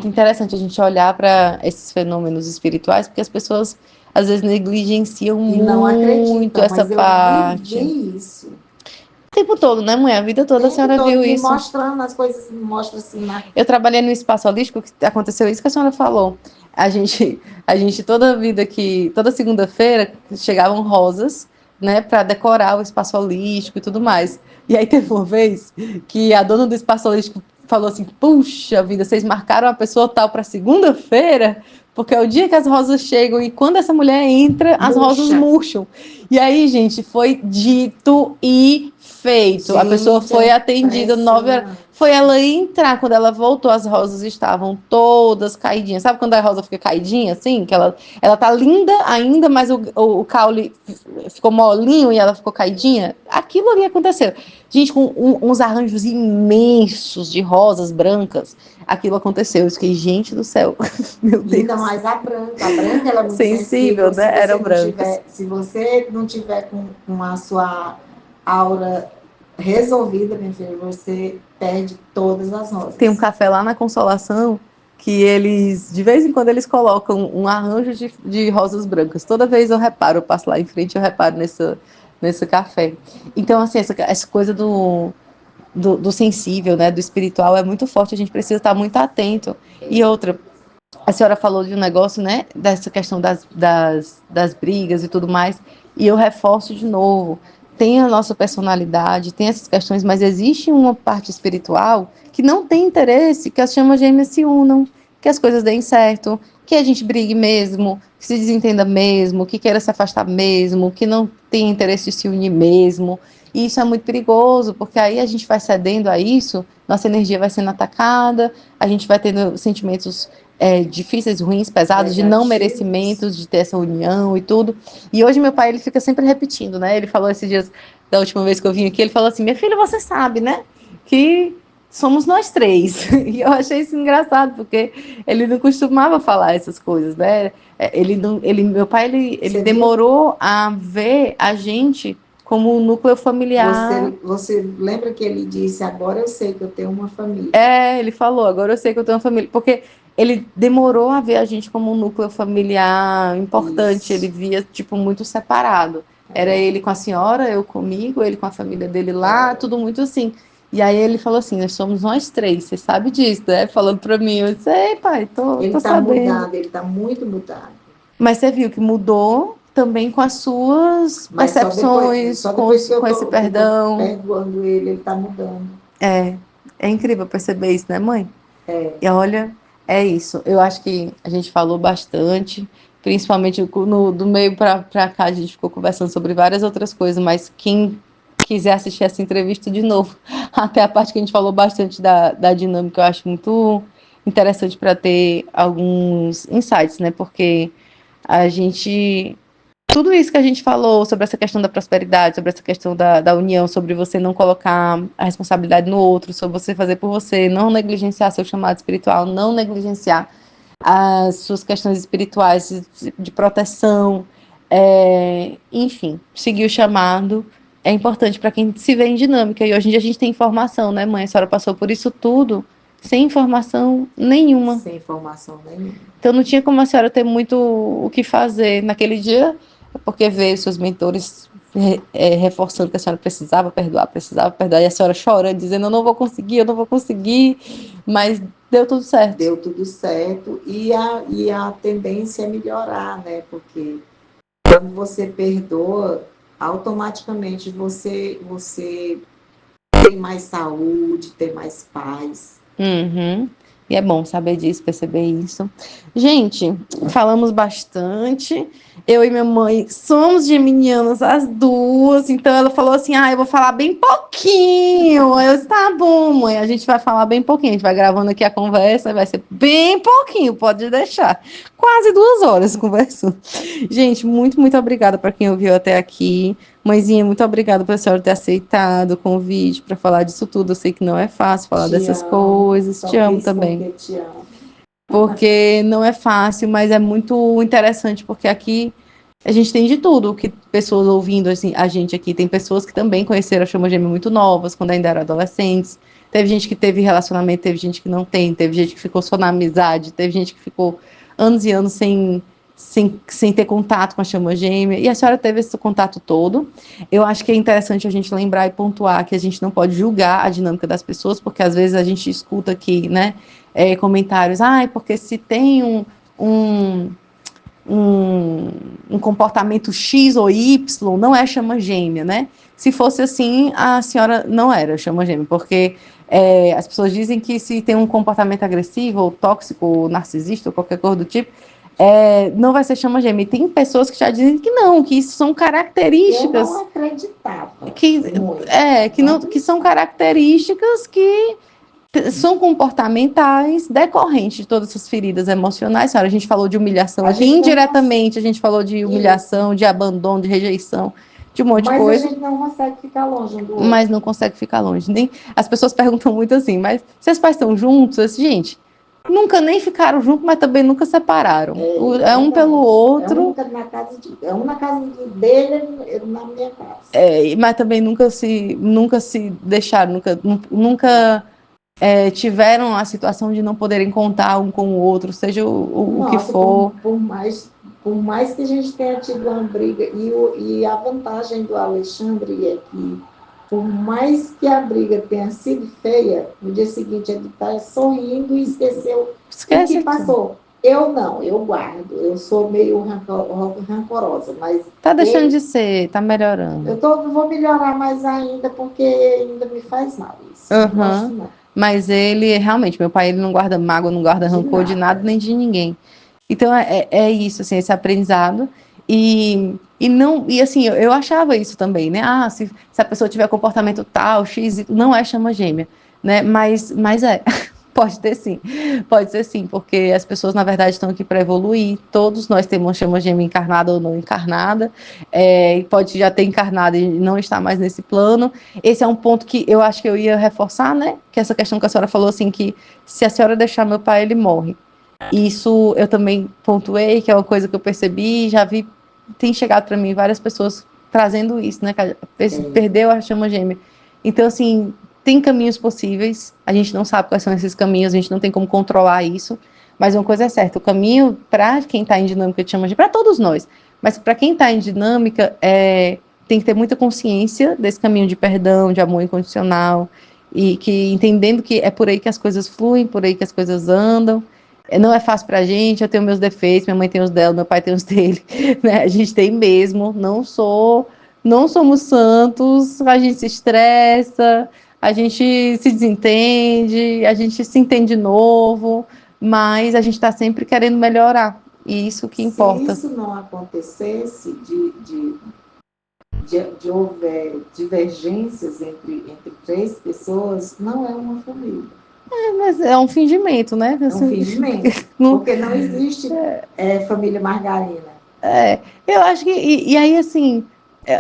interessante a gente olhar para esses fenômenos espirituais, porque as pessoas às vezes negligenciam muito essa parte. Eu vivi isso. O tempo todo, né, mulher? A vida toda a senhora viu isso. Mostrando as coisas, me mostra assim. Eu trabalhei no espaço holístico, que aconteceu isso que a senhora falou. A gente toda segunda-feira chegavam rosas, né, para decorar o espaço holístico e tudo mais. E aí teve uma vez que a dona do espaço holístico falou assim, puxa vida, vocês marcaram a pessoa tal para segunda-feira? Porque é o dia que as rosas chegam e quando essa mulher entra, as rosas murcham. E aí, gente, foi dito e feito. A pessoa foi atendida 9 horas. Foi ela entrar, quando ela voltou, as rosas estavam todas caidinhas. Sabe quando a rosa fica caidinha, assim? Que ela tá linda ainda, mas o caule ficou molinho e ela ficou caidinha. Aquilo ali aconteceu. Gente, com uns arranjos imensos de rosas brancas, aquilo aconteceu. Eu fiquei, gente do céu, meu Deus. Ainda mais a branca. A branca ela é muito sensível, né? Era branca. Se você não tiver com a sua aura resolvida, minha filha, você perde todas as rosas. Tem um café lá na Consolação que eles, de vez em quando, eles colocam um arranjo de rosas brancas. Toda vez eu reparo, eu passo lá em frente, eu reparo nesse café. Então, assim, essa coisa do sensível, né, do espiritual é muito forte, a gente precisa estar muito atento. E outra, a senhora falou de um negócio, né, dessa questão das brigas e tudo mais, e eu reforço de novo, tem a nossa personalidade, tem essas questões, mas existe uma parte espiritual que não tem interesse que as chamas gêmeas se unam, que as coisas deem certo, que a gente brigue mesmo, que se desentenda mesmo, que queira se afastar mesmo, que não tenha interesse de se unir mesmo. E isso é muito perigoso, porque aí a gente vai cedendo a isso, nossa energia vai sendo atacada, a gente vai tendo sentimentos difíceis, ruins, pesados, de não merecimentos, de ter essa união e tudo. E hoje meu pai, ele fica sempre repetindo, né? Ele falou esses dias, da última vez que eu vim aqui, ele falou assim, minha filha, você sabe, né? Que somos nós três. E eu achei isso engraçado, porque ele não costumava falar essas coisas, né? Meu pai, ele demorou a ver a gente como um núcleo familiar. Você lembra que ele disse, agora eu sei que eu tenho uma família. Ele falou, agora eu sei que eu tenho uma família. Porque ele demorou a ver a gente como um núcleo familiar importante. Isso. Ele via, tipo, muito separado. Era ele com a senhora, eu comigo, ele com a família dele lá, tudo muito assim. E aí ele falou assim, nós somos nós três, você sabe disso, né? Falando pra mim, eu disse, ei pai, tô sabendo. Mudado, ele tá muito mudado. Mas você viu que mudou também com as suas percepções, só depois com esse perdão. Perdoando ele tá mudando. É incrível perceber isso, né, mãe? E olha, é isso. Eu acho que a gente falou bastante, principalmente do meio para cá, a gente ficou conversando sobre várias outras coisas, mas quem quiser assistir essa entrevista de novo, até a parte que a gente falou bastante da dinâmica, eu acho muito interessante para ter alguns insights, né? Porque a gente... Tudo isso que a gente falou sobre essa questão da prosperidade, sobre essa questão da união, sobre você não colocar a responsabilidade no outro, sobre você fazer por você, não negligenciar seu chamado espiritual, não negligenciar as suas questões espirituais de proteção, enfim, seguir o chamado é importante para quem se vê em dinâmica. E hoje em dia a gente tem informação, né, mãe? A senhora passou por isso tudo sem informação nenhuma. Sem informação nenhuma. Então não tinha como a senhora ter muito o que fazer naquele dia, porque veio seus mentores reforçando que a senhora precisava perdoar, e a senhora chorando, dizendo, eu não vou conseguir, mas deu tudo certo. Deu tudo certo, e a tendência é melhorar, né, porque quando você perdoa, automaticamente você tem mais saúde, tem mais paz. Uhum. E é bom saber disso, perceber isso. Gente, falamos bastante. Eu e minha mãe somos geminianas as duas. Então ela falou assim, eu vou falar bem pouquinho. Eu disse, tá bom, mãe, a gente vai falar bem pouquinho. A gente vai gravando aqui a conversa, vai ser bem pouquinho, pode deixar. Quase 2 horas conversando. Gente, muito, muito obrigada para quem ouviu até aqui. Mãezinha, muito obrigada por a senhora ter aceitado o convite para falar disso tudo. Eu sei que não é fácil falar dessas coisas. Te amo também. Te amo. Porque não é fácil, mas é muito interessante, porque aqui a gente tem de tudo, que pessoas ouvindo assim, a gente aqui, tem pessoas que também conheceram a chama gêmea muito novas, quando ainda eram adolescentes, teve gente que teve relacionamento, teve gente que não tem, teve gente que ficou só na amizade, teve gente que ficou anos e anos sem ter contato com a chama gêmea, e a senhora teve esse contato todo. Eu acho que é interessante a gente lembrar e pontuar que a gente não pode julgar a dinâmica das pessoas, porque às vezes a gente escuta aqui, né, comentários, porque se tem um comportamento X ou Y, não é chama gêmea, né? Se fosse assim, a senhora não era chama gêmea, porque As pessoas dizem que se tem um comportamento agressivo, ou tóxico, ou narcisista, ou qualquer coisa do tipo, não vai ser chama gêmea. E tem pessoas que já dizem que não, que isso são características. Eu não acreditava. Que são características que são comportamentais decorrentes de todas essas feridas emocionais. Senhora, a gente falou de humilhação aqui, indiretamente, a gente falou de humilhação, de abandono, de rejeição, de um monte de coisa. Mas a gente não consegue ficar longe um do outro. Mas não consegue ficar longe. Nem... As pessoas perguntam muito assim, mas seus pais estão juntos? Assim, gente, nunca nem ficaram juntos, mas também nunca separaram. É um pelo outro. É um na casa dele, na minha casa. Mas também nunca se deixaram, nunca tiveram a situação de não poderem contar um com o outro, seja o que for. Por mais que a gente tenha tido uma briga, e a vantagem do Alexandre é que, por mais que a briga tenha sido feia, no dia seguinte ele está sorrindo e esqueceu o que passou. Eu não, eu guardo, eu sou meio rancorosa, mas... Tá deixando de ser, tá melhorando. Vou melhorar mais ainda, porque ainda me faz mal isso. Não gosto, não. Mas ele, realmente, meu pai, ele não guarda mágoa, não guarda rancor de nada, nem de ninguém. Então, é isso, assim, esse aprendizado. E assim, eu achava isso também, né? Se a pessoa tiver comportamento tal, X, não é chama gêmea, né? Mas pode ser sim, porque as pessoas, na verdade, estão aqui para evoluir. Todos nós temos uma chama gêmea encarnada ou não encarnada, pode já ter encarnado e não estar mais nesse plano. Esse é um ponto que eu acho que eu ia reforçar, né? Que essa questão que a senhora falou, assim, que se a senhora deixar meu pai, ele morre. Isso eu também pontuei, que é uma coisa que eu percebi, já vi, tem chegado para mim várias pessoas trazendo isso, né? Perdeu a chama gêmea. Então, assim, tem caminhos possíveis, a gente não sabe quais são esses caminhos, a gente não tem como controlar isso, mas uma coisa é certa, o caminho para quem está em dinâmica de chama gêmea, para todos nós, mas para quem está em dinâmica, tem que ter muita consciência desse caminho de perdão, de amor incondicional, e que entendendo que é por aí que as coisas fluem, por aí que as coisas andam. Não é fácil pra gente, eu tenho meus defeitos, minha mãe tem os dela, meu pai tem os dele, né? A gente tem mesmo, não somos santos, a gente se estressa, a gente se desentende, a gente se entende de novo, mas a gente está sempre querendo melhorar, e isso que importa. Se isso não acontecesse, de houver divergências entre três pessoas, não é uma família. Mas é um fingimento, né? É um fingimento, porque não existe família margarina. Eu acho que, e aí assim,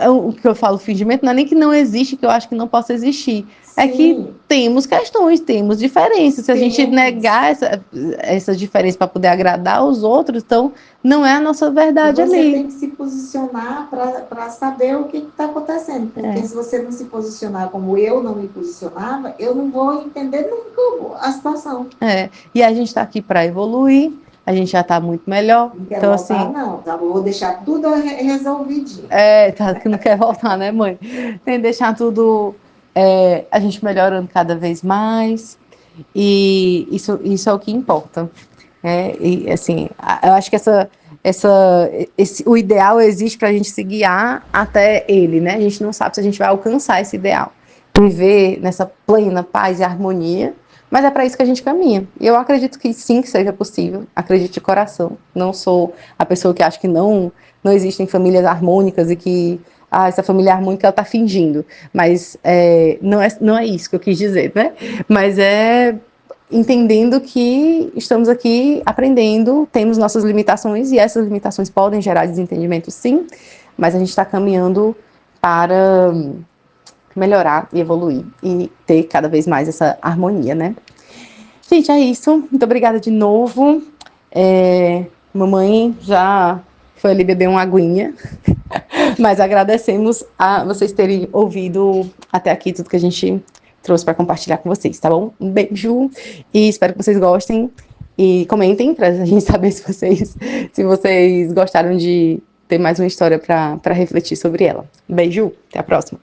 o que eu falo fingimento não é nem que não existe, que eu acho que não possa existir. Sim. É que temos questões, temos diferenças. Se a gente negar essa diferença para poder agradar os outros, então não é a nossa verdade ali. Você tem que se posicionar para saber o que está acontecendo. Porque se você não se posicionar como eu não me posicionava, eu não vou entender nunca a situação. E a gente está aqui para evoluir. A gente já está muito melhor. Não quer voltar, assim, não. Vou deixar tudo resolvidinho. Que não quer voltar, né, mãe? Tem que deixar tudo, a gente melhorando cada vez mais. E isso é o que importa. E, assim, eu acho que o ideal existe para a gente se guiar até ele, né? A gente não sabe se a gente vai alcançar esse ideal. Viver nessa plena paz e harmonia. Mas é para isso que a gente caminha. E eu acredito que sim, que seja possível. Acredito de coração. Não sou a pessoa que acha que não existem famílias harmônicas e que essa família harmônica está fingindo. Mas não é isso que eu quis dizer, né? Mas entendendo que estamos aqui aprendendo, temos nossas limitações e essas limitações podem gerar desentendimento, sim. Mas a gente está caminhando para melhorar e evoluir e ter cada vez mais essa harmonia, né? Gente, é isso. Muito obrigada de novo. Mamãe já foi ali beber uma aguinha, mas agradecemos a vocês terem ouvido até aqui tudo que a gente trouxe para compartilhar com vocês, tá bom? Um beijo e espero que vocês gostem e comentem para a gente saber se vocês gostaram de ter mais uma história para refletir sobre ela. Um beijo, até a próxima.